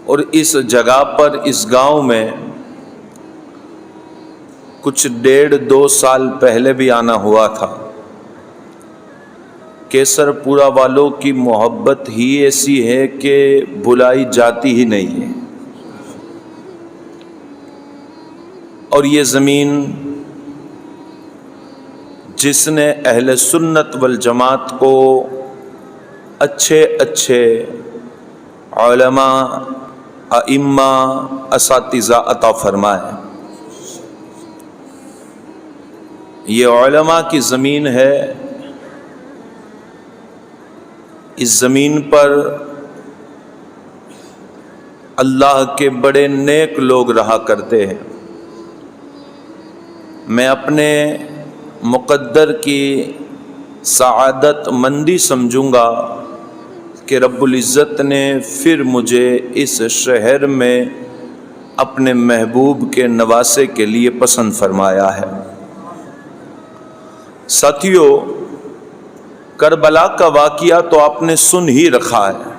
اور اس جگہ پر اس گاؤں میں کچھ 1.5-2 سال پہلے بھی آنا ہوا تھا۔ کیسر پورہ والوں کی محبت ہی ایسی ہے کہ بھلائی جاتی ہی نہیں ہے، اور یہ زمین جس نے اہل سنت والجماعت کو اچھے اچھے علماء، ائمہ، اساتذہ عطا فرمائے، یہ علماء کی زمین ہے۔ اس زمین پر اللہ کے بڑے نیک لوگ رہا کرتے ہیں۔ میں اپنے مقدر کی سعادت مندی سمجھوں گا کہ رب العزت نے پھر مجھے اس شہر میں اپنے محبوب کے نواسے کے لیے پسند فرمایا ہے۔ ساتھیو، کربلا کا واقعہ تو آپ نے سن ہی رکھا ہے۔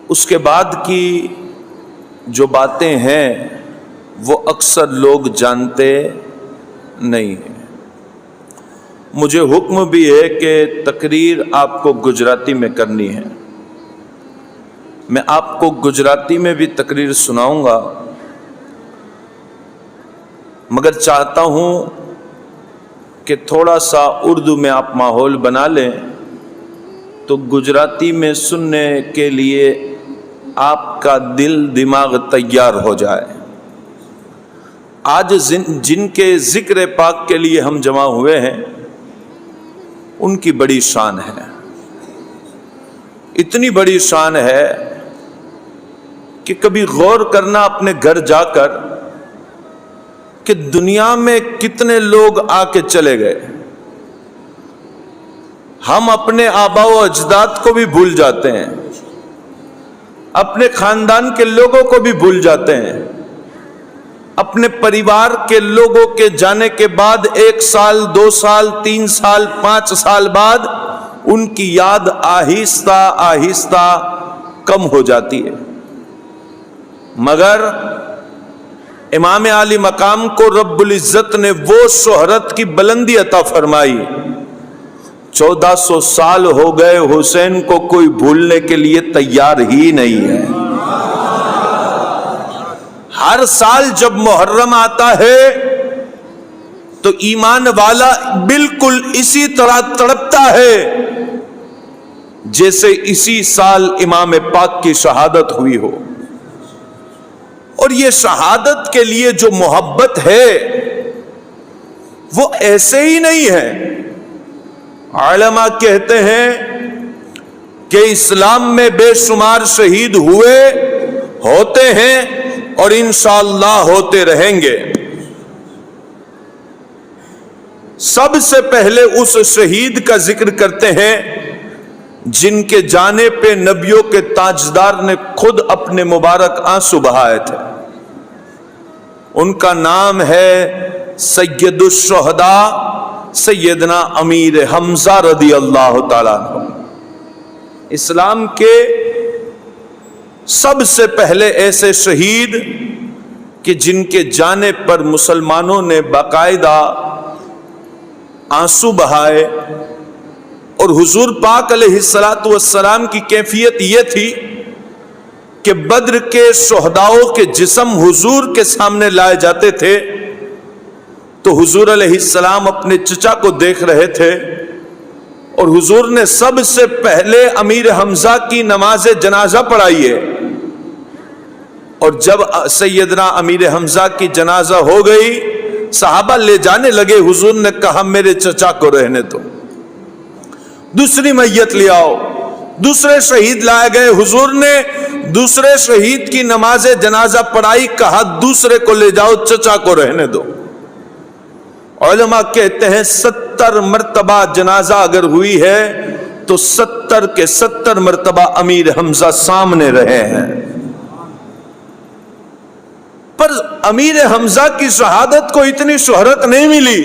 اس کے بعد کی جو باتیں ہیں وہ اکثر لوگ جانتے نہیں ہیں۔ مجھے حکم بھی ہے کہ تقریر آپ کو گجراتی میں کرنی ہے۔ میں آپ کو گجراتی میں بھی تقریر سناؤں گا، مگر چاہتا ہوں کہ تھوڑا سا اردو میں آپ ماحول بنا لیں تو گجراتی میں سننے کے لیے آپ کا دل دماغ تیار ہو جائے۔ آج جن کے ذکر پاک کے لیے ہم جمع ہوئے ہیں ان کی بڑی شان ہے، اتنی بڑی شان ہے کہ کبھی غور کرنا اپنے گھر جا کر کہ دنیا میں کتنے لوگ آ کے چلے گئے۔ ہم اپنے آباء و اجداد کو بھی بھول جاتے ہیں، اپنے خاندان کے لوگوں کو بھی بھول جاتے ہیں، اپنے پریوار کے لوگوں کے جانے کے بعد 1 سال 2 سال 3 سال 5 سال بعد ان کی یاد آہستہ آہستہ کم ہو جاتی ہے۔ مگر امام عالی مقام کو رب العزت نے وہ شہرت کی بلندی عطا فرمائی، 1400 سال ہو گئے حسین کو کوئی بھولنے کے لیے تیار ہی نہیں ہے۔ ہر سال جب محرم آتا ہے تو ایمان والا بالکل اسی طرح تڑپتا ہے جیسے اسی سال امام پاک کی شہادت ہوئی ہو۔ اور یہ شہادت کے لیے جو محبت ہے وہ ایسے ہی نہیں ہے۔ علماء کہتے ہیں کہ اسلام میں بے شمار شہید ہوئے، ہوتے ہیں اور انشاءاللہ ہوتے رہیں گے۔ سب سے پہلے اس شہید کا ذکر کرتے ہیں جن کے جانے پہ نبیوں کے تاجدار نے خود اپنے مبارک آنسو بہائے تھے۔ ان کا نام ہے سید الشہداء سیدنا امیر حمزہ رضی اللہ تعالیٰ عنہ۔ اسلام کے سب سے پہلے ایسے شہید کہ جن کے جانے پر مسلمانوں نے باقاعدہ آنسو بہائے، اور حضور پاک علیہ السلام کی کیفیت یہ تھی کہ بدر کے شہداؤں کے جسم حضور کے سامنے لائے جاتے تھے تو حضور علیہ السلام اپنے چچا کو دیکھ رہے تھے، اور حضور نے سب سے پہلے امیر حمزہ کی نماز جنازہ پڑھائی ہے۔ اور جب سیدنا امیر حمزہ کی جنازہ ہو گئی، صحابہ لے جانے لگے، حضور نے کہا میرے چچا کو رہنے دو، دوسری میت لے آؤ۔ دوسرے شہید لائے گئے، حضور نے دوسرے شہید کی نماز جنازہ پڑھائی، کہا دوسرے کو لے جاؤ، چچا کو رہنے دو۔ علماء کہتے ہیں 70 مرتبہ جنازہ اگر ہوئی ہے تو 70 کے 70 مرتبہ امیر حمزہ سامنے رہے ہیں۔ پر امیر حمزہ کی شہادت کو اتنی شہرت نہیں ملی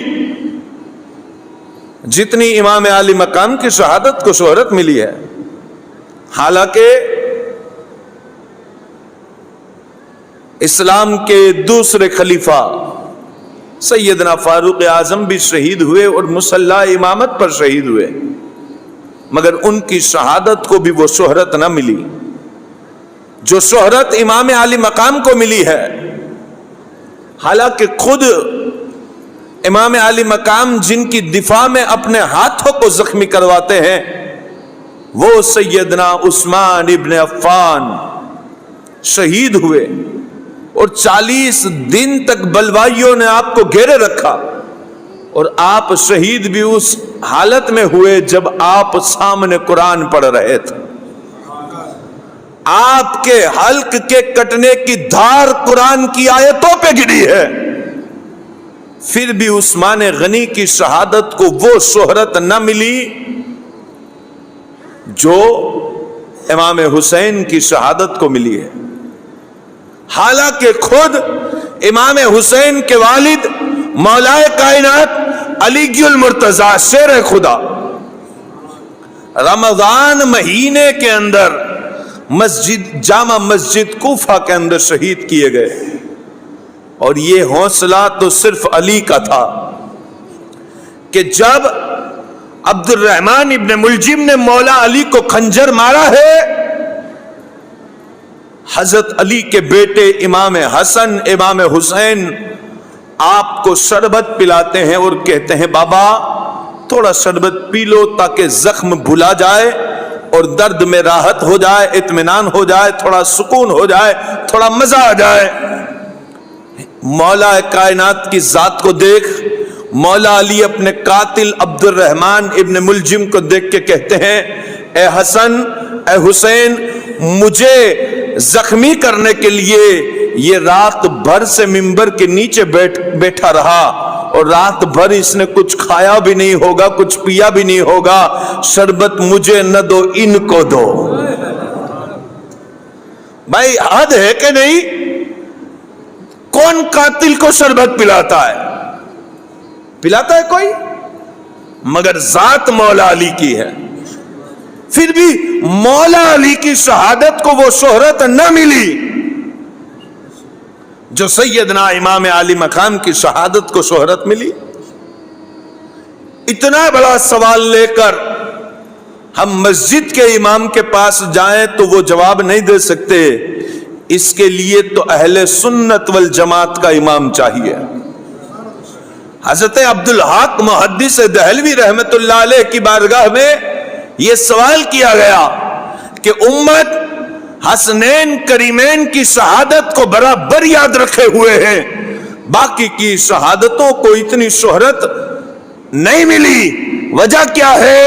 جتنی امام عالی مقام کی شہادت کو شہرت ملی ہے۔ حالانکہ اسلام کے دوسرے خلیفہ سیدنا فاروق اعظم بھی شہید ہوئے اور مصلی امامت پر شہید ہوئے، مگر ان کی شہادت کو بھی وہ شہرت نہ ملی جو شہرت امام علی مقام کو ملی ہے۔ حالانکہ خود امام علی مقام جن کی دفاع میں اپنے ہاتھوں کو زخمی کرواتے ہیں وہ سیدنا عثمان ابن عفان شہید ہوئے، اور 40 دن تک بلوائیوں نے آپ کو گھیرے رکھا، اور آپ شہید بھی اس حالت میں ہوئے جب آپ سامنے قرآن پڑھ رہے تھے۔ آپ کے حلق کے کٹنے کی دھار قرآن کی آیتوں پہ گری ہے، پھر بھی عثمان غنی کی شہادت کو وہ شہرت نہ ملی جو امام حسین کی شہادت کو ملی ہے۔ حالانکہ خود امام حسین کے والد مولا کائنات علی المرتضی شیر خدا رمضان مہینے کے اندر جامع مسجد کوفہ کے اندر شہید کیے گئے، اور یہ حوصلہ تو صرف علی کا تھا کہ جب عبد الرحمن ابن ملجم نے مولا علی کو خنجر مارا ہے، حضرت علی کے بیٹے امام حسن امام حسین آپ کو شربت پلاتے ہیں اور کہتے ہیں بابا تھوڑا شربت پی لو تاکہ زخم بھلا جائے اور درد میں راحت ہو جائے، اطمینان ہو جائے، تھوڑا سکون ہو جائے، تھوڑا مزہ آ جائے۔ مولا کائنات کی ذات کو دیکھ مولا علی اپنے قاتل عبد الرحمن ابن ملجم کو دیکھ کے کہتے ہیں اے حسن اے حسین، مجھے زخمی کرنے کے لیے یہ رات بھر سے ممبر کے نیچے بیٹھا رہا، اور رات بھر اس نے کچھ کھایا بھی نہیں ہوگا، کچھ پیا بھی نہیں ہوگا، شربت مجھے نہ دو ان کو دو۔ بھائی حد ہے کہ نہیں؟ کون قاتل کو شربت پلاتا ہے؟ پلاتا ہے کوئی؟ مگر ذات مولا علی کی ہے، پھر بھی مولا علی کی شہادت کو وہ شہرت نہ ملی جو سیدنا امام علی مقام کی شہادت کو شہرت ملی۔ اتنا بڑا سوال لے کر ہم مسجد کے امام کے پاس جائیں تو وہ جواب نہیں دے سکتے، اس کے لیے تو اہل سنت والجماعت کا امام چاہیے۔ حضرت عبدالحق محدث دہلوی رحمت اللہ علیہ کی بارگاہ میں یہ سوال کیا گیا کہ امت حسنین کریمین کی شہادت کو برابر یاد رکھے ہوئے ہیں، باقی کی شہادتوں کو اتنی شہرت نہیں ملی، وجہ کیا ہے؟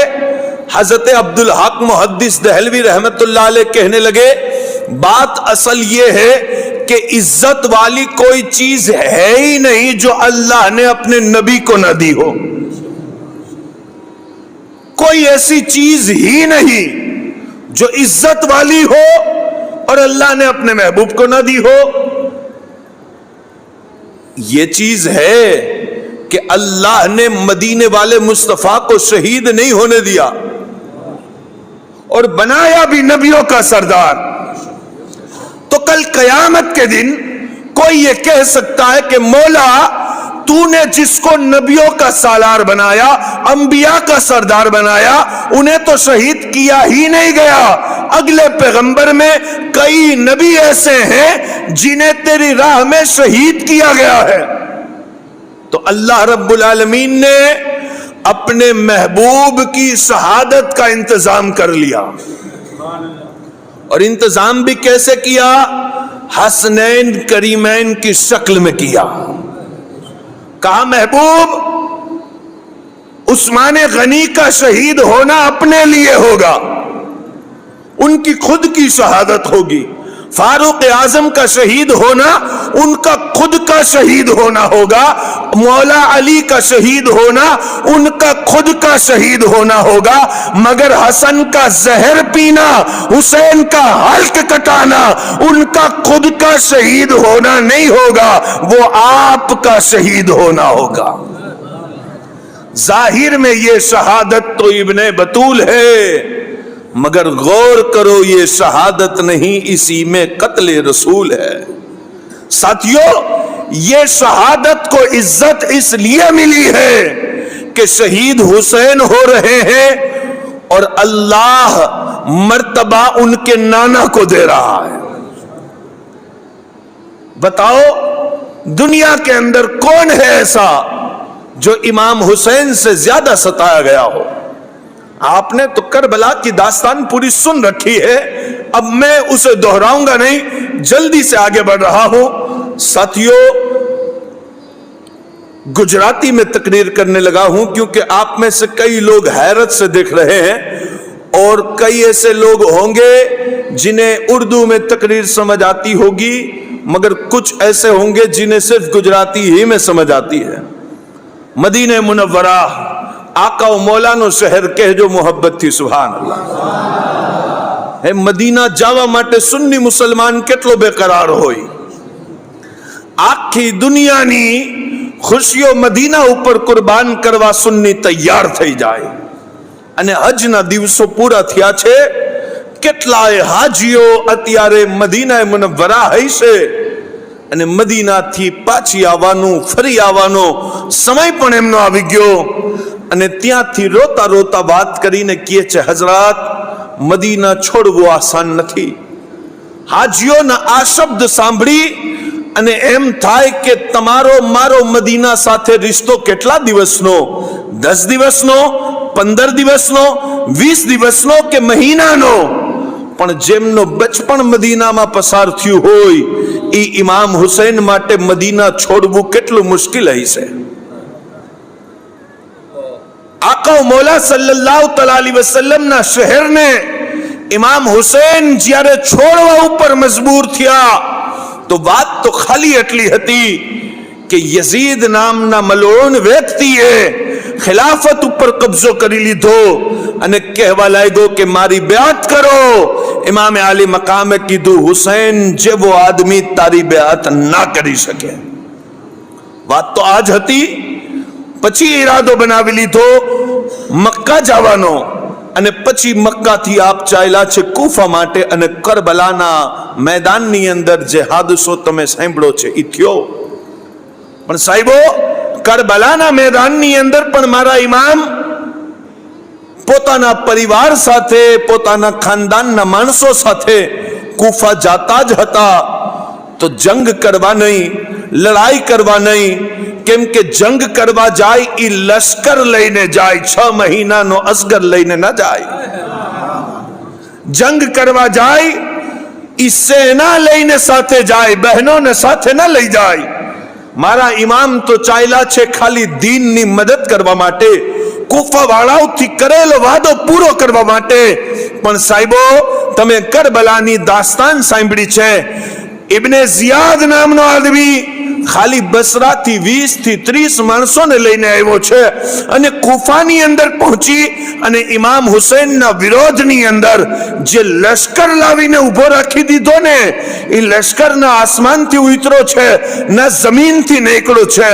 حضرت عبدالحق محدث دہلوی رحمت اللہ علیہ کہنے لگے بات اصل یہ ہے کہ عزت والی کوئی چیز ہے ہی نہیں جو اللہ نے اپنے نبی کو نہ دی ہو، کوئی ایسی چیز ہی نہیں جو عزت والی ہو اور اللہ نے اپنے محبوب کو نہ دی ہو۔ یہ چیز ہے کہ اللہ نے مدینے والے مصطفیٰ کو شہید نہیں ہونے دیا اور بنایا بھی نبیوں کا سردار۔ تو کل قیامت کے دن کوئی یہ کہہ سکتا ہے کہ مولا تو نے جس کو نبیوں کا سالار بنایا، انبیاء کا سردار بنایا، انہیں تو شہید کیا ہی نہیں گیا، اگلے پیغمبر میں کئی نبی ایسے ہیں جنہیں تیری راہ میں شہید کیا گیا ہے۔ تو اللہ رب العالمین نے اپنے محبوب کی شہادت کا انتظام کر لیا، اور انتظام بھی کیسے کیا؟ حسنین کریمین کی شکل میں کیا۔ کہا محبوب عثمان غنی کا شہید ہونا اپنے لیے ہوگا، ان کی خود کی شہادت ہوگی، فاروق اعظم کا شہید ہونا ان کا خود کا شہید ہونا ہوگا، مولا علی کا شہید ہونا ان کا خود کا شہید ہونا ہوگا، مگر حسن کا زہر پینا، حسین کا حلق کٹانا ان کا خود کا شہید ہونا نہیں ہوگا، وہ آپ کا شہید ہونا ہوگا۔ ظاہر میں یہ شہادت تو ابن بطول ہے، मगर गौर करो ये शहादत नहीं, इसी में कत्ले रसूल है। साथियों, ये शहादत को इज्जत इसलिए मिली है कि शहीद हुसैन हो रहे हैं और अल्लाह मर्तबा उनके नाना को दे रहा है। बताओ, दुनिया के अंदर कौन है ऐसा जो इमाम हुसैन से ज्यादा सताया गया हो? आपने तो करबला की दास्तान पूरी सुन रखी है, अब मैं उसे दोहराऊंगा नहीं, जल्दी से आगे बढ़ रहा हूं। साथियों, गुजराती में तकरीर करने लगा हूं क्योंकि आप में से कई लोग हैरत से देख रहे हैं और कई ऐसे लोग होंगे जिन्हें उर्दू में तकरीर समझ आती होगी, मगर कुछ ऐसे होंगे जिन्हें सिर्फ गुजराती ही में समझ आती है। मदीने मुनव्वरा आका व मौलानो शहर कहजो मोहब्बत थी, सुभान अल्लाह। हे मदीना जावा माटे सुन्नी मुसलमान केटलो बेकरार होई। आखी दुनियानी खुशियों मदीना ઉપર કુરબાન કરવા સુન્ની તૈયાર થઈ જાય અને હજના દિવસો પૂરા થયા છે। કેટલાય હાજીઓ અત્યારે મદીના મુનવ્વરા હશે અને મદીનાથી પાછી આવવાનું, ફરી આવવાનો સમય પણ એમનો આવી ગયો અને ત્યાંથી રોતા રોતા વાત કરીને કહે છે, હઝરત, મદીના છોડવું આસાન નથી। હાજીઓના આ શબ્દ સાંભળી અને એમ થાય કે તમારો મારો મદીના સાથે રિશ્તો કેટલા દિવસનો? 10 દિવસનો, 15 દિવસનો, 20 દિવસનો કે મહિનાનો? પણ જેમનો બચપણ મદીનામાં પસાર થયું હોય એ ઇમામ હુસૈન માટે મદીના છોડવું કેટલું મુશ્કેલ હશે। આકા મૌલા સલ્લલ્લાહુ અલૈહિ વસલ્લમના શહેરને ઇમામ હુસૈન જ્યારે છોડવા ઉપર મજબૂર થયા तो बात तो खाली એટલી હતી કે યઝીદ નામના મલૂન વ્યક્તિએ ખિલાફત ઉપર કબજો કરી લીધો અને કહેવા લાગ્યો કે મારી બેઅત કરો। ઇમામે આલી મકામે કીધું, હુસૈન જેવો આદમી તારી બેઅત ના કરી શકે। વાત તો આજ હતી। પછી ઈરાદો બનાવી લીધો મક્કા જવાનો અને પછી મક્કાથી આપ ચાલ્યા છે કૂફા માટે અને કરબલાના મેદાનની અંદર જે હાદસો તમે સાંભળ્યો છે ઈ થયો। પણ સાહેબો, કરબલાના મેદાનની અંદર પણ મારા ઇમામ પોતાના પરિવાર સાથે, પોતાના ખાનદાનના માણસો સાથે કૂફા જાતા જ હતા। તો જંગ કરવા નહીં, લડાઈ કરવા નહીં, કેમ કે જંગ કરવા જાય ઈ લશ્કર લઈને જાય, 6 મહિનાનો અસગર લઈને ના જાય। જંગ કરવા જાય ઈ સેના લઈને સાથે જાય, બહેનોને સાથે ના લઈ જાય। મારા ઇમામ તો ચાલ્યા છે ખાલી દીનની મદદ કરવા માટે, કૂફા વાળાઓથી કરેલો વાદો પૂરો કરવા માટે। પણ સાહેબો, તમે કરબલાની દાસ્તાન સાંભળી છે। ઇબ્ને ઝિયાદ નામનો આદમી ખાલી બસરાથી 20 થી 30 માણસોને લઈને આવ્યો છે અને કૂફાની અંદર પહોંચી અને ઇમામ હુસૈનના વિરોધની અંદર જે લશ્કર લાવીને ઉભો રાખી દીધો ને, એ લશ્કરના આસમાનથી ઉતરો છે, ના જમીનથી નીકળ્યો છે।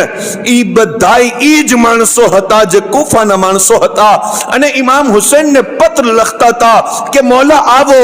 એ બધાય ઈ જ માણસો હતા જે કૂફાના માણસો હતા અને ઇમામ હુસૈનને પત્ર લખતા હતા કે મૌલા આવો,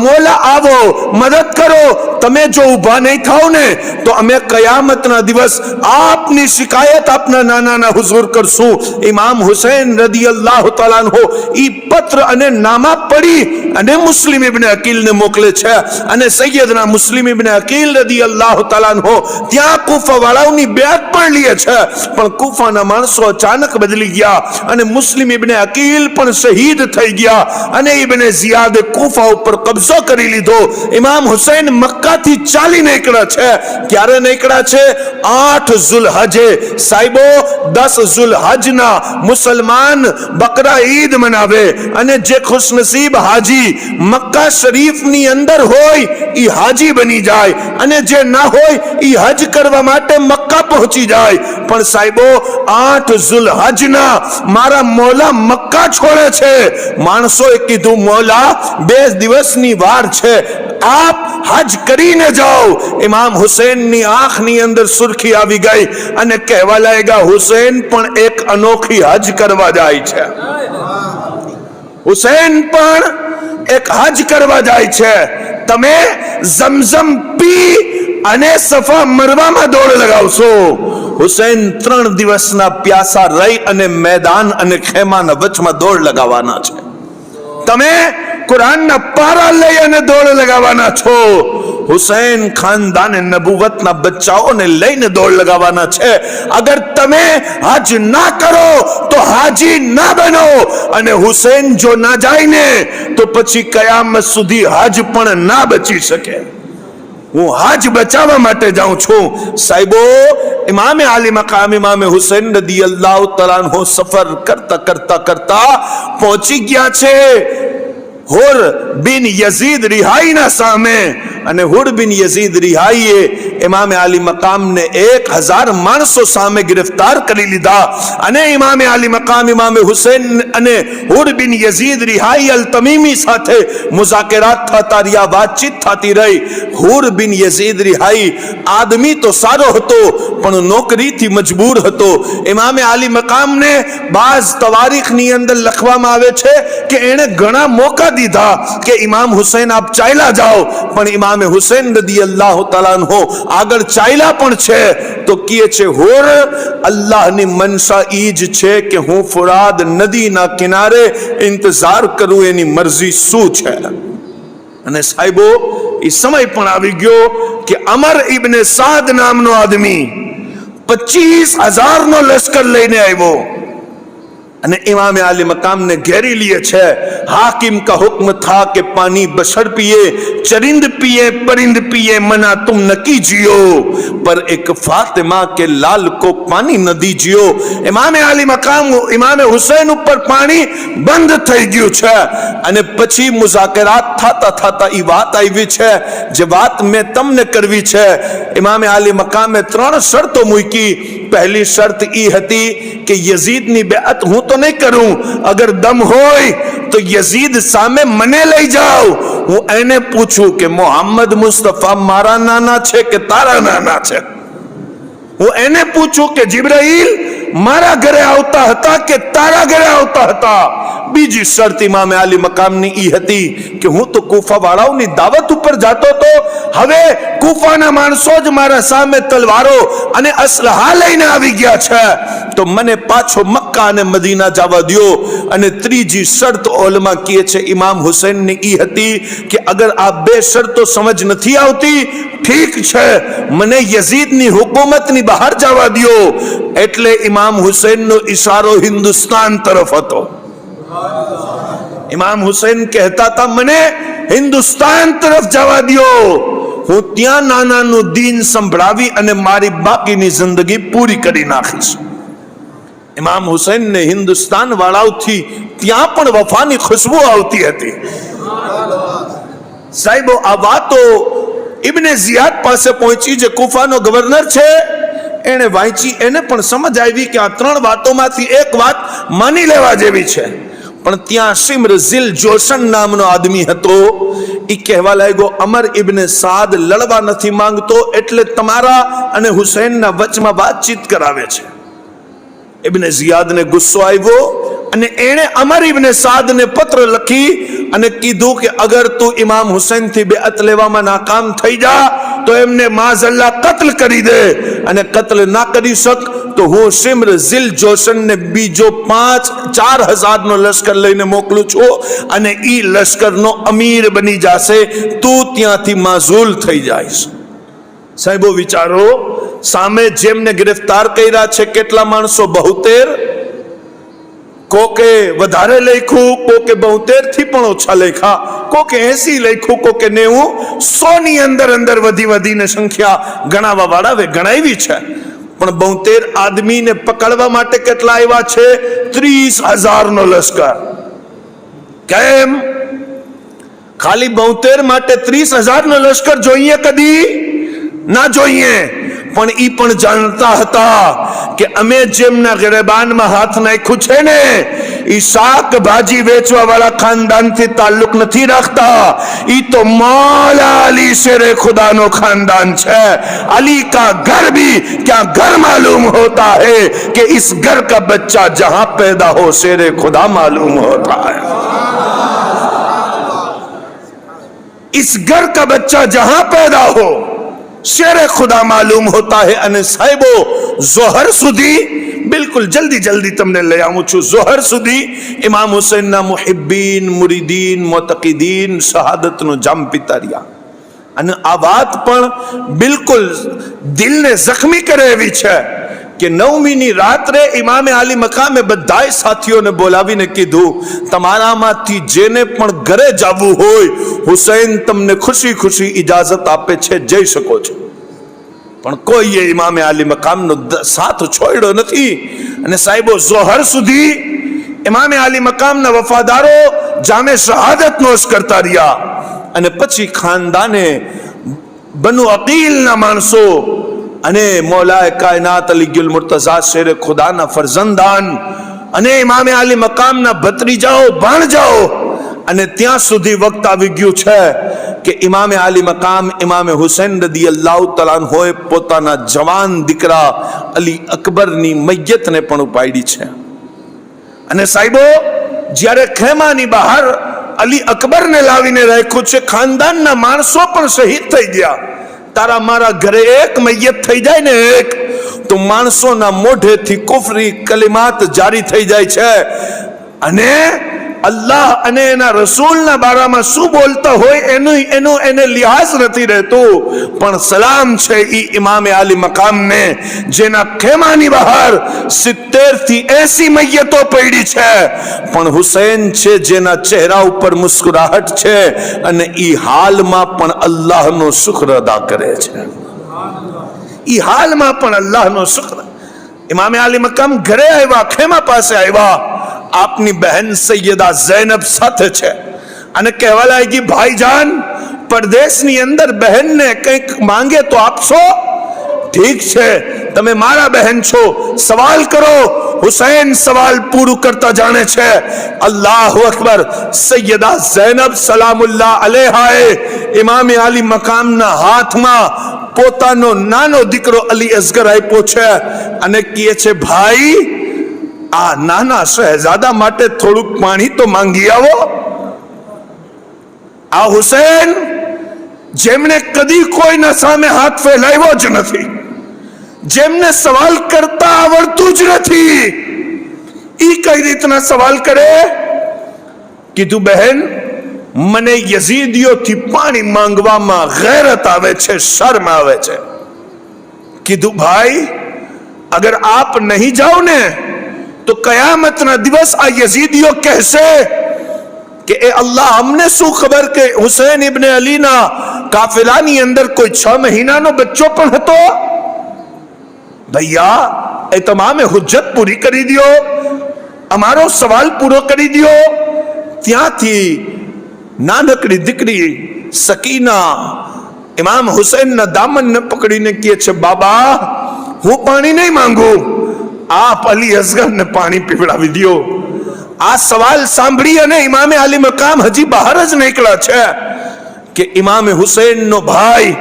મૌલા આવો, મદદ કરો। તમે જો ઊભા નહીં થાઓ ને તો અમે કયામત દિવસ આપની શિકાયત આપના નાના હુઝુર કરશું। ઇમામ હુસૈન રદિયલ્લાહુ તઆલા અન્હુ ઈ પત્ર અને નામા પડી અને મુસ્લિમ ઇબ્ને અકીલ ને મોકલે છે અને સૈયદના મુસ્લિમ ઇબ્ને અકીલ રદિયલ્લાહુ તઆલા અન્હુ ત્યાં કૂફા વાળાઓની બેઅત પણ લે છે। પણ કૂફાના માણસો અચાનક બદલી ગયા અને મુસ્લિમ ઇબ્ને અકીલ પણ શહીદ થઈ ગયા અને ઇબ્ને ઝિયાદે કૂફા ઉપર કબજો કરી લીધો। ઇમામ હુસૈન મક્કાથી ચાલી નીકળ્યા છે। ક્યારે નીકળ્યા છે? 8 ઝુલહજે। સાહેબો, 10 ઝુલહજના મુસલમાન બકરા ઈદ મનાવે અને જે ખુશનસીબ હાજી મક્કા શરીફની અંદર હોય ઈ હાજી બની જાય અને જે ના હોય ઈ હજ કરવા માટે મક્કા પહોંચી જાય। પણ સાહેબો, 8 ઝુલહજના મારા મૌલા મક્કા છોડે છે। માણસોએ કીધું, મૌલા 2 દિવસની વાર છે, આપ હજ કરીને જાઓ। ઇમામ હુસૈનની આંખની અંદર સુરખી આવી ગઈ અને કહેવા લાગ્યા, હુસૈન પણ એક અનોખી હજ કરવા જાય છે। હુસૈન પણ એક હજ કરવા જાય છે, તમે ઝમઝમ પી અને સફા મરવામાં દોડ લગાવશો. હુસૈન 3 દિવસના પ્યાસા રહી અને મેદાન અને ખેમાના વચમાં દોડ લગાવવાના છે. તમે કુરાનના પારા લઈ અને દોડ લગાવવાના છો. હુસૈન ખાનદાન નબુવતના બચ્ચાઓને લઈને દોડ લગાવવાના છે. અગર તમે હજ ના કરો તો હાજી ના બનો, અને હુસૈન જો ના જાય ને તો પછી કયામત સુધી હજ પણ ના બચી શકે. હું હજ બચાવવા માટે જાઉં છું. સાહેબો, ઇમામે આલી મકામ ઇમામે હુસૈન રદિયલ્લાહુ તઆલા અન્હુ સફર કરતા કરતા કરતા પહોંચી ગયા છે હુર બિન યઝીદ રિહાઈના સામે, અને હુર બિન યઝીદ રિહાઈએ ઇમામે આલી મકામને 1000 માણસો સામે ગિરફ્તાર કરી લીધા, અને ઇમામે આલી મકામ ઇમામે હુસૈન અને હુર બિન યઝીદ રિહાઈ અલ તમીમી સાથે મુઝાકરાત થતા રહ્યા, વાતચીત થતી રહી. હુર બિન યઝીદ રિહાઈ આદમી તો સારો હતો પણ નોકરીથી મજબૂર હતો. ઇમામે આલી મકામને બાઝ તવારીખની અંદર લખવામાં આવે છે કે એણે ઘણા મોકા દીધા કે ઇમામ હુસૈન આપ ચાલ્યા જાઓ, પણ ઇમામે હુસૈન રદિયલ્લાહુ તઆલા અન્હુ આગળ ચાલ્યા પણ છે. તો કહે છે, હુર, અલ્લાહની મનસા ઈ જ છે કે હું ફુરાદ નદીના કિનારે ઇંતજાર કરું, એની મરજી શું છે. અને સાહેબો, એ સમય પણ આવી ગયો કે અમર ઇબ્ને સાદ નામનો આદમી 25,000 નો લશ્કર લઈને આવ્યો અને इमाम आली मकाम ने घेरी लिए छे। हाकिम का हुक्म था कि पानी बशर पिए, चरिंद पिए, परिंद पिए, मना तुम न कीजियो, पर एक फातिमा के लाल को पानी न दीजियो। इमाम आली मकाम इमाम हुसैन ऊपर पानी बंद થઈ ગયું છે અને પછી મુઝાકરાત થતા થતા ઈ વાત આવી છે જે વાત મેં તમને કરવી છે। ઇમામ આલી મકામે 3 શરતો મૂકી। पहली शर्त ई हती कि यजीद नी बेअत हूं तो नहीं करूं, अगर दम होय तो यजीद सामे मने लई जाओ, हूं एने पूछूं कि मोहम्मद मुस्तफा मारा नाना छे के तारा नाना छे, हूं एने पूछूं कि जिब्राइल मारा घरे आवता हता के तारा घरे आवता हता। बीजी शर्त इमाम आली मकाम नी ई हती कि हूं तो कूफा वाळाओनी दावत ऊपर जातो तो हवे कूफाना माणसो ज मारा सामे तलवारो अने असलहा लईने आवी गया छे, तो मने पाछो मक्का अने मदीना जावा दियो। अने त्रीजी शर्त उलमा कहे छे इमाम हुसैन नी ई हती कि अगर आ बे शर्तो समझ नथी आवती ठीक छे, मने यजीद नी हुकूमत नी बहार जावा दियो। एटले इमाम हुसैन नो इशारो हिंदुस्तान तरफ हतो। इमाम हुसैन कहता था मने हिंदुस्तान तरफ जवा दियो, हूं त्या नानानु दीन संभळावी अने मारी बाकीनी जिंदगी पूरी करी नाखीश। इमाम हुसैन ने हिंदुस्तान वाळाओथी त्या पण वफानी खुशबू आवती हती। साहिबो आ वातो इब्ने जियाद पासे पहोंची जे कूफानो गवर्नर छे एने वांची, एने पण समझ आवी कि आ 3 वातोमांथी एक वात मानी लेवा जेवी छे। पण त्या शिम्र जिल जोशन नामनो आदमी हतो, ई कहेवा लागो अमर इब्ने साद लड़वा नथी मांगतो एटले तमारा अने हुसैनना वचमां वातचीत करावे छे। इब्ने जियाद ने गुस्सो आव्यो अने एणे अमर इब्ने साद ने पत्र लखी अने कीधुं कि अगर तू इमाम हुसैन थी बेअत लेवामां नाकाम थई जा तो एमने माज़अल्लाह कत्ल करी दे, अने कत्ल ना करी शक तो हूँ शिम्र जिल जोशन ने बीजो 4,000 नो लश्कर लईने मोकलू छो अने ई लश्कर नो अमीर बनी जासे, तू त्यांथी माजूल थई जाईश। साहेबो विचारो, सामे जेमने गिरफ्तार कर्या छे केटला माणसो 72, कोके वधारे लख्यू, कोके 72 थी पण ओछा लख्या, कोके 80 लख्यू, कोके 90, 100 नी अंदर अंदर वधी वधीने संख्या गणावा वाळा वे गणावी छे। पण 72 आदमी ने पकड़वा माटे केटला आव्या छे? 30,000 नो लश्कर। केम? खाली 72 माटे 30,000 नो लश्कर जोईए कदी ना जोईए, पण ई पण जानता हता कि अमे जेमना गिरबान में हाथ नाख्यु छे ने ई शाक भाजी वेचवा वाला खानदान थी ताल्लुक नहीं रखता, ई तो मौला अली शेरे खुदा नो खानदान छे। अली का घर भी क्या घर मालूम होता है कि इस घर का बच्चा जहां पैदा हो शेरे खुदा मालूम होता है। इस घर का बच्चा जहां पैदा हो शेर खुदा मालूम होता है। અને સાહેબો ઝોહર સુધી બિલકુલ જલ્દી જલ્દી તમને લઈ આવું છું। ઝોહર સુધી ઇમામ હુસૈનના મુહિબ્બીન, મુરીદીન, મોતકીદીન શહાદતનો જામ પીતા રહ્યા। અને આ વાત પણ બિલકુલ દિલને જખમી કરે એવી છે કે 9મીની રાત્રે ઇમામે આલી મકામે બધાય સાથીઓને બોલાવીને કીધું, તમારામાંથી જેને પણ ઘરે જવું હોય હુસૈન તમને ખુશી ખુશી ઇજાજત આપે છે, જઈ શકો છો। પણ કોઈએ ઇમામે આલી મકામનો સાથ છોડ્યો નથી। અને સાહેબો ઝોહર સુધી ઇમામે આલી મકામના વફાદારો જામે શહાદત નોશ કરતા રહ્યા। અને પછી ખાનદાને બનુ અકીલના માણસો અને મૌલાએ કાયનાત અલી મુર્તઝા શેર ખુદાના ફરજંદાન અને ઇમામે આલી મકામના ભત્રીજાઓ, ભાણજાઓ, અને ત્યાં સુધી વખત આવી ગયું છે કે ઇમામે આલી મકામ ઇમામે હુસૈન રદિયલ્લાહુ તઆલા અન્હોએ પોતાના જવાન દીકરા અલી અકબરની મૈયતને પણ ઉપાડી છે। અને સાહેબો જ્યારે ખેમાની બહાર અલી અકબરને લાવીને રાખ્યું છે, ખાનદાનના માણસો પણ શહીદ થઈ ગયા। તારા મારા ઘરે એક મૈયત થઈ જાય ને એક, તો માણસોના મોઢેથી કુફરી કલિમાત જારી થઈ જાય છે। અને અલ્લાહ અને એના રસૂલના બારામાં શું બોલતા હોય એનું એને લિહાઝ નથી રહેતું। પણ સલામ છે ઈ ઇમામે આલી મકામને જેના ખેમાની બહાર 70 થી 80 મૈયતો પડી છે, પણ હુસૈન છે જેના ચહેરા ઉપર મુસ્કુરાહટ છે અને ઈ હાલમાં પણ અલ્લાહનો શુક્ર અદા કરે છે। ઈ હાલમાં પણ અલ્લાહનો શુક્ર। ઇમામે આલી મકામ ઘરે આવ્યા, ખેમા પાસે આવ્યા, આપની બહેન સૈયદા ઝૈનબ સાથે છે અને કહેવા લાગી, ભાઈજાન પરદેશની અંદર બહેનને કંઈક માંગે તો આપશો? ઠીક છે, તમે મારા બહેન છો, સવાલ કરો। હુસૈન સવાલ પૂરું કરતા જાણે છે। અલ્લાહુ અકબર। સૈયદા ઝૈનબ સલામુલ્લાહ અલૈહાએ ઇમામે આલી મકામના હાથમાં પોતાનો નાનો દીકરો અલી અસગર આપ્યો છે અને કહે છે, ભાઈ આ નાના શહેજાદા માટે થોડુંક પાણી તો માંગી આવો। આ હુસૈન જેમણે કદી કોઈના સામે હાથ ફેલાવ્યો જ નથી, જેમને સવાલ કરતા આવડતું જ નથી, ઈ કઈ રીતના સવાલ કરે? કીધું, બહેન મને યઝીદીઓથી પાણી માંગવામાં ગૈરત આવે છે, શર્મ આવે છે। કીધું, ભાઈ અગર આપ નહીં જાઓ ને તો કયામતના દિવસ આ યઝીદીઓ કહેશે કે એ અલ્લાહ અમને શું ખબર કે હુસૈન ઇબ્ને અલીના કાફિલાની અંદર કોઈ 6 મહિનાનો બચ્ચો પણ હતો? ભૈયા એ તમામે હુજ્જત પૂરી કરી દો, અમારો સવાલ પૂરો કરી દો। ત્યાંથી નાનકડી દીકરી સકીના ઇમામ હુસૈનના દામનને પકડીને કહે છે, બાબા હું પાણી નહીં માંગુ, આપ અલી અસગરને પાણી પીવડાવી દો। આ સવાલ સાંભળી અને ઇમામે આલી મકામ હજી બહાર જ નીકળ્યા છે કે ઇમામે હુસૈનનો ભાઈ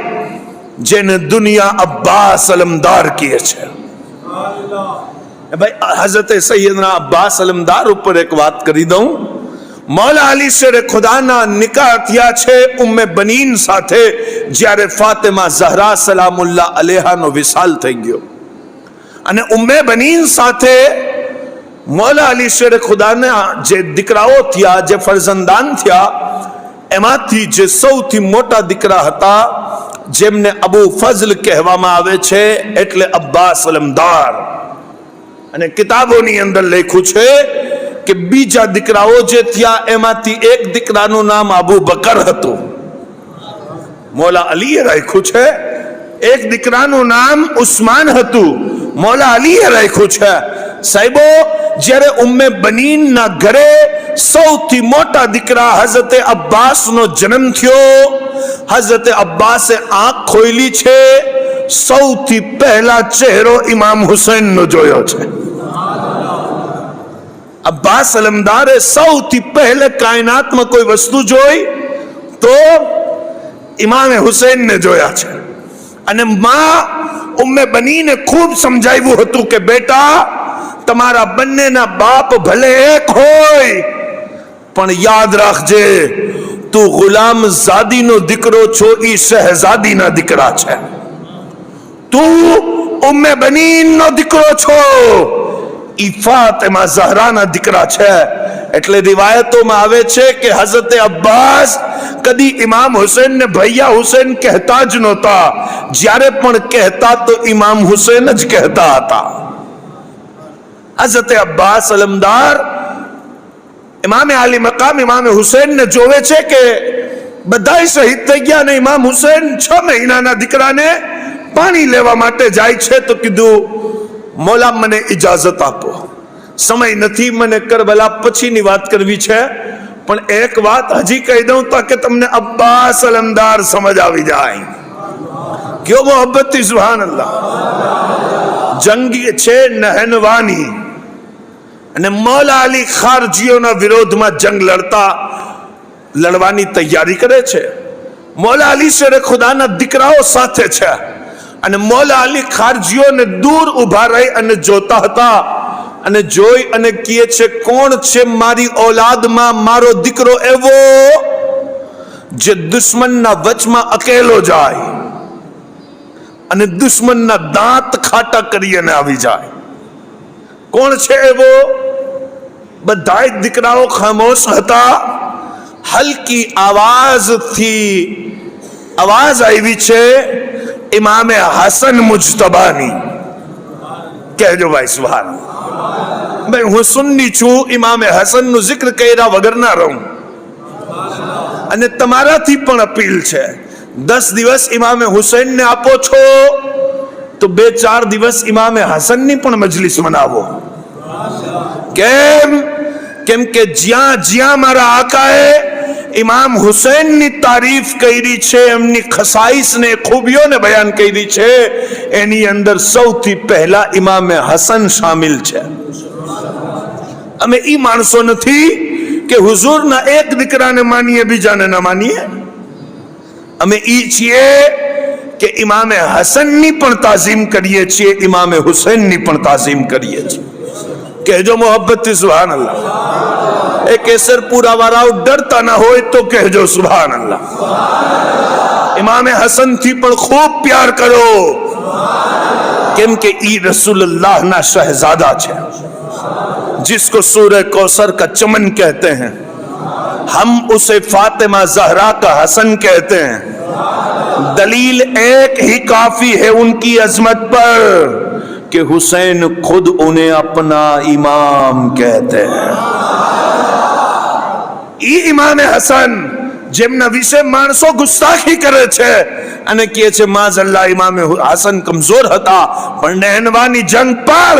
જેને દુનિયા અબ્બાસ અલમદાર કહે છે, ભાઈ હઝરત સૈયદના અબ્બાસ અલમદાર ઉપર એક વાત કરી દઉં। મૌલા અલી શેર ખુદાના નિકાહ થયા છે ઉમ્મે બનીન સાથે, જ્યારે ફાતિમા ઝહરા સલામુલ્લાહ અલૈહાનો વિસાલ થઈ ગયો અને ઉમ્મે બનીન સાથે મૌલા અલી શેર ખુદાના જે દીકરાઓ થયા, જે ફરજંદાન થયા, એમાંથી જે સૌથી મોટા દીકરા હતા જેમને અબુ ફઝલ કહેવામાં આવે છે, એટલે અબ્બાસ અલમદાર। અને કિતાબોની અંદર લખ્યું છે કે બીજા દીકરાઓ જે થયા એમાંથી એક દીકરાનું નામ અબુ બકર હતું, મૌલા અલીએ રાખ્યું છે। એક દીકરાનું નામ ઉસ્માન હતું, મૌલા અલીએ રાખ્યું છે। સાહેબો જ્યારે ઉમ્મે બનીનના ઘરે સૌથી મોટા દીકરા હઝરત અબ્બાસનો જન્મ થયો, હઝરત અબ્બાસે આંખ ખોલી છે, સૌથી પહેલા ચહેરો ઇમામ હુસૈનનો જોયો છે। અબ્બાસ અલમદારે સૌથી પહેલે કાયનાતમાં કોઈ વસ્તુ જોઈ તો ઇમામે હુસૈનને જોયા છે। અને માં ઉમ્મે બનીને ખૂબ સમજાવ્યું હતું કે બેટા તમારા બંનેના બાપ ભલે એક હોય પણ યાદ રાખજે તું ગુલામ ઝાદીનો દીકરો છો, ઈ શહેઝાદીના દીકરા છે. તું ઉમ્મે બનીનનો દીકરો છો, ઈ ફાતિમા ઝહરાના દીકરા છે. એટલે રિવાયતોમાં આવે છે કે હઝરત અબ્બાસ કદી ઇમામ હુસૈન ને ભૈયા હુસૈન કહેતા જ નહોતા. જ્યારે પણ કહેતા તો ઇમામ હુસૈન જ કહેતા હતા. હઝરત અબ્બાસ અલમદાર ઇમામે આલી મકામ ઇમામે હુસૈન ને જોવે છે કે બધાય શહીદ થઈ ગયા અને ઇમામ હુસૈન 6 મહિનાના દીકરાને પાણી લેવા માટે જાય છે. તો કીધું મોલા મને ઇજાઝત આપો, સમય નથી, મને કરબલા પછીની વાત કરવી છે, પણ એક વાત હજી કહી દઉં તાકે તમને અબ્બાસ અલમદાર સમજ આવી જાય. ક્યો મોહબ્બત થી, સુભાનઅલ્લાહ. જંગ છે નહેનવાની અને મૌલા અલી ખારજીઓના વિરોધમાં જંગ લડવાની તૈયારી કરે છે. મૌલા અલી શેરે ખુદાના દીકરાઓ સાથે છે અને મૌલા અલી ખારજીઓને દૂર ઉભા રહી અને જોતા હતા અને જોઈ અને કહે છે, કોણ છે મારી ઔલાદમાં મારો દીકરો એવો જે દુશ્મનના વચમાં અકેલો જાય અને દુશ્મનના દાંત ખાટા કરી અને આવી જાય? કોણ છે એવો? બધાય દીકરાઓ ખામોશ હતા. હલકી આવાજથી આવાજ આવી છે ઇમામે હસન મુજતબાની. કહેજો ભાઈ સુભાન. ભાઈ હું સુન્ની છું, ઇમામે હસન નું જિક્ર કર્યા વગર ના રહું. અને તમારાથી પણ અપીલ છે, 10 દિવસ ઇમામે હુસૈન ને આપો છો તો 2-4 દિવસ ઇમામે હસન ની પણ મજલિસ મનાવો. કેમ કે જ્યાં જ્યાં મારા આકાએ ઇમામ હુસૈન ની તારીફ કરી છે, એમની ખસાઈસ ને ખૂબીઓને બયાન કરી છે, એની અંદર સૌથી પહેલા ઇમામે હસન શામિલ છે. અમે ઈ માણસો નથી કે હુઝુરના એક દીકરાને માનીએ બીજાને ના માનીએ. અમે ઈ છીએ કે ઇમામે હસન ની પણ તાઝીમ કરીએ છીએ, ઇમામે હુસૈન ની પણ તાઝીમ કરીએ છીએ. કહેજો મોહબ્બત થી, સુભાનઅલ્લાહ. એ કેસરપુરા વાળાઓ ડરતા ના હોય તો કહેજો સુભાનઅલ્લાહ. ઇમામે હસન થી પણ ખૂબ પ્યાર કરો, કેમ કે ઈ रसूलुल्लाह ना शहजादा है, जिसको सूरह कौसर का चमन कहते हैं, हम उसे फातिमा ज़हरा का हसन कहते हैं. दलील एक ही काफी है उनकी अजमत पर कि हुसैन खुद उन्हें अपना इमाम कहते हैं. ઈ ઇમામે હસન જેમના વિશે માણસો ગુસ્તાખી કરે છે અને કહે છે માઝલ્લા ઇમામે હસન કમજોર હતા, પણ નહેનવાની જંગ પર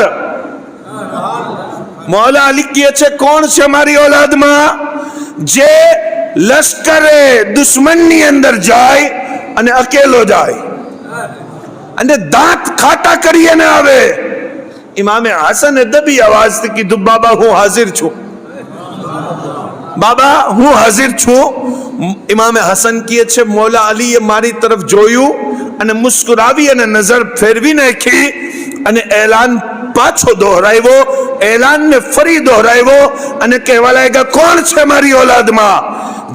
મૌલા અલી કહે છે, કોણ છે મારી ઔલાદમાં જે લશ્કરે દુશ્મનની અંદર જાય અને અકેલો જાય અને દાંત ખાટા કરી અને આવે? ઇમામે હસને દબી અવાજથી કીધું, બાબા હું હાજર છું, બાબા હું હાજર છું. ઇમામે હસન કહે છે, મૌલા અલીએ મારી તરફ જોયું અને મુસ્કુરાવી અને નજર ફેરવી નાખી અને એલાન પાછો દોહરાવ્યો, એલાનને ફરી દોહરાવ્યો અને કહેવા લાગ્યા, કોણ છે મારી ઔલાદમાં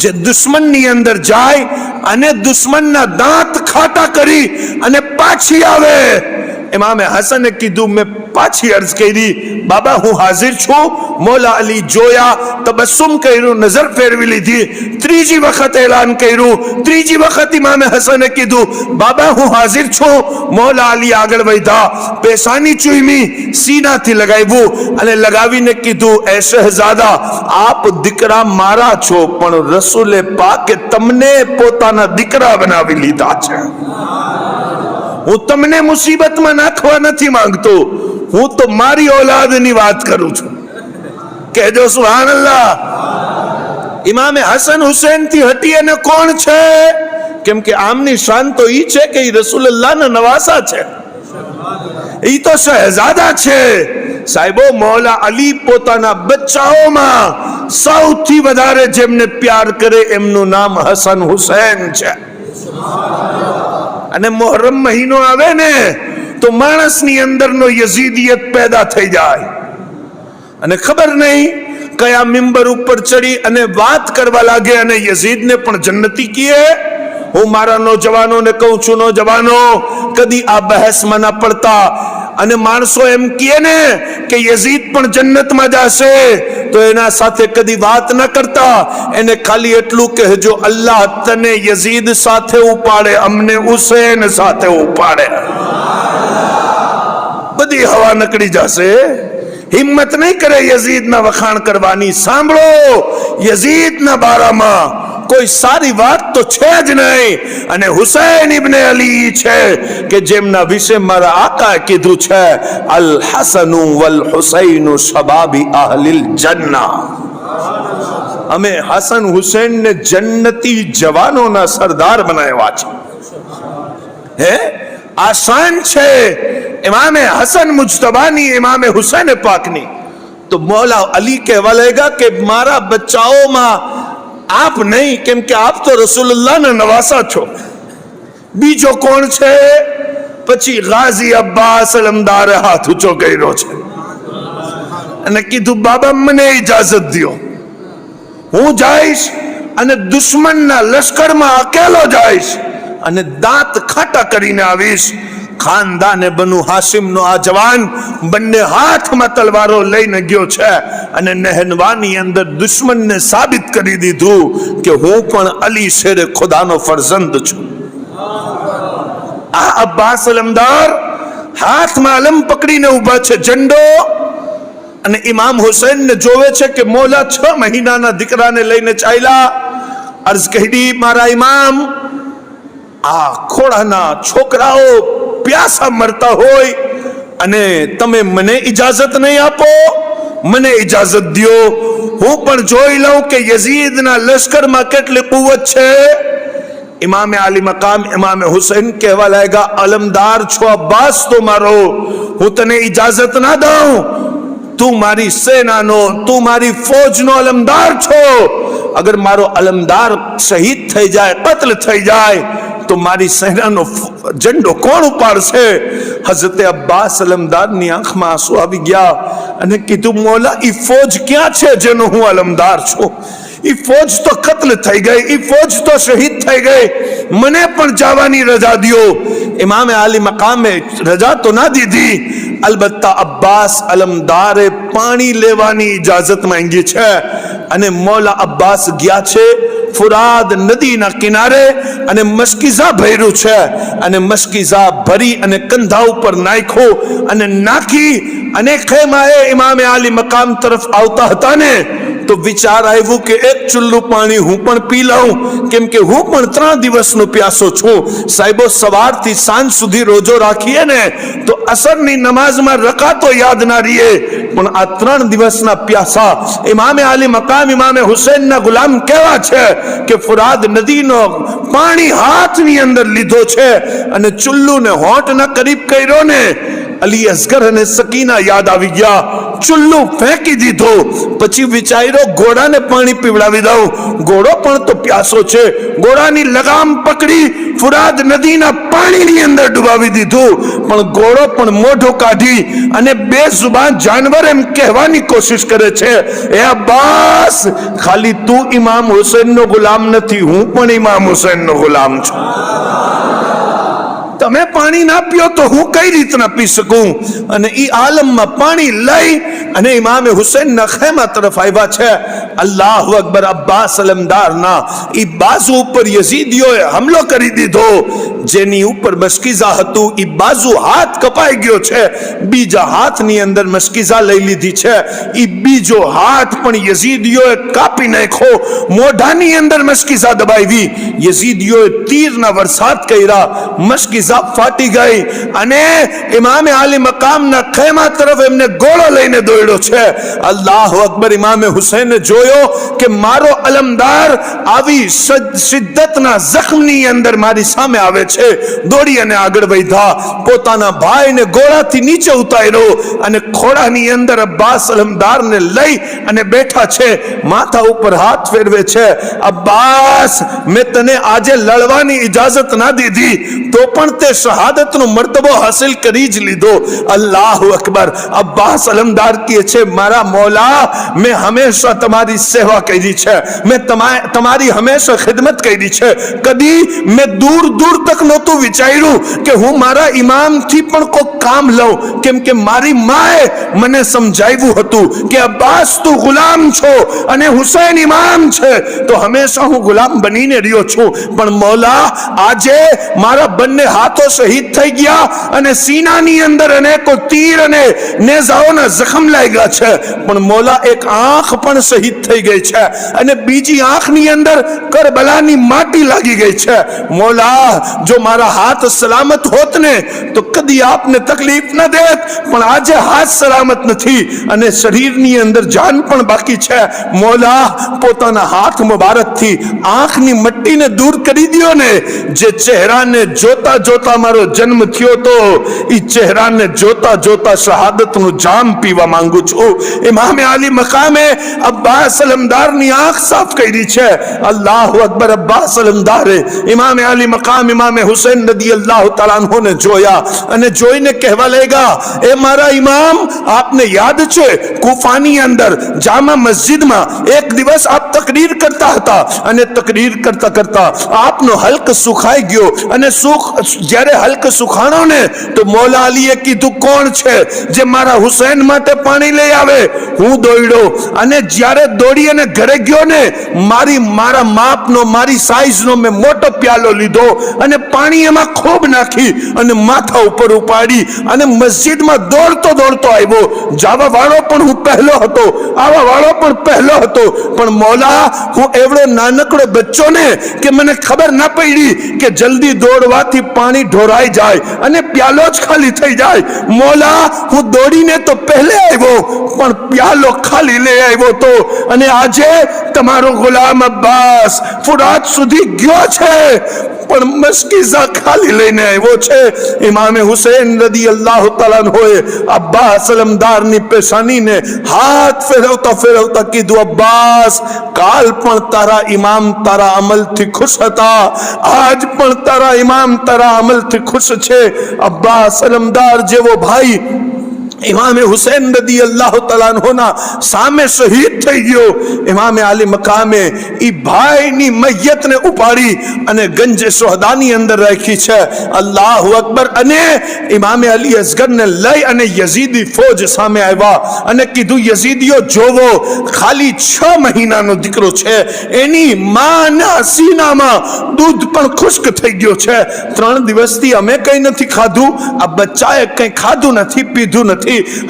જે દુશ્મનની અંદર જાય અને દુશ્મનના દાંત ખાટા કરી અને પાછી આવે? ઇમામે હસને કીધું, મેં પાછી અર્જ કરી, બાબા હું હાજર છું. મૌલા અલી જોયા, તબસ્સુમ કર્યું, નજર ફેરવી લીધી, ત્રીજી વખત એલાન કર્યું, ત્રીજી વખત ઇમામે હસને કીધું, બાબા હું હાજર છું. મૌલા અલી આગળ વધ્યા, પેશાની ચૂઈમી, સીનાથી લગાવ્યું અને લગાવીને કીધું, એ શહેજાદા, આપ દીકરા મારા છો, પણ રસૂલે પાકે તમને પોતાના દીકરા બનાવી લીધા છે. હું તમને મુસીબતમાં નાખવા નથી માંગતો, હું તો મારી ઔલાદની વાત કરું છું. કહેજો સુભાનઅલ્લાહ. ઇમામે હસન હુસૈન થી હટી અને કોણ છે? કેમ કે આમની શાન તો ઈ છે કે ઈ રસૂલુલ્લાહના નવાસા છે, ઈ તો શહેજાદા છે. સાહેબો, મૌલા અલી પોતાના બચ્ચાઓમાં સૌથી વધારે જેમને પ્યાર કરે એમનું નામ હસન હુસૈન છે. અને મોહરમ મહિનો આવે ને તો માણસની અંદરનો યઝીદિયત પેદા થઈ જાય અને ખબર નહીં કયા મિંબર ઉપર ચડી અને વાત કરવા લાગે અને યઝીદને પણ જન્નતી કીએ. હું મારા નોજવાનોને કહું છું, નોજવાનો કદી આ બહેસમાં ના પડતા. અને માણસો એમ કહે ને કે યઝીદ પણ જન્નતમાં જશે તો એના સાથે કદી વાત ન કરતા. એને ખાલી એટલું કહેજો, અલ્લાહ તને યઝીદ સાથે ઉપાડે, અમને હુસૈન સાથે ઉપાડે. બધી હવા નીકળી જશે. હિંમત નહીં કરે યઝીદના વખાણ કરવાની. સાંભળો, યઝીદના બારામાં કોઈ સારી વાત તો છે જ નહીં. અને હુસૈન ઇબ્ને અલી છે કે જેમના વિશે મારા આકા કીધું છે, અલ હસનુ વલ હુસૈન શબાબી અહલિલ જન્ના. અમે હસન હુસૈન ને જન્નતી જવાનોના સરદાર બનાવ્યા છે. હે આસાન છે ઇમામે હસન મુજતબાની, ઇમામે હુસૈન પાકની. તો મૌલા અલી કહેવા લાગ્યા કે મારા બચ્ચાઓમાં આપ નહીં, કેમ કે આપ તો રસૂલુલ્લાહના નવાસા છો. બીજો કોણ છે? પછી ગાઝી અબ્બાસ અલમદારે હાથ ઊંચો કર્યો છે અને કીધું, બાબા મને ઇજાઝત દો, હું જઈશ અને દુશ્મનના લશ્કરમાં અકેલો જઈશ અને દાંત ખાટા કરીને આવીશ. ખાનદાને બનુ હાશિમનો આ જવાન બંને હાથમાં તલવારો લઈને ગયો છે અને નહેનવાની અંદર દુશ્મનને સાબિત કરી દીધું કે હું પણ અલી શેરે ખુદાનો ફરજંદ છું. આ અબ્બાસ અલમદાર હાથમાં અલમ પકડીને ઉભા છે, ઝંડો. અને ઇમામ હુસૈનને જોવે છે કે મોલા 6 મહિનાના દીકરાને લઈને ચાલ્યા. અર્ઝ કહી, મારા ઇમામ, આ ખોડાના છોકરાઓ પ્યાસા મરતા હોય અને તમે મને ઇજાઝત નહીં આપો? મને ઇજાઝત દો, હું પણ જોઈ લઉં કે યઝીદના લશ્કરમાં કેટલી કુવત છે. ઇમામે આલી મકામ ઇમામે હુસૈન કહેવા લાગ્યા, અલમદાર છો અબ્બાસ તો મારો, હું તને ઇજાઝત ના દઉં. તું મારી સેનાનો, તું મારી ફૌજનો અલમદાર છો. અગર મારો અલમદાર શહીદ થઈ જાય, કત્લ થઈ જાય તો મારી સેનાનો ઝંડો કોણ ઉપાડશે? હઝરત અબ્બાસ અલમદારની આંખમાં આંસુ આવી ગયા અને કીધું, મોલા ઈ ફૌજ ક્યાં છે જેનો હું અલમદાર છું? ઈ ફૌજ તો કત્લ થઈ ગઈ, ઈ ફૌજ તો શહીદ થઈ ગઈ, મને પણ જવાની રજા દો. ઇમામે આલી મકામે રજા તો ના દીધી, અલબત્તા અબ્બાસ અલમદારે પાણી લેવાની ઇજાઝત માંગી છે અને મૌલા અબ્બાસ ગયા છે ફુરાદ નદીના કિનારે અને મસ્કીઝા ભર્યું છે અને મસ્કીઝા ભરી અને કંધા ઉપર નાખ્યો અને નાખી અને ખેમાએ ઇમામે આલી મકામ તરફ આવતા હતા ને તો વિચાર આવ્યું કે એક ચુલ્લું પાણી હું પણ પી લઉં, કેમ કે હું પણ 3 દિવસનો પ્યાસો છું. સાહેબો, સવારથી સાંજ સુધી રોજો રાખીએ ને તો અસરની નમાઝમાં રકાતો યાદ ના રહીએ, પણ આ 3 દિવસના પ્યાસા ઇમામે આલી મકામ ઇમામે હુસૈનના ગુલામ કેવા છે કે ફુરાદ નદીનો પાણી હાથની અંદર લીધો છે અને ચુલ્લુને હોઠના કરીબ કર્યો ને અલી અસગર અને સકીના યાદ આવી ગયા. ચુલ્લું ફેંકી દીધો. પછી વિચાર્યો ઘોડાને પાણી પીવડાવી દઉં, ઘોડો પણ તો પ્યાસો છે. ઘોડાની લગામ પકડી ફુરાદ નદીના પાણીની અંદર ડુબાવી દીધું, પણ ઘોડો પણ મોઢો કાઢી અને બેઝુબાન જાનવર એમ કહેવાની કોશિશ કરે છે, એ અબ્બાસ, ખાલી તું ઇમામ હુસૈનનો ગુલામ નથી, હું પણ ઇમામ હુસૈનનો ગુલામ છું. તમે પાણી ના પીઓ તો હું કઈ રીતના પી શકું? અને ઈ આલમમાં પાણી લઈ અને ઇમામે હુસૈનના ખેમા તરફ આવ્યા છે. અલ્લાહુ અકબર. અબ્બાસ અલમદારના ઈ બાજુ ઉપર યઝીદીઓએ હુમલો કરી દીધો. જેની ઉપર મસ્કીઝા હતું ઈ બાજુ હાથ કપાઈ ગયો છે, બીજા હાથની અંદર મસ્કીઝા લઈ લીધી છે. ઈ બીજો હાથ પણ યઝીદીઓએ કાપી નાખ્યો, મોઢાની અંદર મસ્કીઝા દબાવી. યઝીદીઓએ તીરના વરસાદ કર્યા, મસ્કીઝા ફાટી ગઈ અને ઇમામે આલી મકામના ખેમા તરફ એમને ગોળો લઈને દોડ્યો છે. અલ્લાહુ અકબર. ઇમામે હુસૈને જોઈ જોયો કે મારો અલમદાર આવી શિદ્દતના જખ્મની અંદર મારી સામે આવે છે. દોડી અને આગળ વધ્યા, પોતાના ભાઈને ગોળાથી નીચે ઉતાર્યો અને ખોળાની અંદર અબ્બાસ અલમદારને લઈ અને બેઠા છે. માથા ઉપર હાથ ફેરવે છે. અબ્બાસ, મેં તને આજે લડવાની ઇજાજત ના દીધી તો પણ તે શહાદતનો મર્તબો હાસિલ કરી જ લીધો. અલ્લાહુ અકબર. અબ્બાસ અલમદાર કહે છે, મારા મૌલા, મેં હંમેશા તમારી સેવા કરી છે, મેં તમારી હંમેશા ખિદમત કરી છે. કદી મેં દૂર દૂર તક નહોતું વિચાર્યું કે હું મારા ઇમામથી પણ કોઈ કામ લઉં, કેમ કે મારી માએ મને સમજાવ્યું હતું કે અબ્બાસ તું ગુલામ છો અને હુસૈન ઇમામ છે, તો હંમેશા હું ગુલામ બનીને રહ્યો છું. પણ મૌલા, આજે મારા બંને હાથો શહીદ થઈ ગયા અને સીનાની અંદર અનેકો તીર અને નેઝાઓના જખમ લાગ્યા છે. પણ મૌલા, એક આંખ પણ શહીદ થઈ ગઈ છે અને બીજી આંખની અંદર કરબલાની માટી લાગી ગઈ છે. મૌલા, જો મારા હાથ સલામત હોત ને તો કદી આપને તકલીફ ન દેત, પણ આજે હાથ સલામત નથી અને શરીરની અંદર જાન પણ બાકી છે. મૌલા, પોતાના હાથ મુબારકથી આંખની મટ્ટીને દૂર કરી દો ને. જે ચહેરાને જોતા જોતા મારો જન્મ થયો તો એ ચહેરાને જોતા જોતા શહાદતનું જામ પીવા માંગુ છું. ઇમામે આલી મકામે અબ્બાસ અલમદારની આંખ સાફ કરી છે. અલ્લાહુ અકબર. અબ્બાસ અલમદારે ઇમામે આલી મકામ ઇમામે હુસૈન રદિયલ્લાહુ તઆલા અન્હુને જોયા અને જોઈને કહેવા લાગ્યા, એ મારા ઇમામ, આપને યાદ છે કુફાની અંદર જામા મસ્જિદમાં એક દિવસ આપ તકરીર કરતા હતા અને તકરીર કરતા કરતા આપનો હલ્ક સુખાઈ ગયો અને જ્યારે હલ્ક સુખાણો ને તો મૌલા અલીએ કીધું, કોણ છે જે મારા હુસૈન માટે પાણી લઈ આવે? હું દોડ્યો અને જ્યારે દોડી અને ઘરે ગયો ને, મારા માપનો, મારી સાઈઝનો મેં મોટો પ્યાલો લીધો અને પાણી એમાં ખૂબ નાખી અને માથા ઉપર ઉપાડી અને મસ્જિદમાં દોડતો દોડતો આવ્યો. જવા વાળો પણ હું પહેલો હતો, આવા વાળો પણ પહેલો હતો. પણ મૌલા, હું એવડો નાનકડો બચ્ચો ને કે મને ખબર ના પડી કે જલ્દી દોડવાથી પાણી ઢોરાઈ જાય અને પ્યાલો જ ખાલી થઈ જાય. મૌલા, હું દોડીને તો પહેલે આવ્યો પણ પ્યાલો ખાલી લઈ આવ્યો તો, અને આજે તમારો ગુલામ અબ્બાસ ફુરાત સુધી ગયો છે પણ મસ્કીઝા ખાલી લઈને આવ્યો છે. ઇમામે હુસૈન રદિયલ્લાહુ તઆલા અન્હુએ અબ્બાસ અલમદારની પેશાનીને હાથ ફેરવતા ફેરવતા કીધું, અબ્બાસ, કાલ પણ તારા ઇમામ તારા અમલથી ખુશ હતા, આજ પણ તારા ઇમામ તારા અમલથી ખુશ છે. અબ્બાસ અલમદાર જેવો ભાઈ ઇમામે હુસૈન રદિયલ્લાહુ તઆલા અન્હુના સામે શહીદ થઈ ગયો. ઇમામે આલી મકામે ઈ ભાઈની મયતને ઉપાડી અને ગંજે શુહદાની અંદર રાખી છે. અલ્લાહુ અકબર. અને ઇમામે અલી અસગરને લઈ અને યઝીદી ફૌજ સામે આવ્યા અને કીધું, યઝીદીઓ જોવો, ખાલી 6 મહિનાનો દીકરો છે, એની માના સીનામાં દૂધ પણ ખુશ્ક થઈ ગયો છે. 3 દિવસથી અમે કંઈ નથી ખાધું, આ બચ્ચાએ કંઈ ખાધું નથી, પીધું નથી.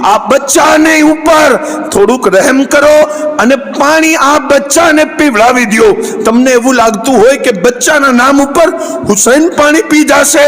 આ બચ્ચાને ઉપર થોડુંક રહેમ કરો અને પાણી આ બચ્ચાને પીવડાવી દો. તમને એવું લાગતું હોય કે બચ્ચાના નામ ઉપર હુસૈન પાણી પી જશે,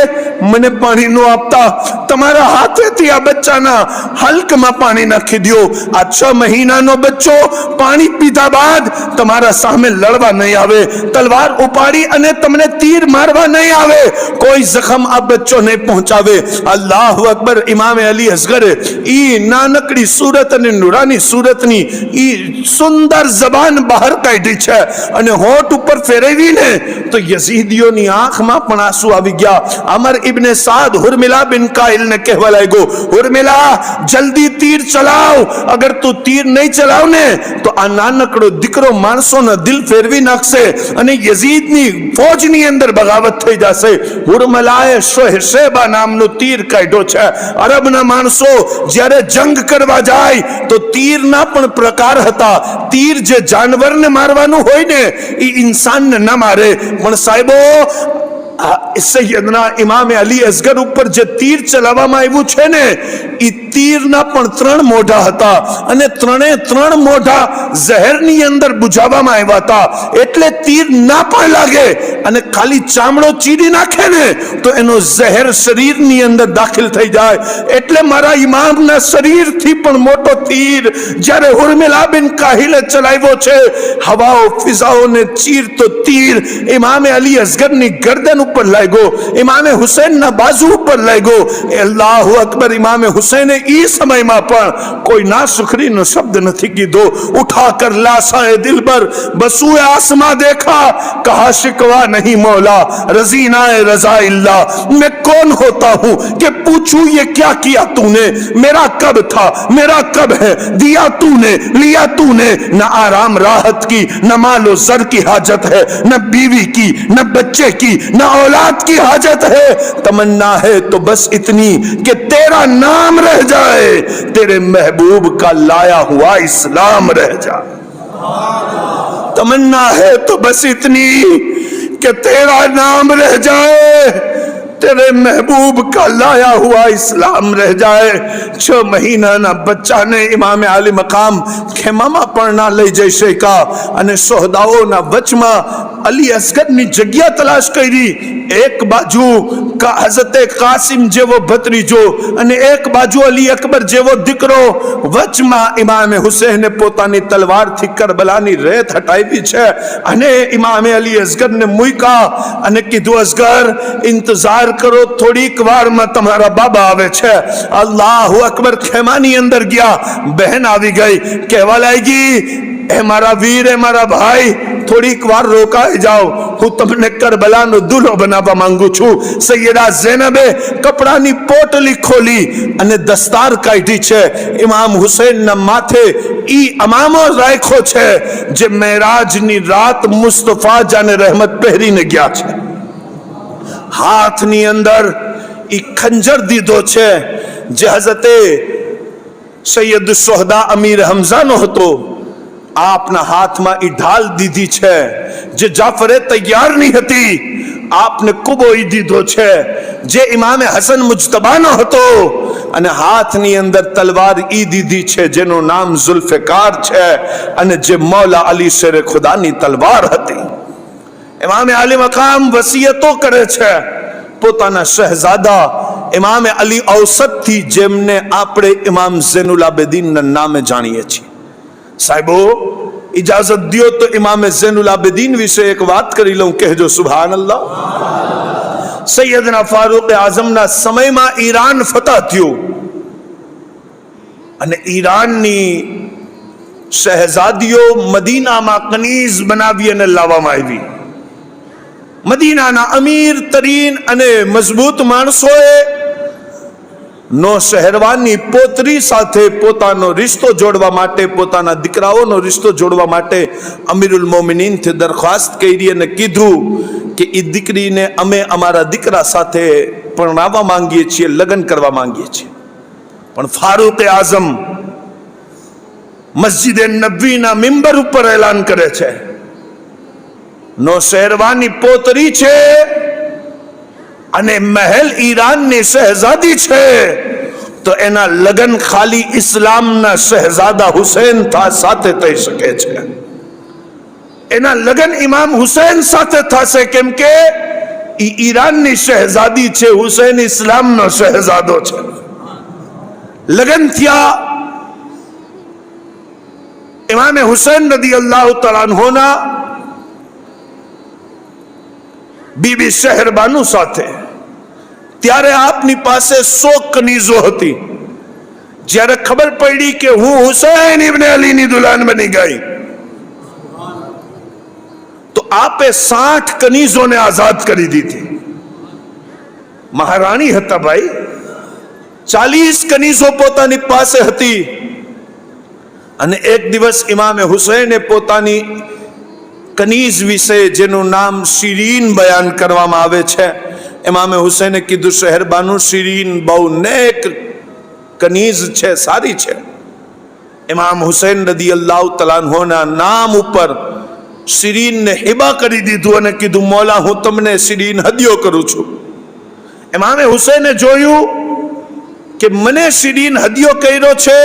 મને પાણી ન આપતા, તમારા હાથેથી આ બચ્ચાના હલકમાં પાણી નાખી દો. આ 6 મહિનાનો બચ્ચો પાણી પીધા બાદ તમારા સામે લડવા નહીં આવે, તલવાર ઉપાડી અને તમને તીર મારવા નહીં આવે, કોઈ જખમ આ બચ્ચો નહીં પહોંચાવે. અલ્લાહુ અકબર. ઇમામે અલી અસગરે ઈ નાનકડી સુરત અને નુરાની સુરતની ઈ સુંદર જબાન બહાર કાઢી છે અને હોઠ ઉપર ફેરવીને તો યઝીદીઓની આંખમાં પણ આંસુ આવી ગયા. અમર ઇબ્ને સાદ હુરમિલા બિન કાઇલને કહેવા લાગ્યો, હુરમિલા, જલ્દી તીર ચલાવ, અગર તું તીર નહીં ચલાવ ને તો આ નાનકડો દીકરો માણસોના દિલ ફેરવી નાખશે અને યઝીદની ફૌજની અંદર બગાવત થઈ જશે. હુરમિલાએ શોહેશેબા નામનું તીર કાઢ્યો છે. અરબના માણસો જ્યારે જંગ કરવા જાય તો તીરના પણ પ્રકાર હતા. તીર જે જાનવરને મારવાનું હોય ને એ ઇન્સાનને ના મારે, પણ સાહેબો સૈયદના ઇમામે અલી અસગર ઉપર જે તીર ચલાવવામાં આવ્યું છે ને, એ તીરના પણ 3 મોઢા હતા અને 3 મોઢા ઝહેરની અંદર બુજાવવામાં આવ્યા હતા, એટલે તીર ના પણ લાગે અને ખાલી ચામડો ચીરી નાખે ને તો એનો ઝહેર શરીરની અંદર દાખલ થઈ જાય. એટલે મારા ઇમામના શરીરથી પણ મોટો તીર જ્યારે ઉર્મિલા બિન કાહિલે ચલાવ્યો છે, હવાઓ ફિઝાઓને ચીરતો તીર ઇમામે અલી અસગરની ગરદન ઉપર લાગ્યો, ઇમામે હુસૈનના બાજુ ઉપર લાગ્યો. અલ્લાહુ અકબર. ઇમામે હુસૈને એ સમયમાં પણ કોઈ નાશુકરીનો શબ્દ નથી કીધો. ઉઠા કર લાશાએ દિલબર બસુએ આસમાं देखा, कहा शिकवा नहीं मौला रजीनाए रजा इल्ला. मैं कौन होता हूं कि पूछूं ये क्या किया तूने, मेरा कब था मेरा कब है, दिया तूने लिया तूने. न आराम राहत की न मालो जर की हाजत है, न बीवी की न बच्चे की न औलाद की हाजत है. तमन्ना है तो बस इतनी कि तेरा नाम रह जाए, तेरे महबूब का लाया हुआ इस्लाम रह जाए. तमन्ना है तो बस इतनी कि तेरा नाम रह जाए, तेरे महबूब का लाया हुआ इस्लाम रह जाए. 6 મહિનાના બચ્ચાને ઇમામે આલી મકામ ખેમામાં પણ ના લઈ જઈ શક્યા અને સોહદાઓના વચમાં અલી અસગરની જગ્યા તલાશ કરી. એક બાજુ હઝરતે કાસિમ જેવો ભત્રીજો અને એક બાજુ અલી અકબર જેવો દીકરો, વચમાં ઇમામે હુસૈને પોતાની તલવારથી કરબલાની રેત હટાવી છે અને ઇમામે અલી અસગરને મૂક્યા અને કીધું, અસગર ઇંતજાર કરો, થોડીક વારમાં તમારા બાબા આવે છે. અલ્લાહુ અકબર. ખેમાની અંદર ગયા, બહેન આવી ગઈ, કહેવા લાગી, એ મારા વીર, એ મારા ભાઈ, થોડીક વાર રોકાઈ જાઓ, હું તમને કરબલાનો દુલ્હો બનાવવા માંગુ છું. સૈયદા ઝૈનબે કપડાની પોટલી ખોલી અને દસ્તાર કાઢી છે. ઇમામ હુસૈનના માથે ઈ અમામો રાખ્યો છે જે મેરાજની રાત મુસ્તફા જાને રહેમત પહેરીને ગયા છે. હાથની અંદર ઈ ખંજર દીધો છે જે હઝરતે સૈયદ સોહદા અમીર હમઝાનો હતો. આપના હાથમાં ઈ ઢાલ દીધી છે જે જાફરે તૈયારની હતી, આપને કુબોઈ દીધો છે જે ઇમામે હસન મુજતબાનો હતો, અને હાથની અંદર તલવાર ઈ દીધી છે જેનું નામ ઝુલ્ફિકાર છે અને જે મૌલા અલી શેર ખુદાની તલવાર હતી. ઇમામે આલી મકામ વસિયતો કરે છે પોતાના શહેજાદા ઇમામે અલી ઔસતથી, જેમને આપણે ઇમામ ઝૈનુલ આબેદીનના નામે જાણીએ છીએ. સાહેબો, ઇજાઝત દો તો ઇમામે ઝૈનુલ આબેદીન વિશે એક વાત કરી લઉં. કહેજો સુબહાનલ્લાહ. સૈયદના ફારૂક આઝમના સમયમાં ઈરાન ફતહ થયું અને ઈરાનની શહેઝાદીઓ મદીનામાં કનીઝ બનાવી અને લાવવામાં આવી. મદીનાના અમીર તરીન અને મજબૂત માણસોએ નો શહેરવાની પોતરી સાથે પોતાનો રિશ્તો જોડવા માટે, પોતાના દીકરાઓનો રિશ્તો જોડવા માટે અમીરુલ મોમિનીનથી દરખાસ્ત કરી અને કીધું કે એ દીકરીને અમે અમારા દીકરા સાથે પરણાવવા માંગીએ છીએ, લગ્ન કરવા માંગીએ છીએ. પણ ફારૂક આઝમ મસ્જિદ નબવીના મિંબર ઉપર એલાન કરે છે, નો શહેરવાની પોતરી છે અને મહેલ ઈરાનની શહેઝાદી છે, તો એના લગ્ન ખાલી ઇસ્લામના શહેઝાદા હુસૈન સાથે થઈ શકે છે. એના લગ્ન ઇમામ હુસૈન સાથે થશે, કેમ કે ઈરાનની શહેઝાદી છે, હુસૈન ઇસ્લામનો શહેઝાદો છે. લગ્ન થયા. ઇમામે હુસૈન રદિયલ્લાહુ તઆલા અન્હોના બીબી શહેરબાનુ સાથે. ત્યારે આપની પાસે 100 કનીઝો હતી. જ્યારે ખબર પડી કે હું હુસૈન ઇબ્ન અલીની દુલ્હન બની ગઈ, તો આપે 60 કનીઝોને આઝાદ કરી દીધી. મહારાણી હતા ભાઈ. 40 કનીઝો પોતાની પાસે હતી. અને એક દિવસ ઇમામે હુસૈને પોતાની કનીઝ વિશે, જેનું નામ શિરીન બયાન કરવામાં આવે છે, ઇમામે હુસૈને કીધું, શહેરબાનુ શિરીન બહુ નેક કનીઝ છે, સારી છે. ઇમામ હુસૈન રદિયલ્લાહુ તઆલા અન્હોના નામ ઉપર શિરીનને હિબા કરી દીધું અને કીધું, મોલા, હું તમને શિરીન હદિયો કરું છું. ઇમામે હુસૈને જોયું કે મને શિરીન હદિયો કર્યો છે.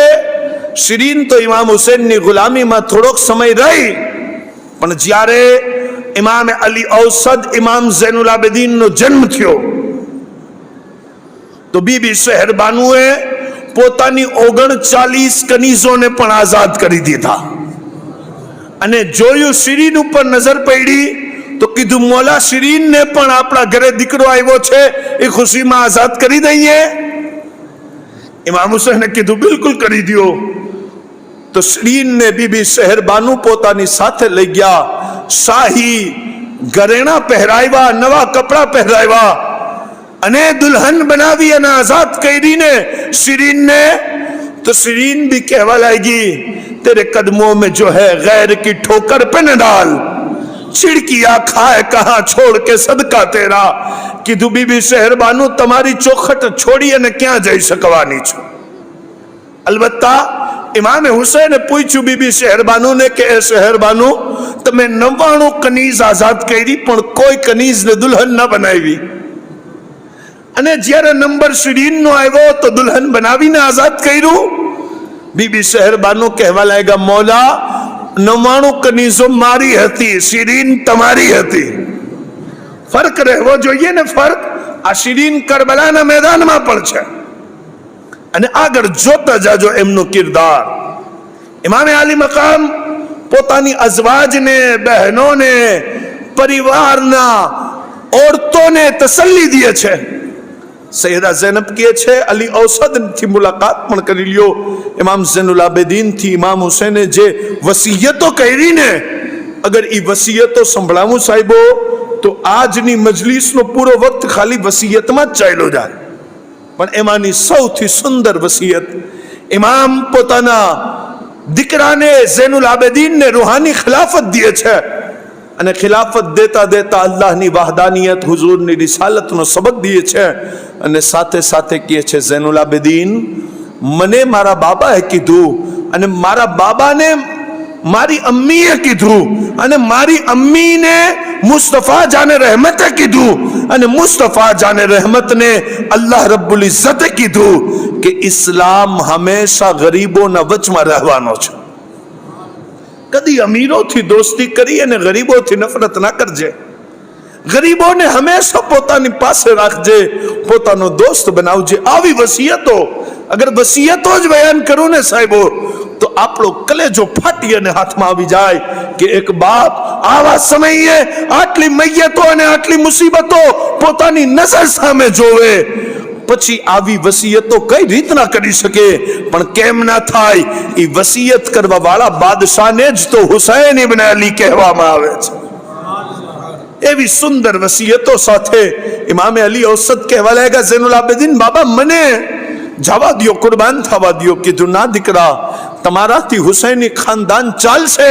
શિરીન તો ઇમામ હુસૈનની ગુલામીમાં થોડોક સમય રહી, પણ જ્યારે ઇમામ અલી ઔસદ ઇમામ ઝૈનુલ આબિદીનનો જન્મ થયો તો બીબી શહેરબાનુએ પોતાની 39 કનીઝોને પણ આઝાદ કરી દીધા. અને જોયું શિરીન ઉપર નજર પડી તો કીધું મોલા શિરીનને પણ આપણા ઘરે દીકરો આવ્યો છે, એ ખુશીમાં આઝાદ કરી દઈએ. ઇમામ હુસૈને કીધું બિલકુલ કરી દો. તો શિરીનને બીબી શહેરબાનુ પોતાની સાથે લઈ ગયા, શાહી ઘરેણા પહેરાવ્યા, નવા કપડા પહેરાવ્યા અને દુલ્હન બનાવી અને આઝાદ કરીને શિરીનને. તો શિરીન भी कहवा लाएगी तेरे कदमों में जो है गैर की ठोकर पे न डाल, छिड़किया खाए कहां छोड़ के सदका तेरा. કીધું બીબી શહેરબાનુ તમારી ચોખટ છોડી અને ક્યાં જઈ શકવાની છો. અલબત્તા ઇમામે હુસૈને પૂછ્યું બીબી શહેરબાનુને કે એ શહેરબાનુ, તમે 99 કનીઝ આઝાદ કરી પણ કોઈ કનીઝને દુલ્હન ન બનાવી, અને જ્યારે નંબર શિરીનનો આવ્યો તો દુલ્હન બનાવીને આઝાદ કર્યું. બીબી શહેરબાનુ કહેવા લાગ્યા મૌલા 99 કનીઝો મારી હતી, શિરીન તમારી હતી. ફરક રહેવો જોઈએ ને. ફરક આ શિરીન કરબલાના મેદાનમાં પણ છે. અને આગળ જોતા જાજો એમનું કિરદાર. ઇમામે આલી મકામ પોતાની અઝવાજને, બહેનોને, પરિવારના औरतों તસલ્લી દે છે. સૈયદા ઝૈનબ કહે છે અલી ઔસદ થી મુલાકાત પણ કરી લ્યો. ઇમામ ઝૈનુલ આબિદીન થી ઇમામ હુસૈને જે વસીયતો કરી ને, અગર એ વસીયતો સંભળાવું સાહેબો તો આજની મજલિસનો પૂરો વખત ખાલી વસીયતમાં જ ચાલ્યો જાય. પણ એમાંની સૌથી સુંદર વસીયત ઇમામ પોતાના દીકરાને ઝૈનુલ આબિદીનને રૂહાની ખિલાફત દે છે. અને ખિલાફત દેતા દેતા અલ્લાહની વહદાનિયત, હુઝુરની રિસાલતનો સબક દે છે. અને સાથે સાથે કહે છે ઝૈનુલ આબિદીન, મને મારા બાબાએ કીધું, અને મારા બાબાને મારી અમ્મીએ કીધું, અને મારી અમ્મીને મુસ્તફા જાને રહેમતે કીધું, અને મુસ્તફા જાને રહેમતને અલ્લાહ રબ્બુલ ઇઝ્ઝતે કીધું કે ઇસ્લામ હંમેશા ગરીબોના વચમાં રહેવાનો છે. કદી અમીરોથી દોસ્તી કરી અને ગરીબોથી નફરત ના કરજે. ગરીબોને હંમેશા પોતાની પાસે રાખજે, પોતાનો દોસ્ત બનાવજે. આવી વસિયતો, અગર વસિયતો જ બયાન કરું ને સાહેબો તો આપણો કલેજો ફાટી અને હાથમાં આવી જાય કે એક બાપ આવા સમયે આટલી મૈયતો અને આટલી મુસીબતો પોતાની નજર સામે જોવે, પછી આવી વસિયતો કઈ રીતના કરી શકે. પણ કેમ ના થાય? એ વસિયત કરવા વાળા બાદશાહને જ તો હુસૈન ઇબ્ન અલી કહેવામાં આવે છે. એવી સુંદર વસિયતો સાથે ઇમામે અલી ઔસદ કહેવા લાગ્યા ઝૈનુલ આબિદીન, બાબા મને જવા દો, કુરબાન થવા દો. કીધું ના દીકરા, તમારાથી હુસૈની ખાનદાન ચાલશે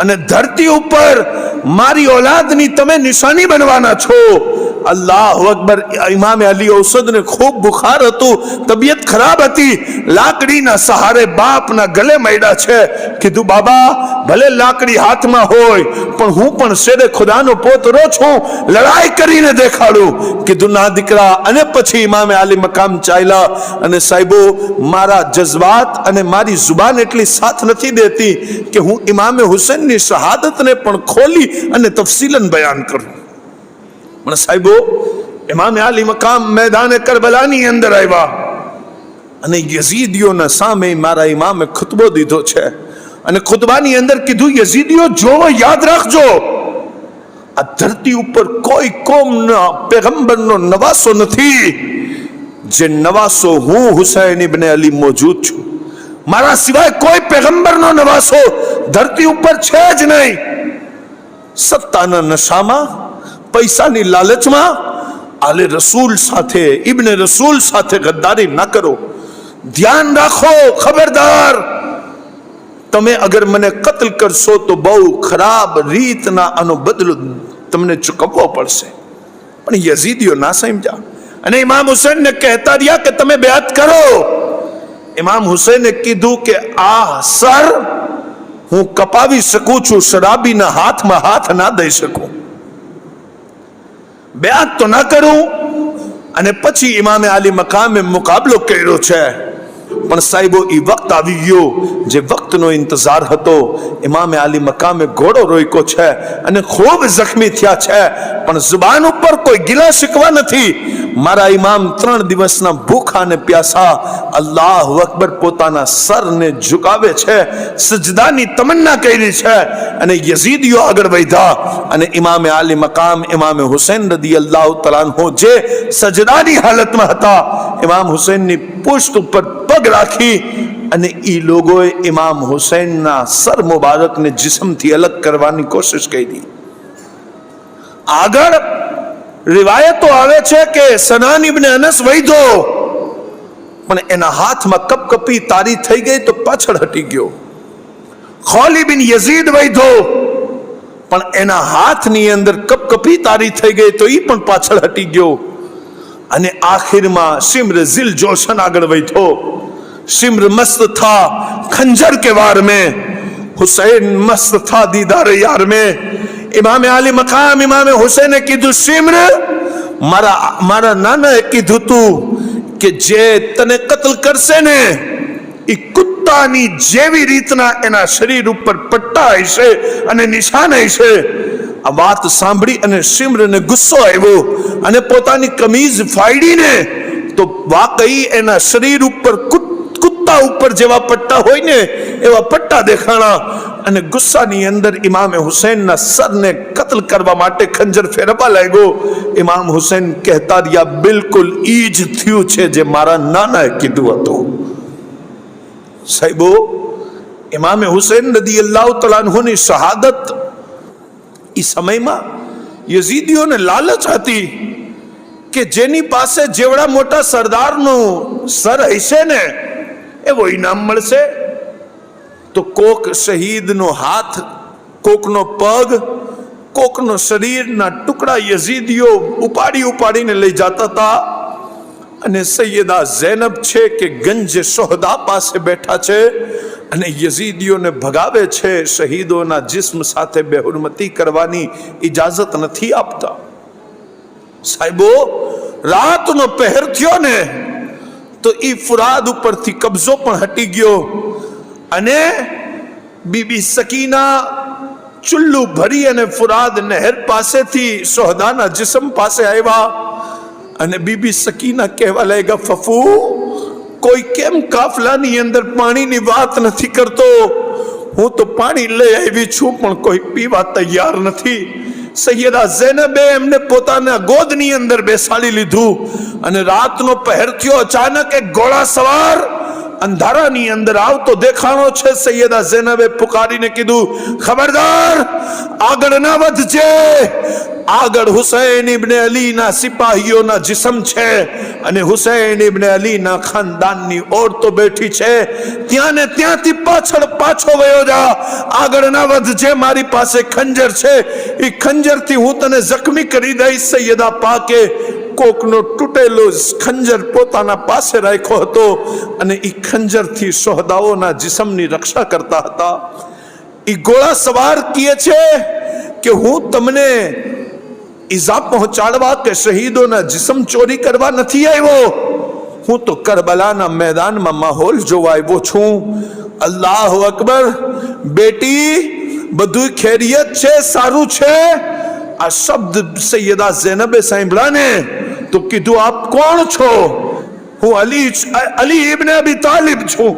અને ધરતી ઉપર મારી ઓલાદની તમે નિશાની બનવાના છો. અલ્લાહુ અકબર. ઇમામે અલી ઔસદને ખૂબ બુખાર હતું, તબિયત ખરાબ હતી, લાકડીના સહારે બાપના ગલે મળ્યા છે. કીધું બાબા, ભલે લાકડી હાથમાં હોય પણ હું પણ શેરે ખુદાનો પોતરો છું, લડાઈ કરીને દેખાડું. કીધું ના દીકરા. અને પછી ઇમામે આલી મકામ ચાલ્યા. અને સાહેબો, મારા જજ્બાત અને મારી જુબાન એટલી સાથ નથી દેતી કે હું ઇમામે હુસૈનની શહાદતને પણ ખોલી અને તફસીલન બયાન કરું. પણ સાહેબો, ઇમામે આલી મકામ મેદાને કરબલાની અંદર આવ્યા અને યઝીદીઓના સામે મારા ઇમામે ખુતબો દીધો છે. અને ખુતબાની અંદર કીધું, યઝીદીઓ જોવો, યાદ રાખજો, આ ધરતી ઉપર કોઈ કોમના પેગંબરનો નવાસો નથી જે નવાસો હું હુસૈન ઇબ્ન અલી મોજૂદ છું. મારા સિવાય કોઈ પેગંબરનો નવાસો ધરતી ઉપર છે જ નહીં. સત્તાના નશામાં, પૈસાની લાલચમાં આલે રસૂલ સાથે, ઇબ્ન રસૂલ સાથે ગદ્દારી ના કરો. ધ્યાન રાખો, ખબરદાર, તમે અગર મને કત્લ કરશો તો બહુ ખરાબ રીતના આનો બદલો તમને ચૂકવવો પડશે. પણ યઝીદીઓ ના સમજ્યા અને ઇમામ હુસૈનને કહેતા રહ્યા કે તમે બેઅત કરો. ઇમામ હુસૈને કીધું કે આ સર હું કપાવી શકું છું, શરાબીના હાથમાં હાથ ના દઈ શકું. બેઅત તો ના કરું, અને પછી ઇમામે આલી મકામે મુકાબલો કર્યો છે. પણ સાહેબો એ વખત આવી ગયો જે વખતનો ઇંતજાર હતો. ઇમામે આલી મકામે ઘોડો રોક્યો છે અને ખૂબ જખ્મી થયા છે, પણ જુબાન ઉપર કોઈ ગિલા શિકવા નથી. મારા ઇમામ 3 દિવસના ભૂખા અને પ્યાસા અલ્લાહુ અકબર પોતાના સરને ઝુકાવે છે, સજદાની તમન્ના કરી છે અને યઝીદીઓ આગળ વધ્યા અને ઇમામે આલી મકામ ઇમામે હુસૈન રદિયલ્લાહુ તઆલા અન્હુ જે સજદાની હાલતમાં હતા, ઇમામ હુસૈનની પુષ્ટ ઉપર પગ રાખી અને ઈ લોકોએ ઇમામ હુસૈનના સર મુબારકને જિસ્મથી અલગ કરવાની કોશિશ કરી. આગળ રિવાયતો આવે છે કે સનાન ઇબ્ને અનસ વૈધો, પણ એના હાથમાં કપકપી તારી થઈ ગઈ તો પાછળ હટી ગયો. ખોલી બિન યઝીદ વૈધો, પણ એના હાથની અંદર કપકપી તારી થઈ ગઈ તો ઈ પણ પાછળ હટી ગયો. અને આખિરમાં शिम्र जिल जोशन આગળ વધ્યો. शिम्र मस्त था खंजर के वार में, हुसैन मस्त था दीदार यार में. इमाम आली मकाम इमाम हुसैने કીધું, शिम्र મારા નાનાએ કીધું તું કે જે તને કત્લ કરશે ને એ કુત્તાની જેવી રીતના એના શરીર ઉપર પટ્ટા હશે અને નિશાન હશે. આ વાત સાંભળી અને શિમ્રને ગુસ્સો આવ્યો અને પોતાની કમીઝ ફાડીને તો વાકઈ એના શરીર ઉપર કુત્તા ઉપર જેવા પટ્ટા હોય ને એવા પટ્ટા દેખાણા અને ગુસ્સાની અંદર ઇમામે હુસૈનના સરને કત્લ કરવા માટે ખંજર ફેરવવા લાગ્યો. ઇમામ હુસૈન કહેતા રહ્યા, બિલકુલ ઈ જ થયું છે જે મારા નાનાએ કીધું હતું. સાહેબો, ઇમામે હુસૈન રદિયલ્લાહુ તઆલા અન્હુની શહાદત એ સમયમાં યઝીદીઓને લાલચ હતી કે જેની પાસે જેવડા મોટા સરદારનું સર હશે ને એવો ઇનામ મળશે. તો કોક શહીદનો હાથ, કોકનો પગ, કોકનો શરીરના ટુકડા યઝીદીઓ ઉપાડીને લઈ જતા હતા. અને સૈયદા ઝૈનબ છે કે ગંજ શોહદા પાસે બેઠા છે અને યઝીદીઓને ભગાવે છે. શહીદોના જિસ્મ સાથે બેહુરમતી કરવાની ઇજાઝત નથી આપતા. સાહેબો, રાતનો પહેર થયો ને તો ઈ ફુરાદ ઉપરથી કબજો પણ હટી ગયો અને બીબી સકીના ચુલ્લુ ભરી અને ફુરાદ નહેર પાસેથી શોહદાના જિસ્મ પાસે આવ્યા અને બીબી સકીના કહેવા લાગ્યા, ફફુ કોઈ કેમ કાફલાની અંદર પાણીની વાત નથી કરતો? હું તો પાણી લઈ આવી છું પણ કોઈ પીવા તૈયાર નથી. સૈયદા ઝૈનબે એમને પોતાના ગોદની અંદર બેસાડી લીધું અને રાતનો પહેર થયો. અચાનક એક ઘોડા સવાર અંધારાની અંદર આવતો દેખાણો છે. સૈયદા ઝૈનબે પુકારીને કીધું, ખબરદાર આગળ ના વધજે, આગળ હુસૈન ઇબ્ને અલીના સિપાહીઓના જિસ્મ છે અને હુસૈન ઇબ્ને અલીના ખાનદાનની ઓરતો બેઠી છે. ત્યાં ને ત્યાંથી પાછો વયો જા, આગળ ના વધજે, મારી પાસે ખંજર છે, એ ખંજરથી હું તને જખ્મી કરી દઈશ. સૈયદા પાકે કોકનો તૂટેલો ખંજર પોતાના પાસે રાખ્યો હતો અને એ ખંજરથી શોહદાઓના જિસ્મની રક્ષા કરતા હતા. એ ઘોડા સવાર કહે છે કે હું તમને ઈજા પહોંચાડવા કે શહીદોના જિસ્મ ચોરી કરવા નથી આવ્યો, હું તો કરબલાના મેદાનમાં માહોલ જોવા આવ્યો છું. અલ્લાહુ અકબર. બેટી, બધું ખૈરિયત છે, સારું છે. આ શબ્દ સૈયદા ઝૈનબે સાંભળ્યા ને તો કીધું, આપ કોણ છો? હું અલી ઇબ્ને અબી તાલિબ છું.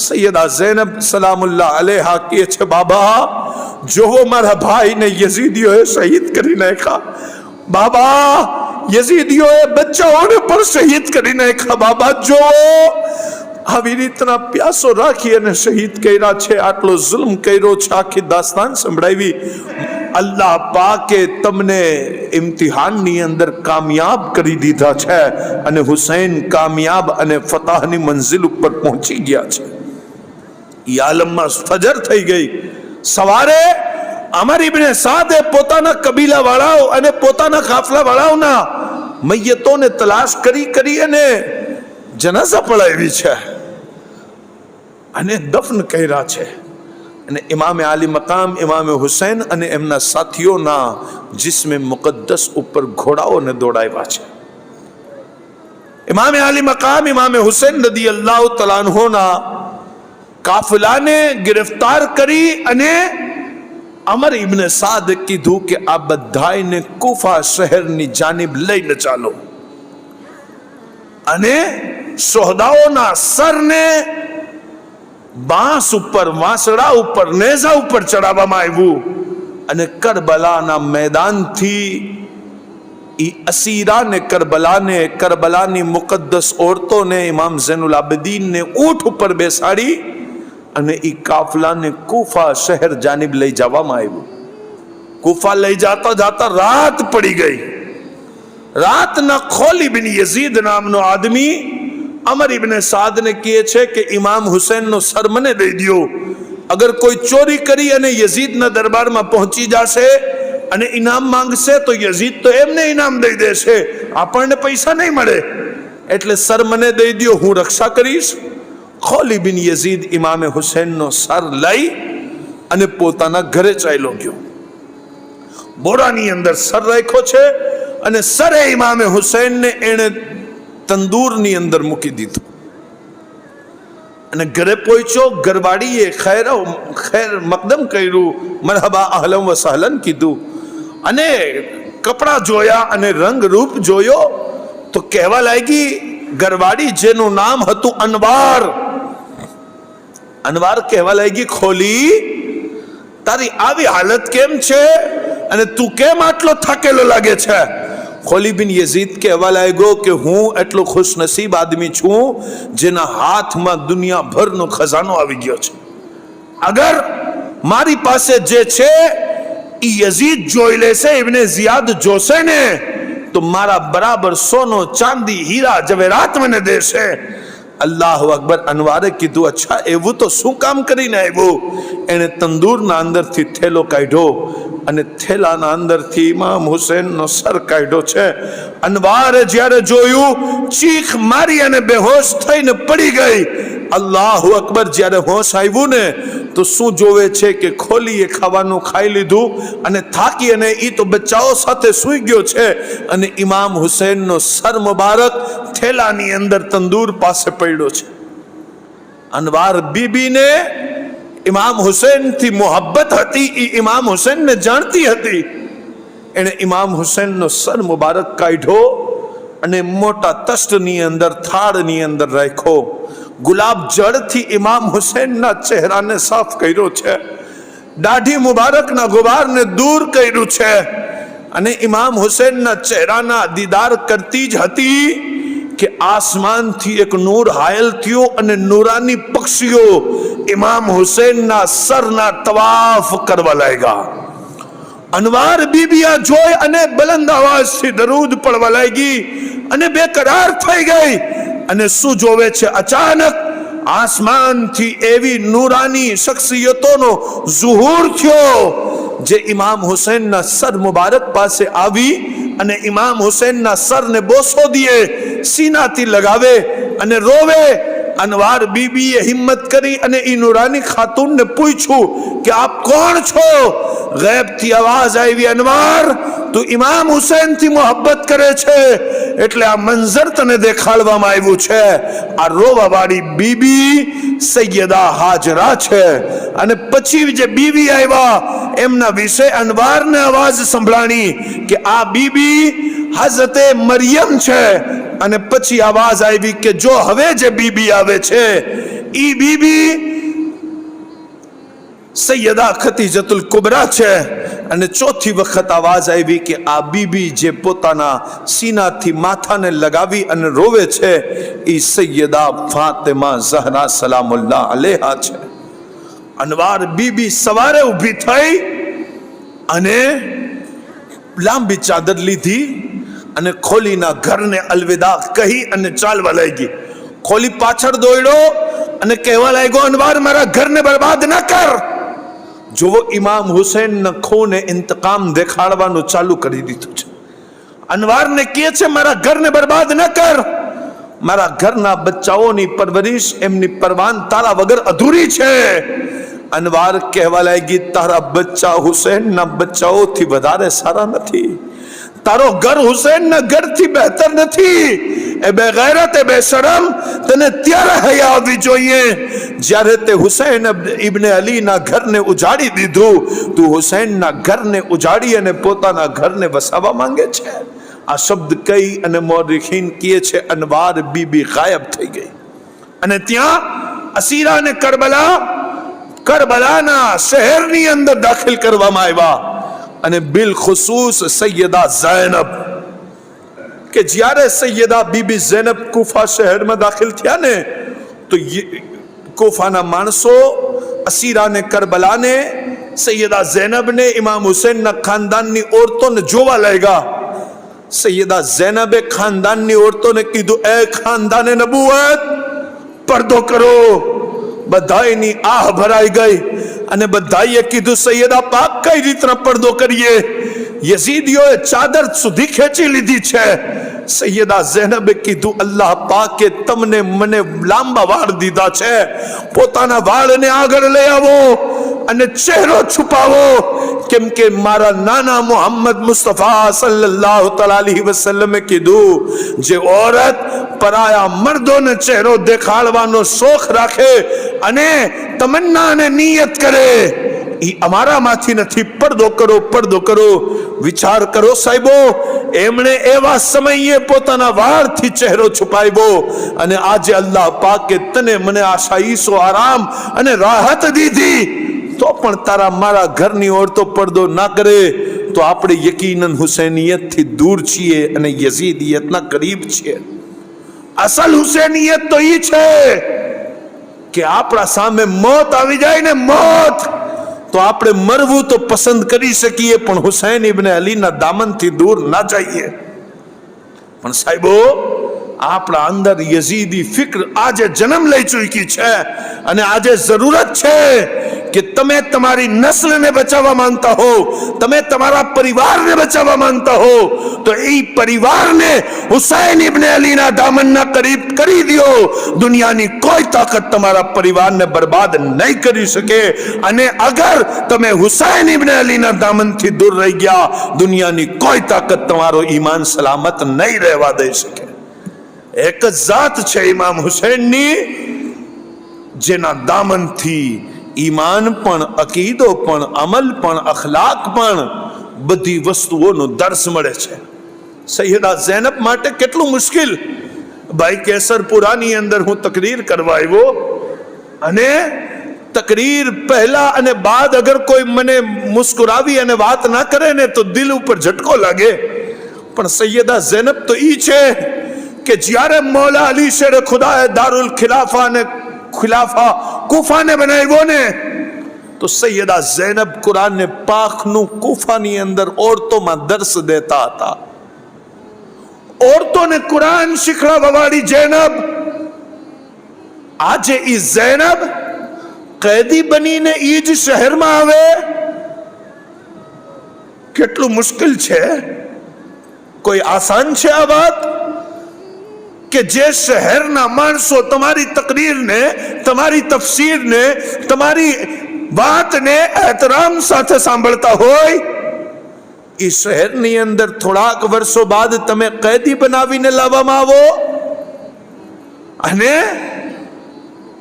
સૈયદા ઝૈનબ સલામુલ્લાહ અલૈહા કહે છે, બાબા જોવો મારા ભાઈને યઝીદીઓએ શહીદ કરી નાખ્યા. બાબા, યઝીદીઓએ બચ્ચાઓને પણ શહીદ કરી નાખ્યા. બાબા જોવો, આવી રીતના પ્યાસો રાખી અને શહીદ કર્યા છે, આટલો જુલ્મ કર્યો છે. આખી દાસ્તાન સંભળાવી. અલ્લાહ પાકે તમને ઇમ્તિહાનની અંદર કામયાબ કરી દીધા છે અને હુસૈન કામયાબ અને ફતહની મંઝિલ ઉપર પહોંચી ગયા છે. ઈ આલમમાં ફજર થઈ ગઈ. સવારે અમર ઇબ્ને સાદે પોતાના કબીલા વાળાઓ અને પોતાના કાફલા વાળાઓના મૈયતોને તલાશ કરી અને જનાઝા પડાવી છે અને દફન કર્યા છે. અને ઇમામે આલી મકામ ઇમામે હુસૈન અને એમના સાથીઓના જિસ્મે મુકદ્દસ ઉપર ઘોડાઓને દોડાવ્યા છે. इमाम आली मकाम इमाम हुसैन रदी अल्लाह तआला अन्हुना काफिलाने गिरफ्तार करी अने अमर इब्न साद कीधु के आ बधाईने कूफा शहરની જાનિબ લઈને ચાલો અને શોહદાઓના સરને બાંસ ઉપર વાંસળા ઉપર નેઝા ઉપર ચડાવવામાં આવ્યું અને કરબલાના मैदानથી ઈ અસીરાને કરબલાની મુકદ્દસ औरतोने इमाम ज़ैनुल आबिदीनને ઊંટ ઉપર બેસાડી અને ઈ કાફલાને કૂફા શહેર જાનિબ લઈ જવામાં આવ્યું। કૂફા લઈ જાતા જાતા રાત પડી ગઈ। રાતના ખોલી બિન યઝીદ નામનો આદમી અમર ઇબ્ન સાદને કહે છે કે ઇમામ હુસૈનનો સર મને દઈ દો। અગર કોઈ ચોરી કરી અને યઝીદના દરબારમાં પહોંચી જશે અને ઇનામ માંગશે તો યઝીદ તો એમને ઇનામ દઈ દેશે, આપણને પૈસા નહીં મળે, એટલે સર મને દઈ દો, હું રક્ષા કરીશ। ખોલી બિન યઝીદ ઇમામે હુસૈનનો સર લઈ અને પોતાના ઘરે ચાલ્યો ગયો। બોરાની અંદર સર રાખ્યો છે અને સરે ઇમામે હુસૈનને એણે તંદૂરની અંદર મૂકી દીધું અને ઘરે પહોંચ્યો। ઘરવાળીએ ખૈર મકદમ કર્યું, મરહબા અહલમ વ સહલન કીધું અને કપડા જોયા અને રંગ રૂપ જોયો તો કહેવા લાગી, ઘરવાળી જેનું નામ હતું અનવાર કહેવા લાગી, ખોલી તારી આવી હાલત કેમ છે અને તું કેમ આટલો થાકેલો લાગે છે? ખોલી બિન યઝીદ કહેવા લાગ્યો કે હું એટલો ખુશનસીબ આદમી છું જેના હાથમાં દુનિયાભરનો ખજાનો આવી ગયો છે। અગર મારી પાસે જે છે ઈ યઝીદ જોઈ લેશે, ઇબ્ને ઝિયાદ જોશે ને તો મારા બરાબર સોનો ચાંદી હીરા જવેરાત મને દેશે। અલ્લાહુ અકબર। અનવારે કીધું, અચ્છા એવું તો શું કામ કરીને આવ્યો? એણે તંદૂરના અંદરથી થેલો કાઢ્યો અને થેલાના અંદરથી ઇમામ હુસૈનનો સર કાઢ્યો છે। અનવારે જ્યારે જોયું, ચીખ મારી અને બેહોશ થઈને પડી ગઈ। અલ્લાહુ અકબર। જ્યારે હોશ આવ્યું ને તો શું જોવે છે કે ખોલીએ ખાવાનું ખાઈ લીધું અને થાકી અને ઈ તો બચ્ચાઓ સાથે સૂઈ ગયો છે અને ઇમામ હુસૈનનો સર મુબારક થેલાની અંદર તંદૂર પાસે પડ્યો છે। અનવાર બીબીને ઇમામ હુસૈનથી મોહબ્બત હતી, ઈ ઇમામ હુસૈનને જાણતી હતી। એણે ઇમામ હુસૈનનો સર મુબારક કાઢ્યો અને મોટા તસ્તની અંદર થાળની અંદર રાખ્યો। ગુલાબ જળથી ઇમામ હુસૈનના ચહેરાને સાફ કર્યો છે, દાઢી મુબારકના ગુબારને દૂર કર્યું છે અને ઇમામ હુસૈનના ચહેરાના દીદાર કરતી જ હતી કે આસમાનથી એક નૂર હાયલ થયો અને નૂરાની પક્ષીઓ ઇમામ હુસૈનના સરના તવાફ કરવા લાગ્યા। અનવાર બીબીયા જોઈ અને બલંદ અવાજથી દરૂદ પડવા લાગી અને બેકરાર થઈ ગઈ અને શું જોવે છે? અચાનક આસમાનથી એવી નૂરાની શખ્સિયતોનો ઝુહૂર થયો જે ઇમામ હુસૈનના સર મુબારક પાસે આવી અને ઇમામ હુસૈનના સરને બોસો દીએ સીનાથી લગાવે અને રોવે। અનવાર બીબીએ હિંમત કરી અને ઈ નૂરાની ખાતુનને પૂછ્યું કે આપ કોણ છો? ગૈબથી અવાજ આવી, અનવાર તું ઇમામ હુસૈનથી મોહબ્બત કરે છે એટલે આ મંઝર તને દેખાડવામાં આવ્યું છે। આ રોવાવાળી બીબી સૈયદા હાજરા છે અને પછી જે બીવી આવ્યા એમના વિશે અનવારને અવાજ સંભળાણી કે આ બીબી હઝરતે મરિયમ છે અને પછી આવાજ આવી કે જો હવે જે બીબી આવે છે ઈ બીબી સૈયદા ખતીજતુલ કુબરા છે અને ચોથી વખત આવાજ આવી કે આ બીબી જે પોતાના સીનાથી માથાને લગાવી અને રોવે છે ઈ સૈયદા ફાતિમા ઝહરા સલામુલ્લાહ અલૈહા છે। અનવાર બીબી સવારે ઊભી થઈ અને લાંબી ચાદર લીધી અને ખોલીના ઘરને અલવિદા કહી અને ચાલવા લાગી। ખોલી પાછળ દોડ્યો અને કહેવા લાગ્યો, અનવાર મારા ઘરને બરબાદ ન કર। જો ઇમામ હુસૈનના ખૂને ઇંતકામ દેખાડવાનું ચાલુ કરી દીધું છે। અનવારને કહે છે મારા ઘરને બરબાદ ન કર, મારા ઘરના બચ્ચાઓની પરવરિશ એમની પરવાન તારા વગર અધૂરી છે। અનવાર કહેવા લાગી, તારા બચ્ચા હુસૈનના બચ્ચાઓથી વધારે સારા નથી, તારો ઘર હુસૈનના ઘરથી બહેતર નથી। એ બેગૈરત, એ બેશરમ, તને ત્યારે હયા આવવી જોઈએ જ્યારે તે હુસૈન ઇબ્ન અલીના ઘરને ઉજાડી દીધું. તું હુસૈનના ઘરને ઉજાડી અને પોતાના ઘરને વસાવવા માંગે છે. આ શબ્દ કઈ અને મોરખીન કહે છે અનવાર બીબી ગાયબ થઈ ગઈ. અને ત્યાં અસીરા અને કરબલાના શહેરની અંદર દાખલ કરવામાં આવ્યા. અને બિલખુસૂસ સૈયદા ઝૈનબ, કે જ્યારે સૈયદા બીબી ઝૈનબ કુફા શહેરમાં દાખલ થયા ને તો કુફાના માણસો અસીરાને, કરબલાને, સૈયદા ઝૈનબને, ઇમામ હુસૈનના ખાનદાનની ઓરતોને જોવા લાગ્યા. સૈયદા ઝૈનબે ખાનદાનની ઓરતોને કીધું, એ ખાનદાને નબુવત, પડદો કરો. બધાયની આહ ભરાઈ ગઈ અને બધાએ કીધું, સૈયદા પાક કઈ રીતના પડદો કરીએ? યઝીદીઓએ ચાદર સુધી ખેંચી લીધી છે. સૈયદા ઝૈનબે કીધું, અલ્લાહ પાકે તમને મને લાંબા વાળ દીધા છે, પોતાના વાળને આગળ લઈ આવો અને ચહેરો છુપાવો, કેમ કે મારા નાના મોહમ્મદ મુસ્તફા સલ્લલ્લાહુ અલૈહિ વસલ્લમે કીધું, જે औरत પરાયા મર્દોને ચહેરો દેખાડવાનો શોખ રાખે અને તમન્ના અને નિયત કરે, એ અમારામાંથી નથી. પડદો કરો, પડદો કરો. વિચાર કરો સાહેબો, એમણે એવા સમયે પોતાના વાળથી ચહેરો છુપાવ્યો અને આજે અલ્લાહ પાકે તને મને આશાઈશો, આરામ અને રાહત દીધી, તો પણ તારા મારા ઘરની ઓરતો પડદો ના કરે, તો આપણે યકીનન હુસૈનિયતથી દૂર છીએ અને યઝીદિયતના કરીબ છીએ. અસલ હુસૈનિયત તો ઈ છે કે આપણા સામે મોત આવી જાય ને, મોત, તો આપણે મરવું તો પસંદ કરી શકીએ પણ હુસૈન ઇબ્ન અલીના દામનથી દૂર ના જઈએ. પણ સાહેબો, આપણા અંદર યઝીદી ફિક્ર આજે જન્મ લઈ ચૂકી છે અને આજે જરૂરત છે કે તમે તમારી નસ્લને બચાવવા માંગતા હો, તમે તમારા પરિવારને બચાવવા માંગતા હો, તો એ પરિવારને હુસૈન ઇબ્ન અલીના દામનના કરીબ કરી દો. દુનિયાની કોઈ તાકાત તમારા પરિવારને બરબાદ નહીં કરી શકે. અને અગર તમે હુસૈન ઇબ્ન અલીના દામનથી દૂર રહી ગયા, દુનિયાની કોઈ તાકાત તમારો ઈમાન સલામત નહીં રહેવા દઈ શકે. એક જ જાત છે ઇમામ હુસૈનની, જેના દામનથી ઈમાન પણ, અકીદો પણ, અમલ પણ, અખલાક પણ, બધી વસ્તુઓનું દર્શ મળે છે. સૈયદા ઝૈનબ માટે કેટલું મુશ્કેલ. ભાઈ કેસરપુરાની અંદર હું તકરીર કરવા આવ્યો અને તકરીર પહેલા અને બાદ અગર કોઈ મને મુસ્કુરાવી અને વાત ના કરે ને તો દિલ ઉપર ઝટકો લાગે. પણ સૈયદા ઝૈનબ તો ઈ છે કે જ્યારે મૌલા અલી શેર ખુદાએ દારુલ ખિલાફા કુફાને બનાવ્યો ને, તો સૈયદા ઝૈનબ કુરાન પાકનું કુફાની અંદર ઓરતોમાં દર્શ દેતા હતા. ઓરતોને કુરાન શીખડાવવા વાળી ઝૈનબ, આજે ઈ ઝૈનબ कैदी बनीने ईज शहर में आवे, કેટલું મુશ્કેલ છે. કોઈ આસાન છે આ વાત કે જે શહેરના માણસો તમારી તકરીરને, તમારી તફસીરને, તમારી વાતને એહતરામ સાથે સાંભળતા હોય, એ શહેરની અંદર થોડાક વર્ષો બાદ તમે કેદી બનાવીને લાવવામાં આવો અને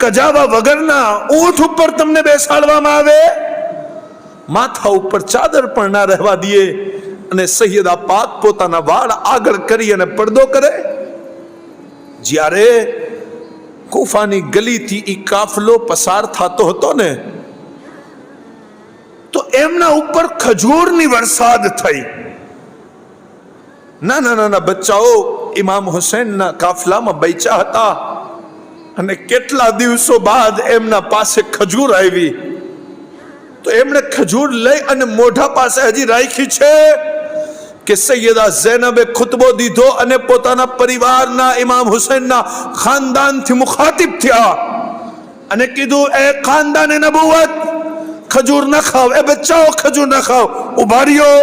કજાવા વગરના ઊંટ ઉપર તમને બેસાડવામાં આવે, માથા ઉપર ચાદર પણ ના રહેવા દે અને સૈયદા પાક પોતાના વાળ આગળ કરી અને પડદો કરે. જ્યારે કુફાની ગલીથી ઈ કાફલો પસાર થતો હતો ને, તો એમના ઉપર ખજૂરની વરસાદ થઈ. નાના નાના બચ્ચાઓ ઇમામ હુસૈનના કાફલામાં બેઠા હતા અને કેટલા દિવસો બાદ એમના પાસે ખજૂર આવી, તો એમણે ખજૂર લઈ અને મોઢા પાસે હજી રાખી છે કે સૈયદા ઝૈનબે ખુતબો દીધો અને પોતાના પરિવારના ઇમામ હુસૈનના ખાનદાનથી મુખાતિબ થયા અને કીધું, એ ખાનદાને નબુવત, ખજૂર ના ખાઓ, એ બચ્ચાઓ ખજૂર ના ખાઓ, ઉભા રહ્યો,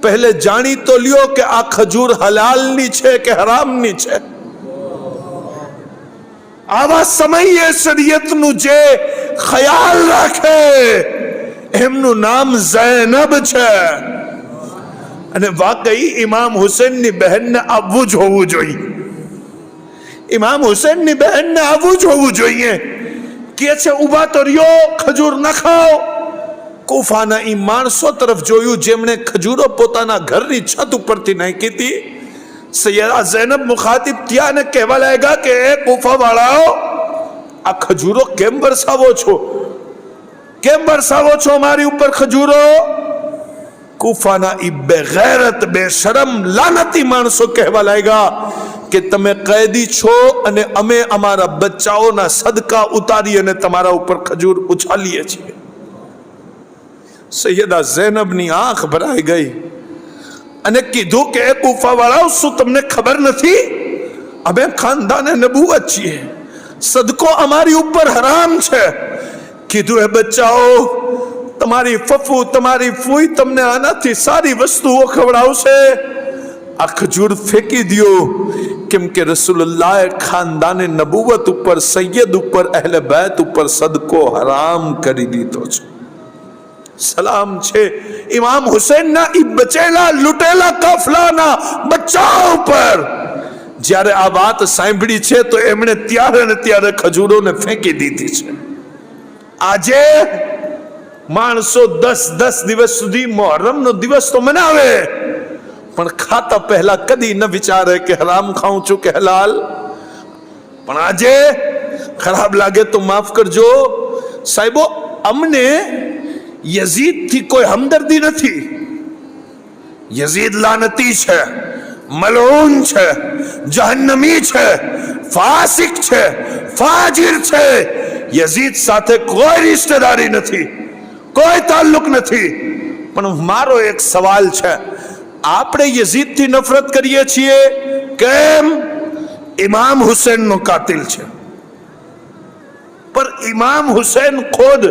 પહેલે જાણી તો લ્યો કે આ ખજૂર હલાલની છે કે હરામની છે. આવા સમયે શરીયતનું જે ખ્યાલ રાખે એમનું નામ ઝૈનબ છે. અને વાકઈ ઇમામ હુસૈનની બહેનને આવવું જ હોવું જોઈએ. ઇમામ હુસૈનની બહેનને આવું જોવું જોઈએ. કે છે ઉભા તો રહ્યો, ખજૂર ન ખાઓ. કુફાના ઈ માણસો તરફ જોયું જેમણે ખજૂરો પોતાના ઘરની છત ઉપરથી નાખી હતી. સૈયદા ઝૈનબ મુખાતિબ થયા અને કહેવા લાગ્યા કે એ કુફા વાળાઓ, આ ખજૂરો કેમ વરસાવો છો? કેમ વરસાવો છો અમારી ઉપર ખજૂરો? કુફાના ઈ બેગૈરત, બેશરમ, લાનતી માણસો કહેવા લાગ્યા કે તમે કૈદી છો અને અમે અમારા બચ્ચાઓના સદકા ઉતારી અને તમારા ઉપર ખજૂર ઉછાલીએ છીએ. સૈયદા ઝૈનબની આંખ ભરાઈ ગઈ અને કીધું કે એ કુફા વાળાઓ, શું તમને ખબર નથી? અમે ખાનદાને નબુવત છીએ, સદકો અમારી ઉપર હરામ છે. કીધું એ બચ્ચાઓ, તમારી ફફુ, તમારી ફૂઈ તમને આનાથી સારી વસ્તુઓ ખવડાવશે. આ ખજૂર ફેંકી દ્યો, કેમ કે રસૂલુલ્લાહ ખાનદાને નબુવત ઉપર, સૈયદ ઉપર, અહેલે બેત ઉપર સદકો હરામ કરી દીધો છે. સલામ છે ઇમામ હુસૈનના ઈ બચેલા લૂટેલા કાફલાના બચ્ચાઓ પર. જ્યારે આ વાત સાંભળી છે તો એમણે ત્યારે ને ત્યારે ખજૂરોને ફેંકી દીધી છે. આજે માણસો 10 દિવસ સુધી મુહર્રમનો દિવસ તો મનાવે, પણ ખાતા પહેલા કદી ન વિચારે કે હરામ ખાઉં છું કે હલાલ. પણ આજે ખરાબ લાગે તો માફ કરજો સાહેબો, અમને યઝીદ થી કોઈ હમદર્દી નથી. યઝીદ લાનતી છે, મલઉન છે, જહન્નમી છે, ફાસિક છે, ફાજિર છે. યઝીદ સાથે કોઈ રિશ્તેદારી નથી, કોઈ તાલ્લુક નથી. પણ મારો એક સવાલ છે, આપણે યઝીદ થી નફરત કરીએ છીએ કેમ? ઇમામ હુસૈન નો કાતિલ છે. पर इमाम हुसैन खुद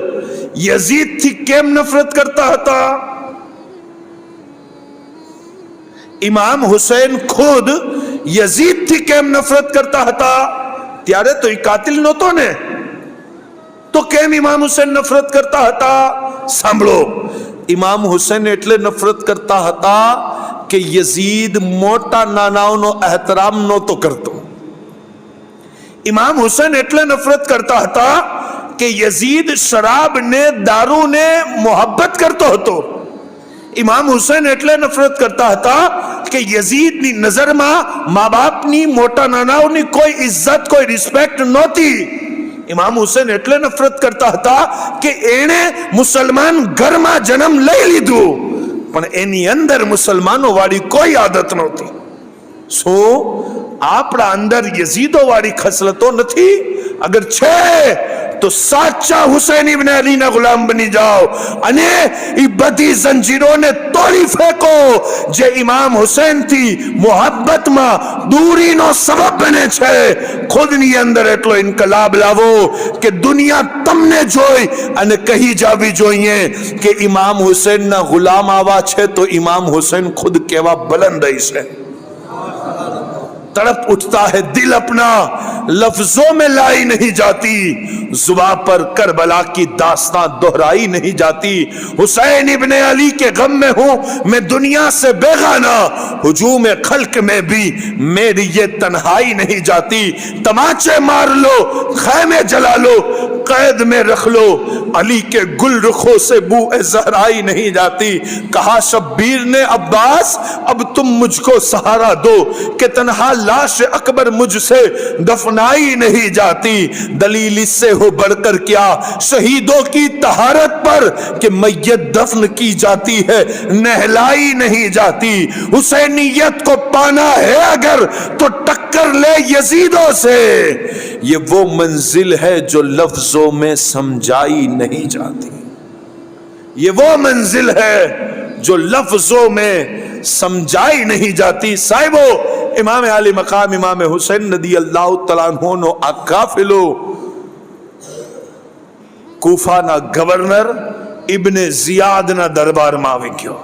यजीद थी केम नफरत करता था? इमाम हुसैन खुद यजीद थी केम नफरत करता था? त्यारे तो ई कातिल नहोतो ने, तो केम इमाम हुसैन नफरत करता था? सांभळो, इमाम हुसैन एटले नफरत करता था कि यजीद मोटा नानाओनो एहतराम नहोतो करतो. इमाम हुसैन एटले नफरत करता था कि यजीद शराब ने, दारू ने मोहब्बत करतो हतो. इमाम हुसैन एटले नफरत करता था कि यजीद नी नजर में माँ बाप नी, मोटा नानाओ नी कोई इज्जत, कोई रिस्पेक्ट नहोती. इमाम हुसैन एटले नफरत करता था कि एने मुसलमान घर में जन्म लई लीधो पण एनी अंदर मुसलमानो वाली कोई आदत नहोती. सो आपड़ा अंदर यजीदो वाली खसलतो नहीं? अगर छे तो साचा हुसैन इब्न अली ना गुलाम बनी जाओ अने ई बधी जंजीरों ने तोड़ी फेंको जे इमाम हुसैन थी मोहब्बत में दूरी नो सबब बने छे. खुद नी अंदर एटलो इनकलाब लावो कि दुनिया तमने जोई अने कही जावी जोईए कि इमाम हुसैन ना गुलाम आवा छे तो इमाम हुसैन खुद केवा बुलंद रही छे. तड़प उठता है दिल अपना, लफ्जों में लाई नहीं जाती, जुबां पर करबला की दास्तां दोहराई नहीं जाती. हुसैन इब्ने अली के गम में हूं मैं दुनिया से बेगाना, हुजूम खल्क में भी मेरी ये तन्हाई नहीं जाती. तमाचे मार लो, खैमे जला लो, कैद में रख लो, अली के गुल रुखों से बू ज़हराई नहीं जाती. कहा शब्बीर ने अब्बास अब तुम मुझको सहारा दो कि तन्हा लाश अकबर मुझसे दफनाई नहीं जाती. दलील इससे हो बढ़कर क्या शहीदों की तहारत पर कि मैयत दफन की जाती है, नहलाई नहीं जाती. हुसैनियत को पाना है अगर तो टक्कर ले यजीदों से, ये वो मंजिल है जो लफ्जों में समझाई नहीं जाती. ये वो मंजिल है जो लफ्जों में समझाई नहीं जाती. साहिबो, इमाम आली मकाम इमाम हुसैन रदी अल्लाह तआला अन्हु नो आ काफिलो कूफा ना गवर्नर इब्ने जियाद ना दरबार में આવી ગયો.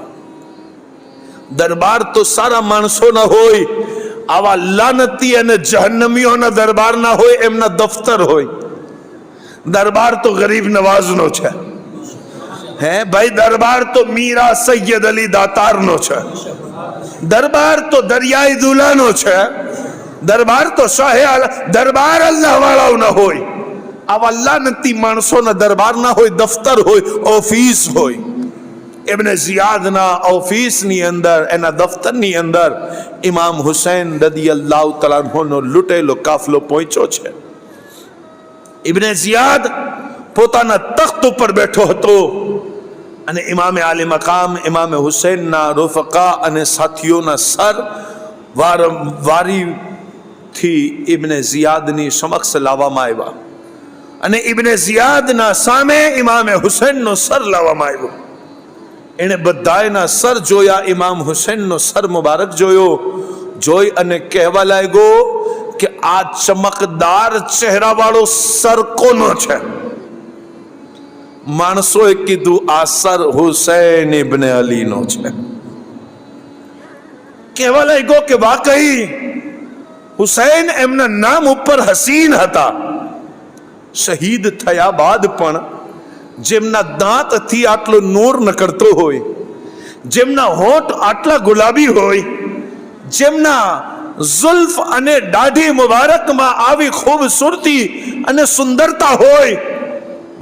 દરબાર તો સારા માણસો ના હોય, આવા લાનતી અને જહન્નમીઓના દરબાર ના હોય, એમના દફતર હોય. દરબાર તો ગરીબ નવાઝનો છે. હે ભાઈ, દરબાર તો મીરા સૈયદ અલી દાતારનો છે. દરબાર તો દરિયાઈ દુલાનો છે. દરબાર તો શાહે દરબાર અલ્લાહ વાળાઓ ના હોય, આવા લાનતી માણસોના દરબાર ના હોય, દફતર હોય, ઓફિસ હોય. ઇબ્ને ઝિયાદના ઓફિસની અંદર, એના દફતરની અંદર ઇમામ હુસૈન રદિયલ્લાહુ તઆલા અન્હુનો લૂંટેલો કાફલો પહોંચ્યો છે. ઇબ્ને ઝિયાદ પોતાના તખ્ત ઉપર બેઠો હતો અને ઇમામે આલી મકામ ઇમામે હુસૈનના રૂફકા અને સાથીઓના સર વારીથી ઇબ્ને ઝિયાદની સમક્ષ લાવવામાં આવ્યા અને ઇબ્ને ઝિયાદના સામે ઇમામે હુસૈનનો સર લાવવામાં આવ્યો. એણે બધાયના સર જોયા, ઇમામ હુસૈનનો સર મુબારક જોયો, જોઈ અને કહેવા લાગ્યો કે આ ચમકદાર ચહેરા વાળો સર કોનો છે? માણસોએ કીધું આ સર હુસૈન ઇબ્ને અલીનો છે. કહેવા લાગ્યો કે વાકઈ હુસૈન એમના નામ ઉપર હસીન હતા. શહીદ થયા બાદ પણ જેમના દાંતથી આટલો નૂર નકળતો હોય, જેમના હોઠ આટલા ગુલાબી હોય, જેમના ઝુલ્ફ અને દાઢી મુબારકમાં આવી ખૂબસૂરતી અને સુંદરતા હોય,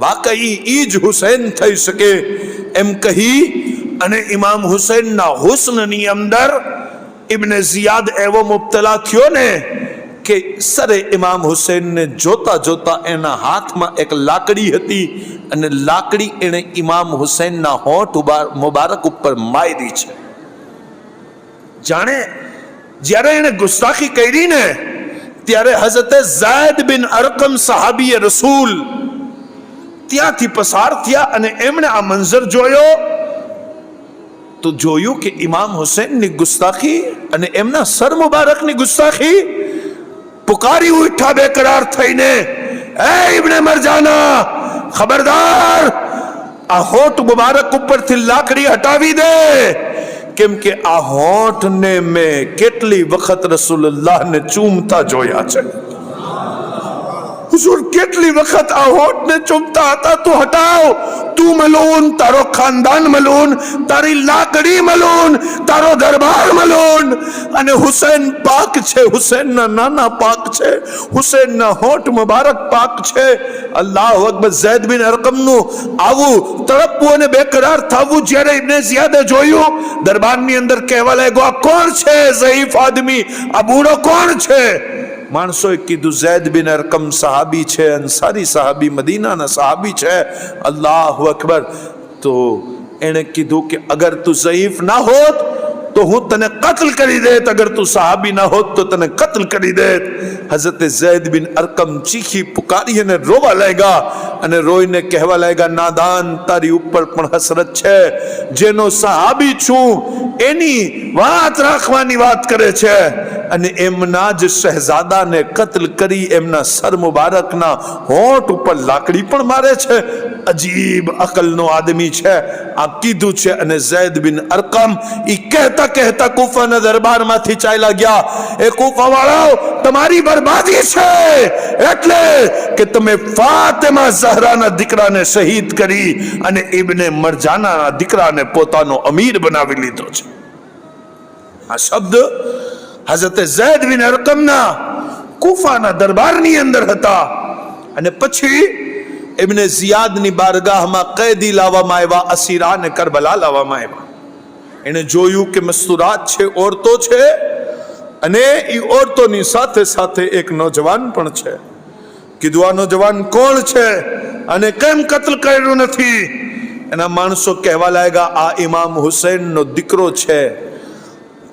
વાકઈ ઈ જ હુસૈન થઈ શકે એમ કહી અને ઇમામ હુસૈનના હુસ્નની અંદર ઇબ્ને ઝિયાદ એવો મુબ્તલા થયો ને કે સરે ઇમામ હુસૈનને જોતા જોતા એના હાથમાં એક લાકડી હતી અને લાકડી એણે ઇમામ હુસૈનના હોઠ મુબારક ઉપર મારી છે. જાણે જ્યારે એણે ગુસ્તાખી કરી ને ત્યારે હઝરત ઝૈદ બિન અરકમ સહાબીએ રસૂલ ત્યાંથી પસાર થયા અને એમણે આ મંઝર જોયો તો જોયું કે ઇમામ હુસૈનની ગુસ્તાખી અને એમના સર મુબારકની ગુસ્તાખી. પુકારી ઉઠા બેકરાર થઈને, એ ઇબ્ને મરજાના, ખબરદાર, આ હોઠ મુબારક ઉપરથી લાકડી હટાવી દે, કેમ કે આ હોઠને મેં કેટલી વખત રસૂલુલ્લાહને ચૂમતા જોયા છે. હુઝુર કેટલી વખત આ હોઠને ચૂમતા હતા. તું હટાવ, તું મલૂન, તારો ખાનદાન મલૂન, તારી લાકડી મલૂન, તારો દરબાર મલૂન. અને હુસૈન પાક છે, હુસૈનના નાના પાક છે, હુસૈનના હોઠ મુબારક પાક છે. અલ્લાહુ અકબર. ઝૈદ બિન અરકમનું આવું તડપવું અને બેકરાર થવું જ્યારે ઇબ્ને ઝિયાદે જોયું, દરબારની અંદર કહેવા લાગ્યો આ કોણ છે? ઝઈફ આદમી, આ બૂઢો કોણ છે? માણસોએ કીધું ઝૈદ બિન અરકમ સહાબી છે, અંસારી સહાબી, મદીનાના સહાબી છે. અલ્લાહુ અકબર. તો એણે કીધું કે અગર તું ઝઈફ ના હોત તો હું તને કત્લ કરી દેત, અગર તું સહાબી ના હોત તો તને કત્લ કરી દેત. હઝરત ઝૈદ બિન અરકમ ચીખી પુકારી અને રોવા લાગ્યા અને રોઈને કહેવા લાગ્યા, નાદાન, તારી ઉપર પણ હસરત છે. જેનો સહાબી છું એની વાત રાખવાની વાત કરે છે અને એમના જ શહેજાદાને કત્લ કરી એમના સર મુબારકના હોઠ ઉપર લાકડી પણ મારે છે. અજીબ અકલનો આદમી છે. આ કીધું છે અને ઝૈદ બિન અરકમ ઈ કહેતા કહેતા કૂફાના દરબારમાંથી ચાલ્યા ગયા. એ કૂફા વાળાઓ, તમારી બરબાદી છે એટલે કે તમે ફાતિમા ઝહરાના દીકરાને શહીદ કરી અને ઇબ્ને મરજાનાના દીકરાને પોતાનો અમીર બનાવી લીધો છે. આ શબ્દ હઝરત ઝૈદ બિન અરકમના કૂફાના દરબારની અંદર હતા. અને પછી ઇબ્ને ઝિયાદની બારગાહમાં કેદી લાવવામાં આવ્યા, અસીરાને કરબલા લાવવામાં આવ્યા. એણે જોયું કે મસ્તુરાત છે, ઓરતો છે અને એ ઓરતોની સાથે સાથે એક નોજવાન પણ છે. કીધું આ નોજવાન કોણ છે અને કેમ કત્લ કર્યું નથી? એના માણસો કહેવા લાગ્યા આ ઇમામ હુસૈનનો દીકરો છે.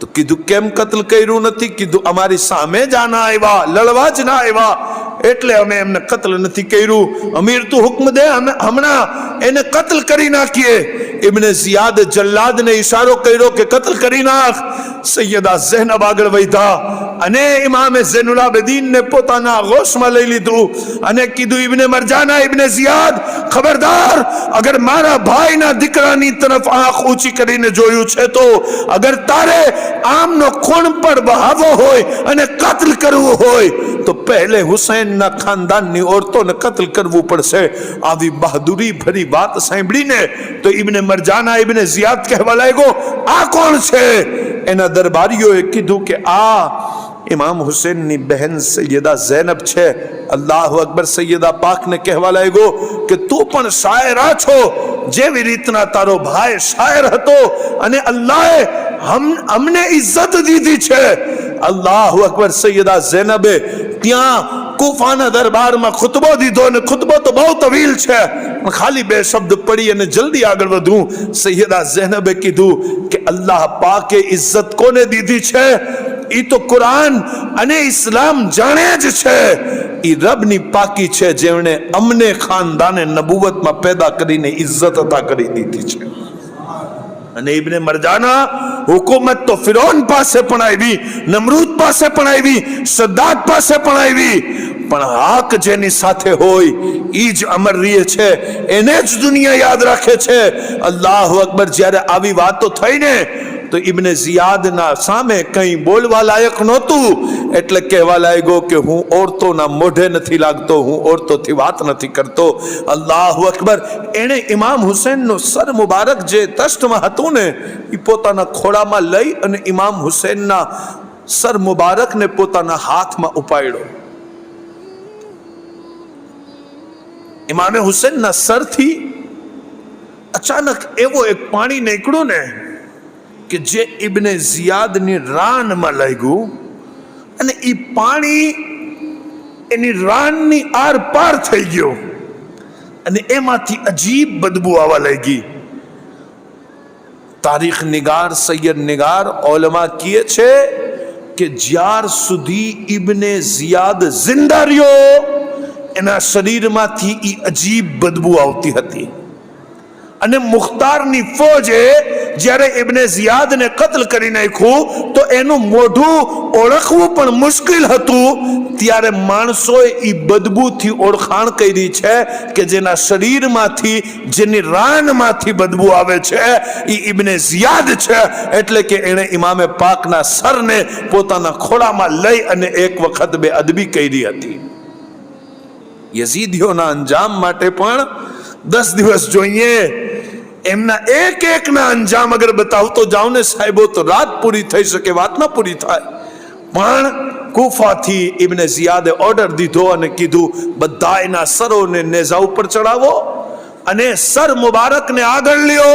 તો કીધું કેમ કત્લ કર્યું નથી? કીધું અમારી સામે જ ના આવ્યા, લડવા જ ના આવ્યા એટલે અમે એમને કત્લ નથી કર્યું. અમીર તું હુક્મ દે, અમે હમણાં એને કત્લ કરી નાખીએ. ઇબ્ને ઝિયાદ જલ્લાદને ઈશારો કર્યો કે કત્લ કરી નાખ. સૈયદા ઝૈનબ આગળ વધ્યા અને ઇમામે ઝૈનુલ આબદીનને પોતાના આગોશમાં લઈ લીધું અને કીધું, ઇબ્ને મરજાના, ઇબ્ને ઝિયાદ, ખબરદાર, અગર મારા ભાઈના દીકરાની તરફ આંખ ઊંચી કરીને જોયું છે તો અગર તારે આમનો ખૂન પર બહાવવો હોય અને કત્લ કરવું હોય તો પહેલે હુસૈનના ખાનદાનની ઓરતોને કત્લ કરવું પડશે. આવી બહાદુરી ભરી વાત સાંભળીને તો ઇબ્ને મરજાના ઇબ્ને ઝિયાદ કહેવા લાગ્યો, આ કોણ છે? એના દરબારીઓએ કીધું કે આ ઇમામ હુસૈનની બહેન સૈયદા ઝૈનબ છે. અલ્લાહુ અકબર. સૈયદા પાકને કહેવા લાગ્યો કે તું પણ શાયરા છો, જેવી રીતના તારો ભાઈ શાયર હતો અને અલ્લાહે અમને ઇજ્જત દીધી છે. અલ્લાહુ અકબર. સૈયદા ઝૈનબે ત્યાં કુફાના દરબારમાં ખુતબો દીધો અને ખુતબો તો બહુ તવીલ છે, ખાલી 2 શબ્દ પડી અને જલ્દી આગળ વધું. સૈયદા ઝૈનબે કીધું કે અલ્લાહ પાકે ઇજ્જત કોને દીધી છે? ઈ તો કુરાન અને ઇસ્લામ જાણે જ છે. ઈ રબની પાકી છે, જેણે અમને ખાનદાને નબુવતમાં પેદા કરીને ઇજ્જત અતા કરી દીધી છે. અને ઇબ્ને મરજાના હુકુમત તો ફિરૌન પાસે પણ આવી, નમરૂદ પાસે પણ આવી, સદ્દાદ પાસે પણ આવી, પણ હક જેની સાથે હોય ઈ જ અમર રહે છે, એને જ દુનિયા યાદ રાખે છે. અલ્લાહુ અકબર. જ્યારે આવી વાતો થઈને તો ઇબ્ને ઝિયાદના સામે કંઈ બોલવા લાયક નહોતું, એટલે કહેવા લાગ્યો કે હું ઓરતોના મોઢે નથી લાગતો, હું ઓરતોથી વાત નથી કરતો. અલ્લાહુ અકબર. એણે ઇમામ હુસૈનનો સર મુબારક જે તશ્તમાં હતું ને એ પોતાના ખોળામાં લઈ અને ઇમામ હુસૈનના સર મુબારકને પોતાના હાથમાં ઉપાડ્યો. ઇમામે હુસૈનના સરથી અચાનક એવો એક પાણી નીકળ્યું ને કે જે ઇબ્ને ઝિયાદની રાનમાં લાગ્યું અને એ પાણી એની રાનની આર પાર થઈ ગયો અને એમાંથી અજીબ બદબુ આવવા લાગી. તારીખ નિગાર સૈયદ નિગાર ઓલમા કહે છે કે જ્યાર સુધી ઇબ્ને ઝિયાદ જિંદા રહ્યો એના શરીરમાંથી એ અજીબ બદબુ આવતી હતી. અને મુખ્તારની ફોજે જ્યારે ઇબ્ને ઝિયાદને કત્લ કરી નાખ્યું તો એનું મોઢું ઓળખવું પણ મુશ્કેલ હતું. ત્યારે માણસોએ એ બદબૂથી ઓળખાણ કરી છે કે જેના શરીરમાંથી, જેની રાનમાંથી બદબુ આવે છે એ ઇબ્ને ઝિયાદ છે. એટલે કે એણે ઇમામે પાકના સરને પોતાના ખોળામાં લઈ અને એક વખત બેઅદબી કરી હતી. યઝીદીઓના અંજામ માટે પણ 10 દિવસ જોઈએ. એમના એક એકના અંજામ અગર બતાવતો જાઉં ને સાહેબો તો રાત પૂરી થઈ શકે, વાત ના પૂરી થાય. પણ કુફાથી ઇબ્ને ઝિયાદે ઓર્ડર દીધો અને કીધું બધા એના સરોને નેઝા ઉપર ચડાવો અને સર મુબારકને આગળ લ્યો,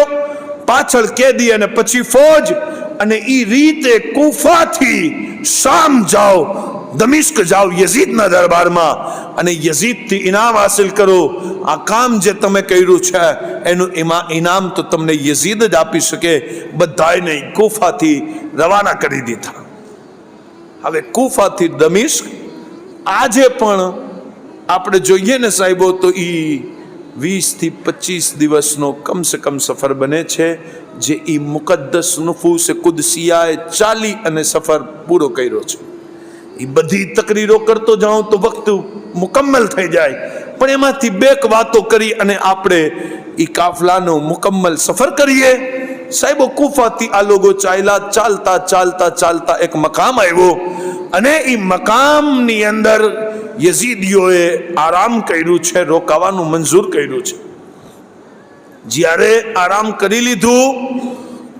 પાછળ કેદી અને પછી ફોજ, અને ઈ રીતે કુફાથી શામ જાઓ, દમિશ્ક જાઓ યઝીદના દરબારમાં અને યઝીદથી ઇનામ હાસિલ કરો. આ કામ જે તમે કર્યું છે એનું ઇનામ તો તમને યઝીદ જ આપી શકે. બધાને કુફાથી રવાના કરી દીધા. હવે કુફાથી દમિશ્ક આજે પણ આપણે જોઈએ ને સાહેબો તો એ 20 થી 25 દિવસનો કમસે કમ સફર બને છે, જે એ મુકદ્દસ નુફૂસ કુદસિયાએ ચાલી અને સફર પૂરો કર્યો છે. એ બધી તકરીરો કરતો જાઉં તો વખત મુકમ્મલ થઈ જાય, પણ એમાંથી 2 વાતો કરી અને આપણે એ કાફલાનો મુકમ્મલ સફર કરીએ. સાહેબો કુફાથી આ લોકો ચાલતા ચાલતા ચાલતા એક મકામ આવ્યો અને એ મકામની અંદર યઝીદીઓએ આરામ કર્યું છે, રોકાવાનું મંજૂર કર્યું છે. જ્યારે આરામ કરી લીધું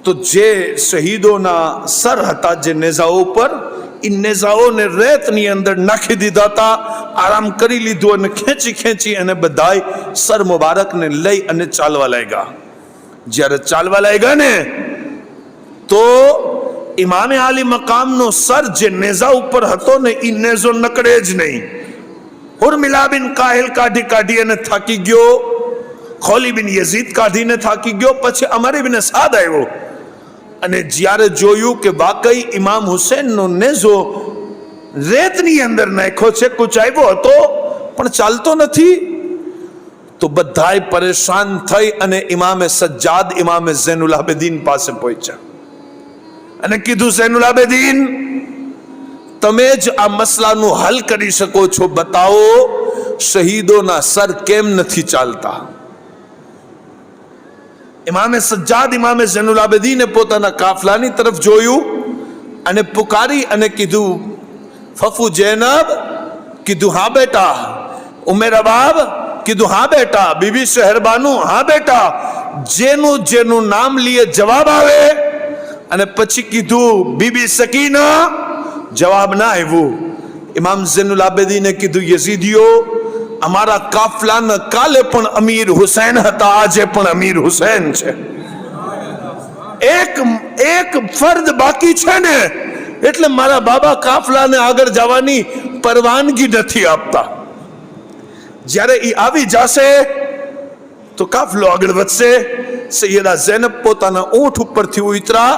તો જે શહીદોના સર હતા જે નેઝાઓ ઉપર, એ નેઝાઓને રેતની અંદર નાખી દીધા હતા. આરામ કરી લીધું અને ખેંચી ખેંચી અને બધાય સર મુબારકને લઈ અને ચાલવા લાગ્યા. જ્યારે ચાલવા લાગ્યા ને તો ઇમામે આલી મકામનો સર જે નેઝા ઉપર હતો ને એ નેઝો નકળે જ નહીં. ઉર્મિલા બિન કાહિલ કાઢી અને થાકી ગયો, ખોલી બિન યઝીદ કાઢીને થાકી ગયો, પછી અમર ઇબ્ન સાદ આવ્યો અને જ્યારે જોયું કે વાકઈ ઇમામ હુસૈનનો નેઝો રેતની અંદર નાખ્યો છે, કૂંચાવ્યો હતો પણ ચાલતો નથી, તો બધાય પરેશાન થઈ અને ઇમામે સજ્જાદ ઇમામે ઝૈનુલ આબેદીન પાસે પહોંચ્યા અને કીધું ઝૈનુલ આબેદીન તમે જ આ મસલાનું હલ કરી શકો છો, બતાવો શહીદોના સર કેમ નથી ચાલતા. ઇમામે સજ્જાદ ઇમામે ઝૈનુલ આબેદીને પોતાના કાફલાની તરફ જોયું અને પુકારી અને કીધું ફફુ જૈનબ, કીધું હા બેટા. ઉમેર અબાબ, કીધું હા બેટા. બીબી શહેરબાનુ, હા બેટા. જેનું નામ લીએ જવાબ આવે અને પછી કીધું બીબી સકીના, જવાબ ના આવ્યો. ઇમામ ઝૈનુલ આબેદીને કીધું, યઝીદીઓ, અમારા કાફલાના કાલે પણ અમીર હુસૈન હતા, આજે પણ અમીર હુસૈન છે. એક ફર્દ બાકી છે ને, એટલે મારા બાબા કાફલાને આગળ જવાની પરવાનગી નથી આપતા. જ્યારે એ આવી જશે તો કાફલો આગળ વધશે. સૈયદા ઝૈનબ પોતાના ઊંટ ઉપરથી ઉતરા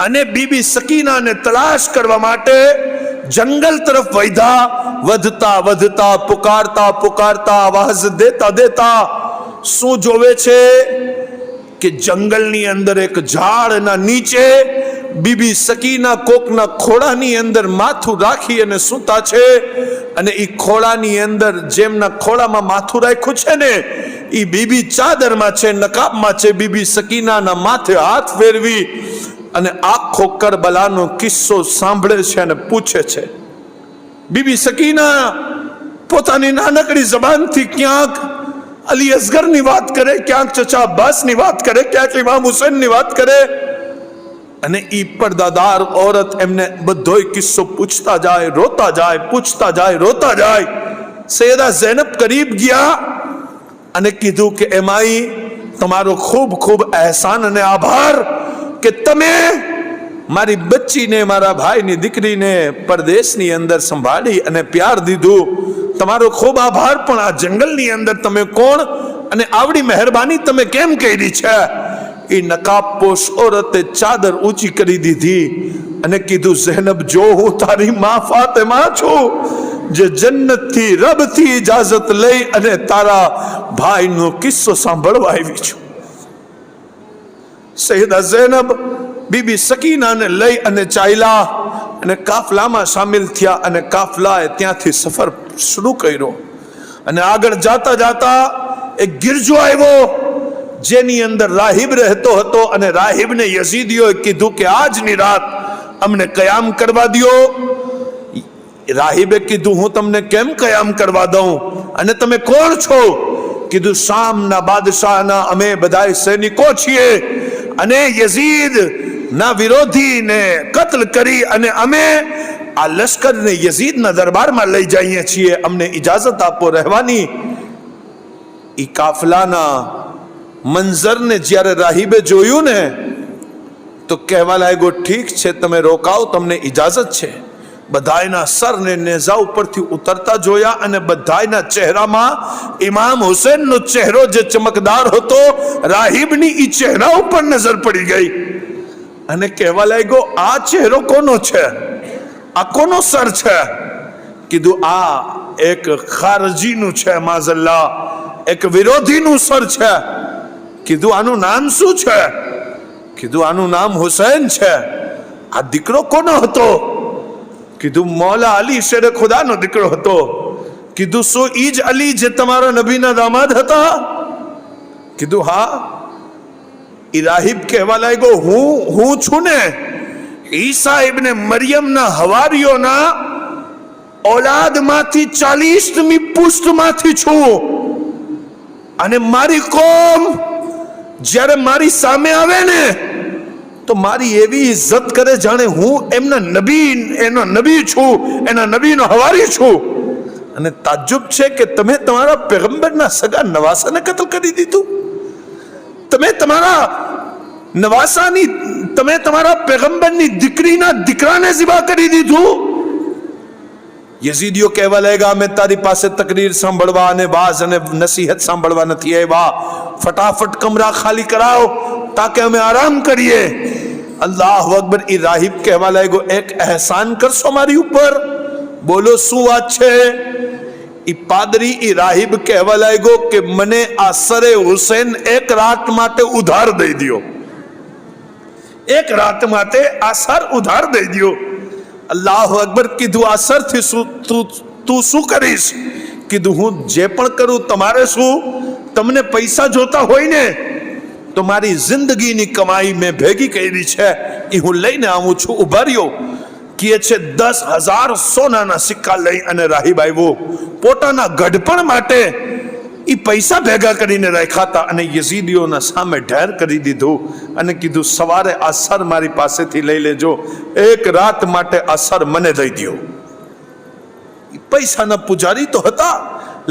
અને બીબી સકીનાને તલાશ કરવા માટે જંગલ તરફ વધતા વધતા પુકારતા પુકારતા આવાજ દેતા દેતા શું જોવે છે કે જંગલની અંદર એક ઝાડના નીચે બીબી સકીના કોકના ખોળાની અંદર માથું રાખી અને સૂતા છે. અને એ ખોળાની અંદર, જેમના ખોળામાં માથું રાખ્યું છે ને, એ બીબી ચાદરમાં છે, નકાબમાં છે. બીબી સકીનાના માથે હાથ ફેરવી અને આખો કરબલાનો કિસ્સો સાંભળે છે અને પૂછે છે. બીબી સકીના પોતાની નાનકડી જબાનથી ક્યાંક અલી અસગરની વાત કરે, ક્યાંક ચચા અબ્બાસની વાત કરે, ક્યાંક ઇમામ હુસૈનની વાત કરે. અને ઈ પડદાદાર औरत એમને બધોય કિસ્સો પૂછતા જાય, રોતા જાય, પૂછતા જાય, રોતા જાય. સૈયદા ઝૈનબ કરીબ ગયા અને કીધું કે એમાઈ, તમારો ખૂબ ખૂબ અહેસાન અને આભાર કે તમે મારી બચ્ચીને, મારા ભાઈની દીકરીને પરદેશની અંદર સંભાળી અને પ્યાર દીધું. તમારો ખૂબ આભાર, પણ આ જંગલની અંદર તમે કોણ અને આવડી મહેરબાની તમે કેમ કરી છે? એ નકાબપોશ औरते ચાદર ઊંચી કરી દીધી અને કીધું, ઝૈનબ, જો હું તારી માં ફાતિમા છું, જે જન્નતથી રબથી ઇજાઝત લઈ અને તારા ભાઈનો કિસ્સો સાંભળવા આવી છું. સૈયદા ઝૈનબ બીબી સકીનાને લઈ અને ચાલ્યા અને કાફલામાં સામેલ થયા અને કાફલાએ ત્યાંથી સફર શરૂ કર્યો. અને આગળ જાતા જાતા એક ગિરજો આવ્યો જેની અંદર રાહિબ રહેતો હતો. અને રાહિબને યઝીદીઓએ કીધું કે આજની રાત અમને કયામ કરવા દો. રાહિબે કીધું, હું તમને કેમ કયામ કરવા દઉં? અને તમે કોણ છો? કીધું, શામના બાદશાહના અમે બધાય સૈનિકો છીએ અને યઝીદ ના વિરોધીને કત્લ કરી અને અમે આ લશ્કરને યઝીદના દરબારમાં લઈ જઈએ છીએ, અમને ઇજાઝત આપો રહેવાની. ઈ કાફલાના મંઝરને જ્યારે રાહિબે જોયું ને તો કહેવા લાગ્યો, ઠીક છે, તમે રોકાઓ, તમને ઇજાઝત છે. બધાયના સરને નેઝા ઉપરથી ઉતરતા જોયા અને બધાયના ચહેરામાં ઇમામ હુસૈનનો ચહેરો જે ચમકદાર હતો, રાહિબની ઈ ચહેરા ઉપર નજર પડી ગઈ અને કહેવા લાગ્યો, આ ચહેરો કોનો છે? આ કોનો સર છે? કીધું, આ એક ખારજીનું છે, માઝલ્લા, એક વિરોધીનું સર છે. કીધું, આનું નામ શું છે? કીધું, આનું નામ હુસૈન છે. આ દીકરો કોનો હતો? કીધું, મૌલા અલી શેરે ખુદાનો દીકરો હતો. કીધું, શું ઈ જ અલી જે તમારા નબીના દામાદ હતા? કીધું, હા. ઈ રાહિબ કહેવા લાગ્યો, હું છું ને ઈસા ઇબ્ને મરિયમના હવારીઓના औलादમાંથી 40મી પુષ્ઠમાંથી છું. અને મારી કોમ જ્યારે મારી સામે આવે ને તો મારી એવી ઇજ્જત કરે જાણે હું એનો નબી છું, એના નબીનો હવારી છું. અને તાજ્જુબ છે કે તમે તમારા પેગમ્બરના સગા નવાસાને કત્લ કરી દીધું. તમે તમારા પેગમ્બરની દીકરીના દીકરાને ઝિબા કરી દીધું. યઝીદીઓ કહેવા લાગ્યા, અમે તારી પાસે તકરીર સાંભળવા અને વાઝ અને નસીહત સાંભળવા નથી આવ્યા. ફટાફટ કમરા ખાલી કરાવો તાકે અમે આરામ કરીએ. અલ્લાહુ અકબર. ઈ રાહિબ કહેવા લાગ્યો, એક અહેસાન કરશો મારી ઉપર? બોલો, શું વાત છે? ઈ પાદરી, ઈ રાહિબ કહેવા લાગ્યો કે મને આ સરે હુસૈન એક રાત માટે ઉધાર દઈ દો. એક રાત માટે આ સર ઉધાર દઈ દો. અલ્લાહુ અકબર. કીધું, આ સરથી તું શું કરીશ? કીધું, હું જે પણ કરું તમારે શું? તમને પૈસા જોતા હોય ને તો મારી જિંદગીની કમાઈ મેં ભેગી કરી છે, એ હું લઈને આવું છું. ઉભા રહ્યો. કહે છે 10,000 સોનાના સિક્કા લઈ અને રાહિબ આવ્યો. પોતાના ગઢપણ માટે એ પૈસા ભેગા કરીને રાખ્યા હતા અને યઝીદીઓના સામે ઢેર કરી દીધું અને કીધું સવારે આ સર મારી પાસેથી લઈ લેજો, એક રાત માટે આ સર મને દઈ દો. પૈસાના પુજારી તો હતા,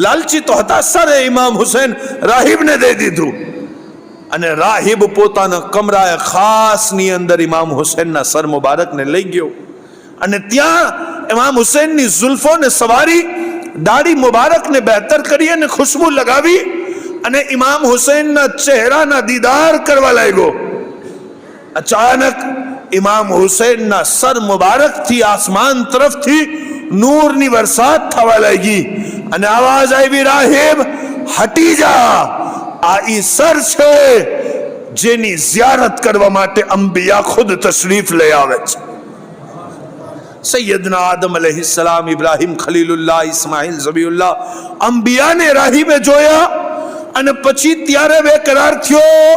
લાલચી તો હતા. સરે ઇમામ હુસૈન રાહિબને દઈ દીધું અને રાહિબ પોતાના કમરાએ ખાસની અંદર ઇમામ હુસૈનના સર મુબારકને લઈ ગયો અને ત્યાં ઇમામ હુસૈનની ઝુલ્ફોને સવારી, દાઢી મુબારકને બહેતર કરી અને ખુશ્બુ લગાવી અને ઇમામ હુસૈનના ચહેરાના દીદાર કરવા લાગ્યો. અચાનક ઇમામ હુસૈનના સર મુબારકથી આસમાન તરફથી નૂરની વરસાદ થવા લાગી અને આવાજ આવી, રાહિબ હટી જા, આ ઈ સર છે જેની ઝિયારત કરવા માટે અંબિયા ખુદ તશરીફ લઈ આવે છે. સૈયદના આદમ અલૈહિસ્સલામ, ઇબ્રાહિમ ખલીલુલ્લાહ, ઇસ્માઇલ ઝબીઉલ્લાહ, અંબિયાને રાહિબે જોયા અને પછી ત્યારે બેકરાર થયો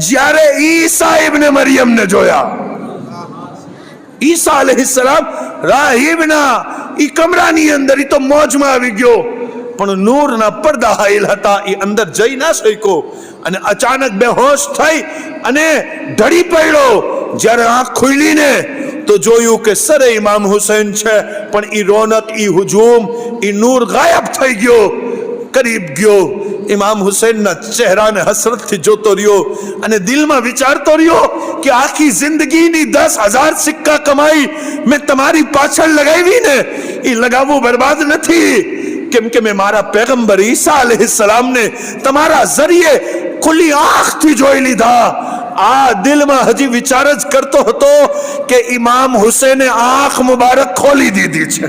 જ્યારે ઈસા ઇબ્ને મરિયમને જોયા. ઈસા અલૈહિસ્સલામ રાહિબના ઈ કમરાની અંદર ઈ તો મોજમાં આવી ગયો, પણ નૂરના પડદા હાઈલ હતા, એ અંદર જઈ ના શક્યો અને અચાનક બેહોશ થઈ અને ઢળી પડ્યો. જ્યારે આંખ ખુલીને તો જોયું કે સરે ઇમામ હુસૈન છે, પણ ઈ રોનક, ઈ હુજુમ, ઈ નૂર ગાયબ થઈ ગયો. કરીબ ગયો, ઇમામ હુસૈનના ચહેરાને હસરતથી જોતો રહ્યો અને દિલમાં વિચારતો રહ્યો કે આખી જિંદગીની 10,000 સિક્કા કમાઈ મેં તમારી પાછળ લગાવી ને, એ લગાવવું બરબાદ નથી, કેમ કે મેં મારા પેગમ્બર ઈસા અલૈહિસ્સલામને તમારા જરીએ ખુલ્લી આંખથી જોઈ લીધા. આ દિલમાં હજી વિચાર જ કરતો હતો કે ઇમામ હુસૈને આંખ મુબારક ખોલી દીધી છે.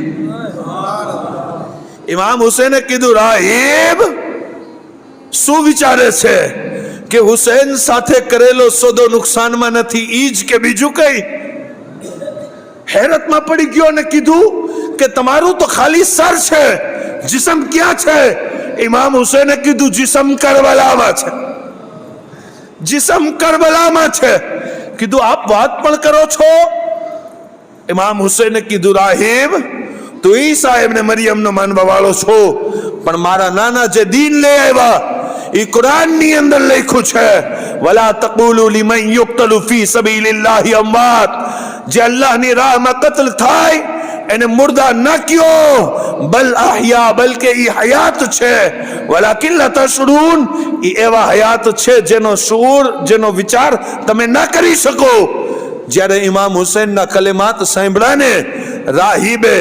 ઇમામ હુસૈને કીધું, રાહિબ શું વિચારે છે કે હુસૈન સાથે કરેલો સોદો નુકસાનમાં નથી, ઈ જ કે બીજું કઈ? હેરતમાં પડી ગયો અને કીધું કે તમારું તો ખાલી સર છે, जिस्म क्या है? इमाम हुसैन ने कीधु जिस्म करबलाમાં છે, जिस्म करबलाમાં છે. કીધું આપ વાત પણ કરો છો? ઇમામ હુસૈને કીધું, રાહિબ તું ઈસા ઇબ્ને મરિયમનો માનવા વાળો છો, પણ મારા નાના જે દીન લઈ આવ્યા એ કુરાનની અંદર લખ્યું છે, વલા તકુલુ લિમન યુક્તલુ ફી સબીલિલ્લાહી અમવાત, જે અલ્લાહની રાહમાં કત્લ થાય એને મુર્દા ન કયો, બલ અહયા, બલકે ઈ હયાત છે. વલાકિન લા તશઉરૂન, ઈ એવા હયાત છે જેનો શૂર, જેનો વિચાર તમે ન કરી શકો. જ્યારે ઇમામ હુસૈનના કલેમાત સાંભળ્યા ને, રાહિબે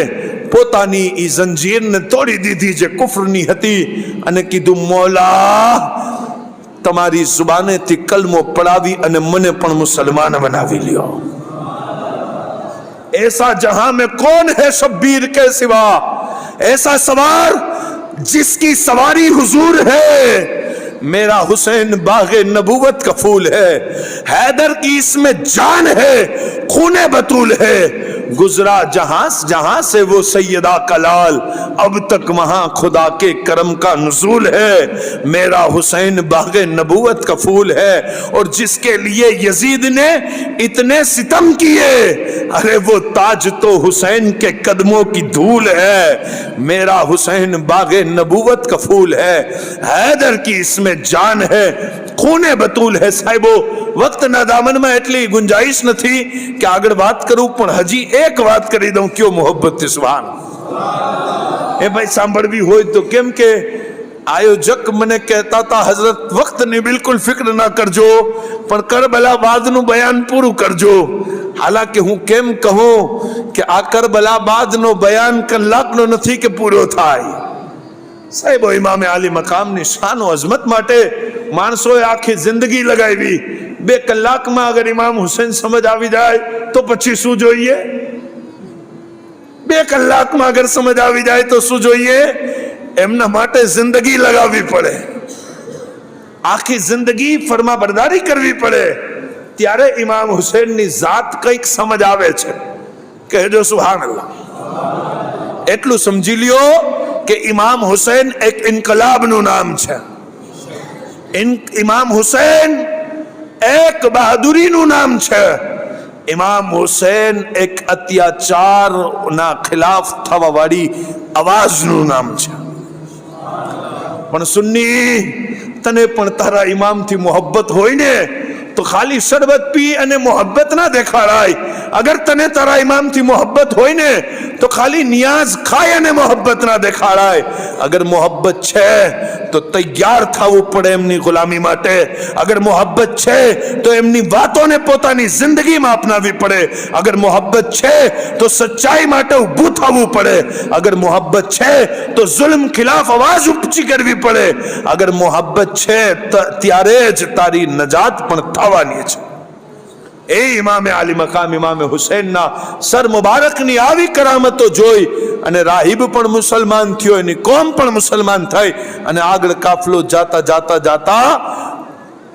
પોતાની ઈ જંજીરને તોડી દીધી જે કુફરની હતી અને કીધું, મોલા તમારી જુબાનેથી કલમો પડાવી અને મને પણ મુસલમાન બનાવી લ્યો. ऐसा जहां में कौन है शब्बीर के सिवा, ऐसा सवार जिसकी सवारी हुजूर है. मेरा हुसैन बागे नबूवत का फूल है, हैदर की इसमें जान है, खूने बतूल है. गुजरा जहां से वो सैयदा का लाल, अब तक वहां खुदा के करम का नुज़ूल है. मेरा हुसैन बागे नबूवत का फूल है, और जिसके लिए यजीद ने इतने सितम किए, अरे वो ताज तो हुसैन के कदमों की धूल है. मेरा हुसैन बागे नबूवत का फूल है, हैदर की इसमें जान है, खूने बतूल है. साहिबो વક્તના દામનમાં એટલી ગુંજાઈશ નથી કે આગળ વાત કરું, પણ હજી એક વાત કરી દઉં. કયો મોહબ્બત સુભાન. એ ભાઈ સાંભળવી હોય તો, કેમ કે આયોજક મને કહેતા હતા, હઝરત વક્તની બિલકુલ ફિક્ર ના કરજો, પણ કરબલા બાદનું બયાન પૂરું કરજો. હાલાકે હું કેમ કહું કે આ કરબલા બાદનો બયાન કલાકનો નથી કે પૂરો થાય. સાહેબો ઇમામે આલી મકામની શાન અઝમત માટે માણસોએ આખી જિંદગી લગાવી. 2 કલાકમાં અગર ઇમામ હુસૈન સમજ આવી જાય તો પછી શું જોઈએ? 2 કલાકમાં અગર સમજ આવી જાય તો શું જોઈએ? એમના માટે જિંદગી લગાવવી પડે, આખી જિંદગી ફરમાબરદારી કરવી પડે, ત્યારે ઇમામ હુસૈનની જાત કંઈક સમજ આવે છે. કહેજો સુભાનઅલ્લાહ. એટલું સમજી લ્યો કે ઇમામ હુસૈન એક ઇન્કલાબનું નામ છે. ઇમામ હુસૈન એક બહાદુરીનું નામ છે. ઇમામ હુસૈન એક અત્યાચારના ખિલાફ થવા વાળી અવાજનું નામ છે. પણ સુન્ની, તને પણ તારા ઇમામથી મોહબ્બત હોય ને તો ખાલી શરબત પી અને મોહબ્બત ના દેખાડાય. અગર તને તારા ઇમામથી મોહબ્બત હોય ને તો ખાલી નિયાઝ ખાય અને મોહબ્બત ના દેખાડાય. અગર મોહબ્બત છે તો તૈયાર થવું પડે એમની ગુલામી માટે. અગર મોહબ્બત છે તો એમની વાતોને પોતાની જિંદગીમાં અપનાવવી પડે. અગર મોહબ્બત છે તો સચ્ચાઈ માટે ઊભું થવું પડે. અગર મોહબ્બત છે તો જુલ્મ ખિલાફ અવાજ ઊંચી કરવી પડે. અગર મોહબ્બત છે ત્યારે જ તારી નજાત પણ થવાની છે. એ ઇમામે આલી મકામ ઇમામે હુસૈનના સર મુબારકની આવી કરામતો જોઈ અને રાહિબ પણ મુસલમાન થયો, એની કોમ પણ મુસલમાન થઈ અને આગળ કાફલો જાતા જાતા જાતા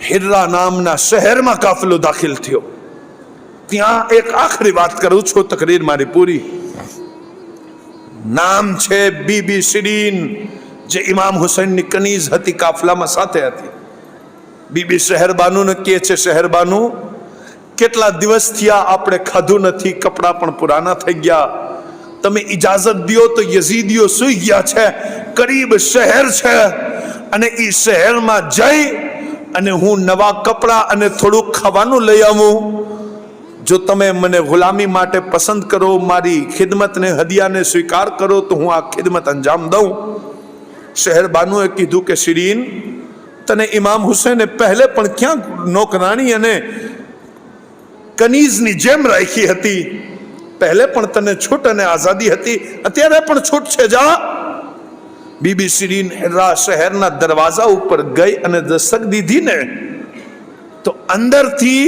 હિર્રા નામના શહેરમાં કાફલો દાખિલ થયો. ત્યાં એક આખરી વાત કરું છું, તકરીર મારી પૂરી. નામ છે બીબી શિરીન, જે ઇમામ હુસૈનની કનીઝ હતી, કાફલામાં સાથે હતી. બીબી શહેરબાનુને કહે છે, શહેરબાનુ કેટલા દિવસ થયા આપણે ખાધું નથી, કપડા પણ પુરાના થઈ ગયા, તમે ઇજાઝત દો તો યઝીદીઓ સૂઈ ગયા છે, કરીબ શહેર છે અને એ શહેરમાં જઈ અને હું નવા કપડા અને થોડું ખાવાનું લઈ આવું. જો તમે મને ગુલામી માટે પસંદ કરો, મારી ખિદમતને હદિયાને સ્વીકાર કરો તો હું આ ખિદમત અંજામ દઉં. શહેરબાનુએ કીધું કે શિરીન, તને ઇમામ હુસૈને પહેલે પણ ક્યાં નોકરાણી અને કનીઝની જેમ રાખી હતી? પહેલે પણ તને છૂટ અને આઝાદી હતી, અત્યારે પણ છૂટ છે, જા. બીબી શિરીન હિર્રા શહેરના દરવાજા ઉપર ગઈ અને દસ્તક દીધી ને તો અંદરથી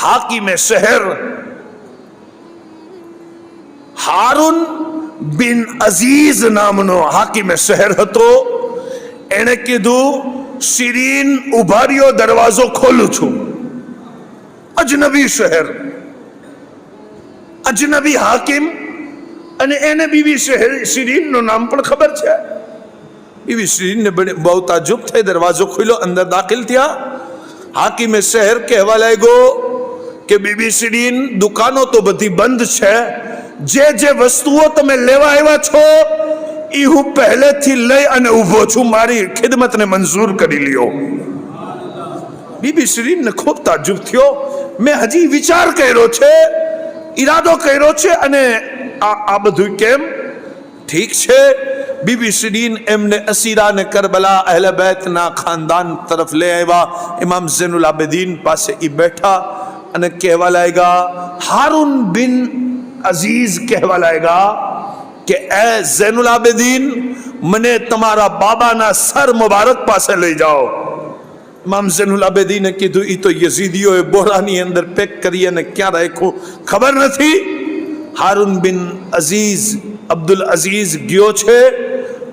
હાકીમે શહેર હારૂન બિન અઝીઝ નામનો હાકીમે શહેર હતો. એણે કીધું, શિરીન ઉભા રહ્યો, દરવાજો ખોલું છું. અજનબી શહેર, અજનબી હાકિમ, અને એને બીબી શિરીનનું નામ પણ ખબર છે. બીબી શિરીનને બહુ તાજુબ થઈ, દરવાજો ખોલ્યો, અંદર દાખિલ થયા. હાકિમે શહેર કહેવા લાગ્યો કે બીબી શિરીન, દુકાનો તો બધી બંધ છે, જે વસ્તુઓ તમે લેવા આવ્યા છો એ હું પહેલેથી લઈ અને ઊભો છું, મારી ખિદમતને મંજૂર કરી લ્યો. બીબી શિરીનને ખૂબ તાજુબ થયો. મેં હજી વિચાર કર્યો છે, ઈરાદો કર્યો છે, અને આ બધું કેમ? ઠીક છે. બીબી શિરીન એમને અસીરાને કરબલા અહલે બેતના ખાનદાન તરફ લઈ આવ્યા. ઇમામ ઝૈનુલ આબેદીન પાસે એ બેઠા અને કહેવા લાગ્યા, હારૂન બિન અઝીઝ કહેવા લાગ્યા કે એ ઝૈનુલ આબેદીન, મને તમારા બાબાના સર મુબારક પાસે લઈ જાઓ. ઇમામ ઝૈનુલ આબેદીને કીધું, એ તો યઝીદીઓએ બોરાની અંદર પેક કરી અને ક્યાં રાખ્યું ખબર નથી. હારૂન બિન અઝીઝ અબ્દુલ અઝીઝ ગયો છે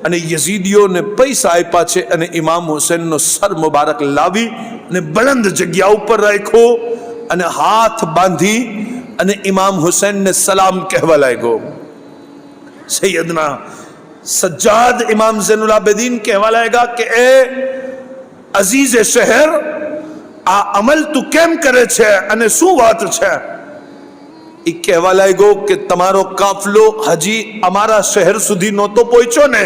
અને યઝીદીઓને પૈસા આપ્યા છે અને ઇમામ હુસૈનનો સર મુબારક લાવી અને બળંદ જગ્યા ઉપર રાખ્યો અને હાથ બાંધી અને ઇમામ હુસૈનને સલામ કહેવા લાગ્યો. સૈયદના સજ્જાદ ઇમામ ઝૈનુલ આબેદીન કહેવા લાગ્યા કે એ અઝીઝે શહેર, આ અમલ તું કેમ કરે છે અને શું વાત છે? એ કહેવા લાગ્યો કે તમારો કાફલો હજી અમારા શહેર સુધી નહોતો પહોંચ્યો ને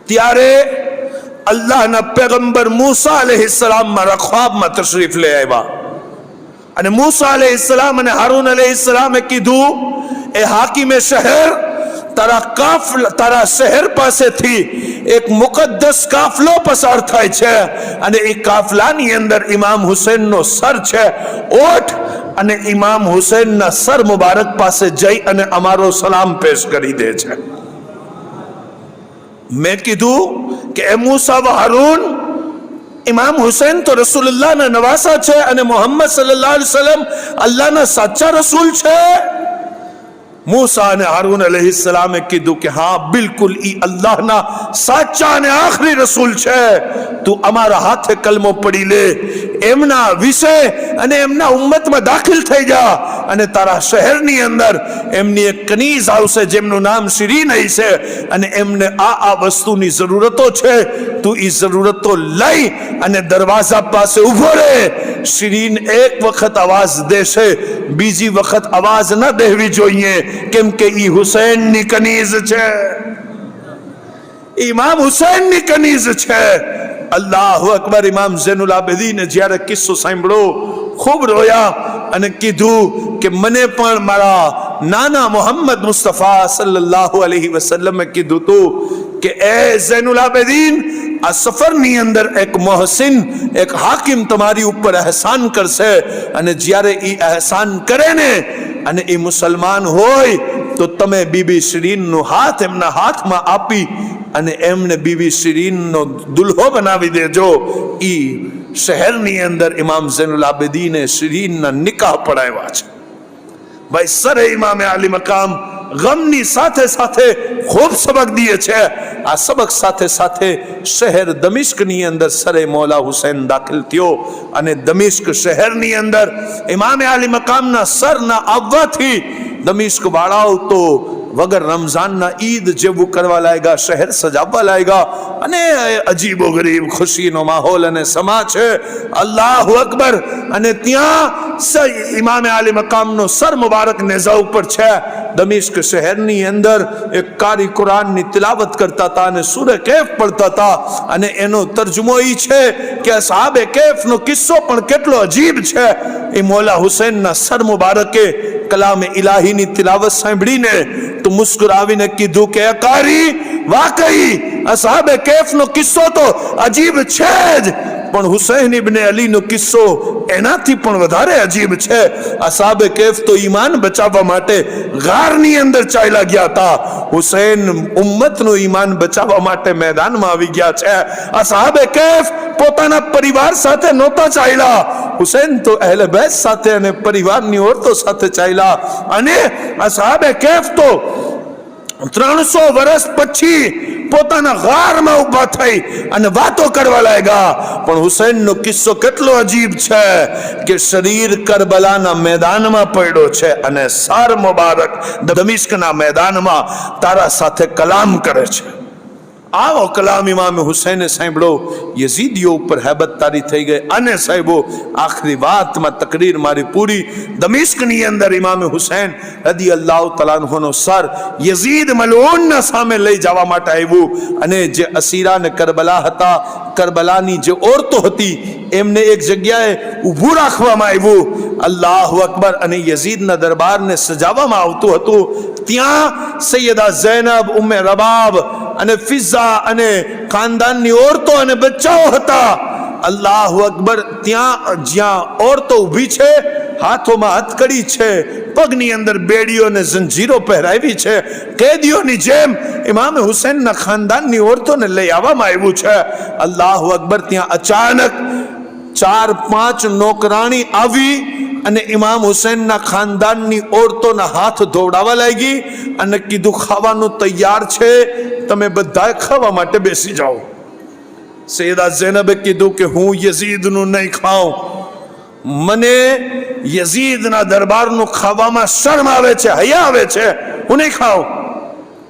ત્યારે અલ્લાહના પેગમ્બર મૂસા અલૈહિસ્સલામ મારા ખ્વાબમાં તશરીફ લઈ આવ્યા અને મૂસા અલૈહિસ્સલામ અને હારૂન અલૈહિસ્સલામે કીધું, એ હાકીમે શહેર, તારા શહેર પાસેથી એક મુકદ્દસ કાફલો પસાર થાય છે અને એ કાફલાની અંદર ઇમામ હુસૈનનો સર છે. ઓઠ અને ઇમામ હુસૈનના સર મુબારક પાસે જઈ અને અમારો સલામ પેશ કરી દે છે. મેં કીધું કે એ મૂસા વ હારૂન, ઇમામ હુસૈન તો રસૂલુલ્લાહના નવાસા છે અને મોહમ્મદ સલ્લલ્લાહુ અલૈહિ વસલ્લમ અલ્લાહના સાચા રસૂલ છે. મૂસા અને હારૂન અલૈહિસ્સલામે કીધું કે હા, બિલકુલ ઈ અલ્લાહના સાચા અને આખરી રસૂલ છે. તું અમારા હાથે કલમો પડી લે, એમના વિશે અને એમના ઉમ્મતમાં દાખલ થઈ જા અને તારા શહેરની અંદર એમની એક કનીઝ આવશે જેમનું નામ શિરીન હશે અને એમને આ વસ્તુની જરૂરતો છે. તું ઈ જરૂરતો લઈ અને દરવાજા પાસે ઊભો રહે. શિરીન એક વખત આવાજ દેશે, બીજી વખત આવાજ ન દેવી જોઈએ, કેમ કે ઈ હુસૈનની કનીઝ છે. ઇમામ હુસૈનની કનીઝ છે. અલ્લાહુ અકબર. ઇમામ ઝૈનુલ આબિદીને જ્યારે કિસ્સો સાંભળ્યો ખૂબ રોયા અને કીધું કે મને પણ મારા નાના મોહમ્મદ મુસ્તફા સલ્લલ્લાહુ અલૈહિ વસલ્લમે કીધું તું કે એ ઝૈનુલ આબિદીન, આ સફરની અંદર એક મોહસિન, એક હાકિમ તમારી ઉપર અહેસાન કરશે, અને જ્યારે એ અહેસાન કરે ને અને એ મુસલમાન હોય તો તમે બીબી શિરીનનો હાથ એમના હાથમાં આપી અને એમને બીબી શિરીનનો દુલ્હો બનાવી દેજો. એ શહેરની અંદર ઇમામ ઝૈનુલ આબિદીને શિરીનના નિકાહ પડાવ્યા છે. ભાઈ સરે ઇમામે આલી મકામ ગમની સાથે સાથે ખૂબ સબક દીએ છે. આ સબક સાથે સાથે શહેર દમિશ્કની અંદર સરે મૌલા હુસૈન દાખલ થયો, અને દમિશ્ક શહેરની અંદર ઇમામે આલી મકામના સરના આવવાથી દમિશ્ક વાળાઓ તો વગર રમઝાનના ઈદ જેવું કરવા લાગ્યા, શહેર સજાવવા લાગ્યા, અને અજીબો ગરીબ ખુશીનો માહોલ અને સમા છે. અલ્લાહુ અકબર. અને ત્યાં ઇમામે આલી મકામનો સર મુબારક નેઝા ઉપર છે. દમિશ્ક શહેરની અંદર એક કારી કુરાનની તિલાવત કરતા હતા અને સૂરે કૈફ પડતા હતા, અને એનો તર્જુમો એ છે કે અસહાબે કૈફનો કિસ્સો પણ કેટલો અજીબ છે. એ મૌલા હુસૈનના સર મુબારકે કલામે ઇલાહીની તિલાવત સાંભળીને તો મુસ્કુરાવીને કીધું કે કારી, વાકઈ અસહાબે કૈફનો કિસ્સો તો અજીબ છે જ, પણ હુસૈન ઇબ્ને અલીનો કિસ્સો એનાથી પણ વધારે અજીબ છે. અસહાબે કૈફ તો ઈમાન બચાવવા માટે ગારની અંદર ચાલ્યા ગયા હતા. હુસૈન ઉમ્મતનું ઈમાન બચાવવા માટે મેદાનમાં આવી ગયા છે. અસહાબે કૈફ પોતાના પરિવાર સાથે નહોતા ચાલ્યા. હુસૈન તો અહેલે બેત સાથે અને પરિવારની ઓરતો સાથે ચાલ્યા, અને અસહાબે કૈફ તો 300 વર્ષ પછી પોતાના ગારમાં ઉભા થઈ અને વાતો કરવા લાગ્યા. પણ હુસૈનનો કિસ્સો કેટલો અજીબ છે કે શરીર કરબલાના મેદાનમાં પડ્યો છે અને સર મુબારક દમિશ્કના મેદાનમાં તારા સાથે કલામ કરે છે. આવો કલામ ઇમામે હુસૈને સાંભળો, યઝીદીઓ ઉપર હેબત તારી થઈ ગઈ. અને સાહેબો, આખરી વાતમાં તકરીર મારી પૂરી. દમિશ્કની અંદર ઇમામે હુસૈન રદિયલ્લાહુ તઆલા અન્હુનો સર યઝીદ મલઉનના સામે લઈ જવા માટે આવ્યું, અને જે અસીરાને કરબલા હતા, કરબલાની જે ઓરતો હતી, એમને એક જગ્યાએ ઊભું રાખવામાં આવ્યું. અલ્લાહુ અકબર. અને યઝીદના દરબારને સજાવવામાં આવતું હતું. ત્યાં સૈયદા ઝૈનબ, ઉમ્મે રબાબ અને ફિઝા અને ખાનદાનની ઓરતો અને બચ્ચાઓ હતા. અલ્લાહુ અકબર. ત્યાં જ્યાં ઓરતો ઊભી છે, હાથોમાં હથકડી છે, પગની અંદર બેડીઓ અને જંજીરો પહેરાવી છે, કેદીઓની જેમ ઇમામે હુસૈનના ખાનદાનની ઓરતોને લઈ આવવામાં આવ્યું છે. અલ્લાહુ અકબર. ત્યાં અચાનક 4-5 નોકરાણી આવી અને ઇમામ હુસૈનના ખાનદાનની ઓરતોના હાથ ધોવડાવવા લાગી અને કીધું ખાવાનું તૈયાર છે, તમે બધા ખાવા માટે બેસી જાઓ. સૈયદા ઝૈનબે કીધું કે હું યઝીદનું નહીં ખાઉં, મને યઝીદના દરબારનું ખાવામાં શરમ આવે છે, હયા આવે છે, હું નહીં ખાઉં.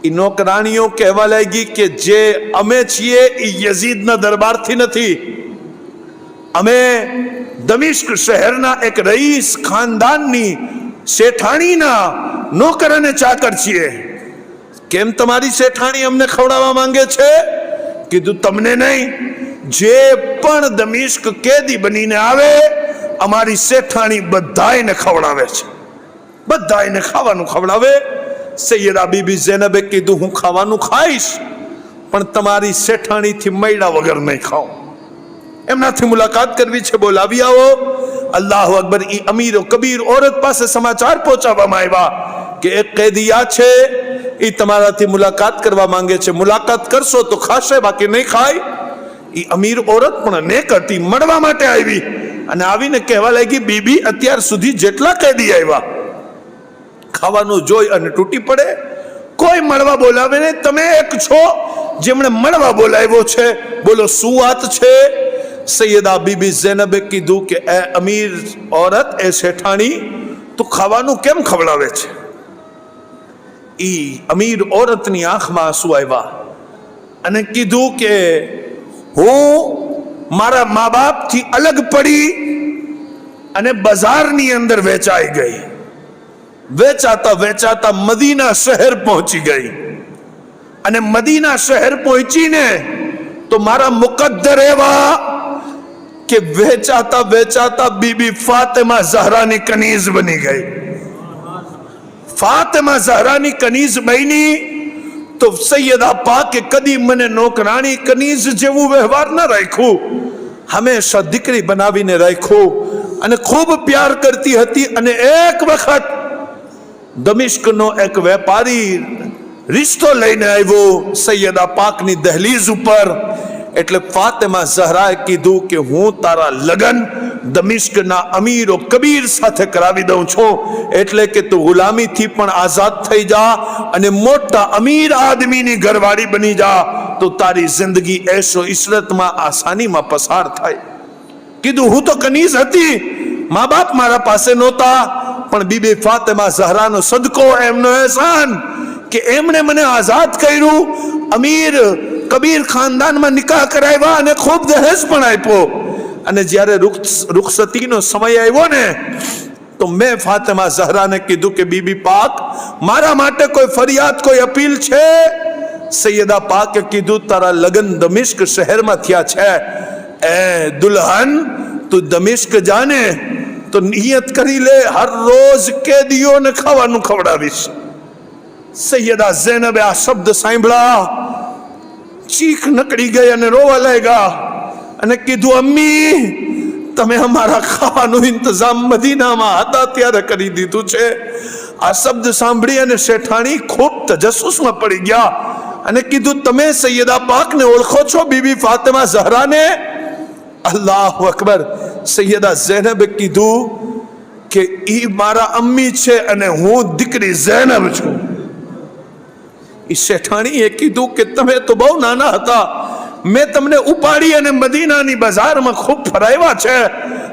એ નોકરાણીઓ કહેવા લાગી કે જે અમે છીએ એ યઝીદના દરબારથી નથી, અમે દમિશ્ક શહેરના એક રઈસ ખાનદાનની શેઠાણીના નોકર અને ચાકર છીએ. કેમ તમારી શેઠાણી અમને ખવડાવવા માંગે છે? કીધું તમને નહીં, જે પણ દમિશ્ક કેદી બનીને આવે અમારી શેઠાણી બધાયને ખવડાવે છે, બધાયને ખાવાનું ખવડાવે. સૈયદા બીબી ઝૈનબે કીધું હું ખાવાનું ખાઈશ, પણ તમારી શેઠાણીથી મૈડા વગર નહીં ખાઉં. એમનાથી મુલાકાત કરવી છે, બોલાવી આવો. અલ્લાહુ અકબર. ઈ અમીરો કબીર औरत પાસે સમાચાર પહોંચાડવામાં આવ્યા કે એક કેદીયા છે, એ તમારાથી મુલાકાત કરવા માંગે છે, મુલાકાત કરશો તો ખાશે, બાકી નહીં ખાય. ઈ અમીર औरत પણ નેક હતી, મળવા માટે આવી અને આવીને કહેવા લાગી બીબી અત્યાર સુધી જેટલા કેદી આવ્યા ખાવાનું જોઈ અને તૂટી પડે, કોઈ મળવા બોલાવે ને, તમે એક છો જેમણે મળવા બોલાવ્યો છે, બોલો શું વાત છે? સૈયદા બીબી ઝૈનબે કીધું કે એ અમીર औरत, એ શેઠાણી, તું ખાવાનું કેમ ખવડાવે છે? ઈ અમીર औरतની આંખમાં આંસુ આવ્યા અને કીધું કે હું મારા મા બાપથી અલગ પડી અને બજારની અંદર વેચાઈ ગઈ. વેચાતા વેચાતા મદીના શહેર પહોંચી ગઈ. અને મદીના શહેર પહોંચીને તો મારા મુકદ્દર એવા કે વેચાતા વેચાતા બીબી ફાતિમા ઝહરાની કનીઝ બની ગઈ. ફાતિમા ઝહરાની કનીઝ બની તો સૈયદા પાકે કદી મને નોકરાણી કનીઝ જેવું વ્યવહાર ન રાખ્યું, હંમેશા દીકરી બનાવીને રાખ્યું અને ખૂબ પ્યાર કરતી હતી. અને એક વખત દમિશ્કનો એક વેપારી રિશ્તો લઈને આવ્યો સૈયદા પાકની દહલીઝ ઉપર. એટલે ફાતિમા ઝહરાએ કીધું કે હું તારા લગ્ન દમિશ્કના અમીરો કબીર સાથે કરાવી દઉં છું, એટલે કે તું ગુલામીથી પણ આઝાદ થઈ જા અને મોટા અમીર આદમીની ઘરવાળી બની જા, તો તારી જિંદગી એશો ઇશરતમાં આસાનીમાં પસાર થાય. કીધું હું તો કનીઝ હતી, મા બાપ મારા પાસે નહોતા, પણ બીબી ફાતિમા ઝહરાનો સદકો, એમનો અહેસાન કે એમણે મને આઝાદ કર્યું, અમીર કબીર ખાનદાનમાં નિકાહ કરાવ્યા અને ખૂબ દહેજ પણ આપ્યો. અને જ્યારે રૂખસતીનો સમય આવ્યો ને તો મેં ફાતિમા ઝહરાને કીધું કે બીબી પાક, મારા માટે કોઈ ફરિયાદ, કોઈ અપીલ છે? સૈયદા પાકે કીધું તારા લગ્ન દમિશ્ક શહેરમાં થયા છે, એ દુલ્હન તું દમિશ્ક જાને તો નિયત કરી લે હર રોજ કેદીઓને ખાવાનું ખવડાવીશ. સૈયદા ઝૈનબે આ શબ્દ સાંભળ્યા, ચીખ નકળી ગઈ અને રોવા લાગ્યા અને કીધું અમ્મી તમે અમારા ખાવાનું ઇંતજામ મદીનામાં હતા ત્યારે કરી દીધું છે. આ શબ્દ સાંભળી અને શેઠાણી ખૂબ તજસ્સુસમાં પડી ગયા અને કીધું તમે સૈયદા પાકને ઓળખો છો, બીબી ફાતિમા ઝહરાને? અલ્લાહુ અકબર. સૈયદા ઝૈનબે કીધું કે ઈ મારા અમ્મી છે અને હું દીકરી ઝૈનબ છું. શેઠાણીએ કીધું કે તમે તો બહુ નાના હતા, મેં તમને ઉપાડી અને મદીનાની બજારમાં ખૂબ ફરાવ્યા છે.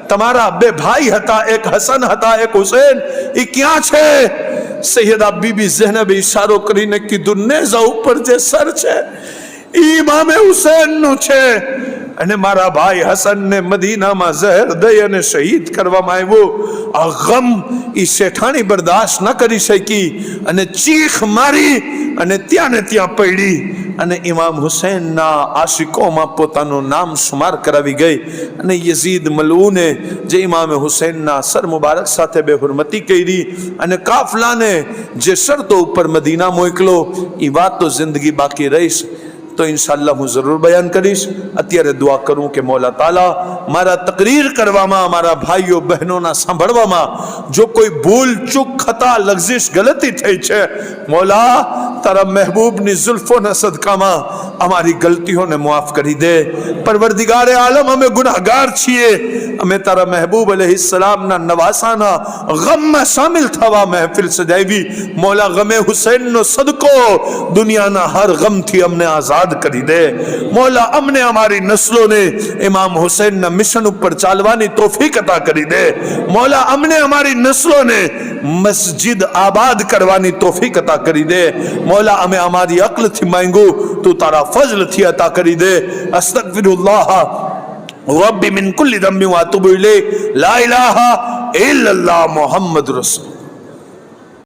તમારા બે ભાઈ હતા, એક હસન હતા, એક હુસૈન, એ ક્યાં છે? સૈયદા બીબી ઝૈનબે ઈશારો કરીને કીધું નેઝા ઉપર જે સર છે ઈ ઇમામે હુસૈન નું છે, અને મારા ભાઈ હસનને મદીનામાં ઝહેર દઈ અને શહીદ કરવામાં આવ્યો. આ ગમ ઈ શેઠાણી બરદાશ્ત ન કરી શકી અને ચીખ મારી અને ત્યાં ને ત્યાં પડી અને ઇમામ હુસૈનના આશિકોમાં પોતાનું નામ શુમાર કરાવી ગઈ. અને યઝીદ મલૂને જે ઇમામ હુસૈનના સર મુબારક સાથે બેહુરમતી કરી અને કાફલાને જે શરતો ઉપર મદીના મોકલો, એ વાત તો જિંદગી બાકી રહીશ તો ઇન્શાઅલ્લાહ હું જરૂર બયાન કરીશ. અત્યારે દુઆ કરું કે મૌલા તાલા મારા તકરીર કરવામાં, મારા ભાઈઓ બહેનોના સાંભળવામાં જો કોઈ ભૂલ ચૂક ખતા લગઝિશ ગલતી થઈ છે, મૌલા તારા મહેબૂબની ઝુલ્ફોના સદકામાં અમારી ગલતીઓને માફ કરી દે. પરવરદિગારે આલમ અમે ગુનાહગાર છીએ, અમે તારા મહેબૂબ અલૈહિસ્સલામના નવાસાના ગમમાં શામિલ થવા મહેફિલ સજાવી. મૌલા ગમે હુસૈનનો સદકો દુનિયાના હર ગમથી અમને આઝાદ કરી દે. મૌલા અમને અમારી નસ્લોને ઇમામ હુસૈનના મિશન ઉપર ચાલવાની તૌફીક અતા કરી દે. મૌલા અમને અમારી નસ્લોને મસ્જિદ આબાદ કરવાની તૌફીક અતા કરી દે. મૌલા અમે અમારી અક્લથી માંગું, તું તારા ફઝલથી અતા કરી દે. અસ્તગફિરુલ્લાહ રબ્બી મિન કુલ્લી દમ્બિ વ અતુબુ ઇલૈહ. લા ઇલાહા ઇલ્લલ્લાહ મુહમ્મદ રસૂલ.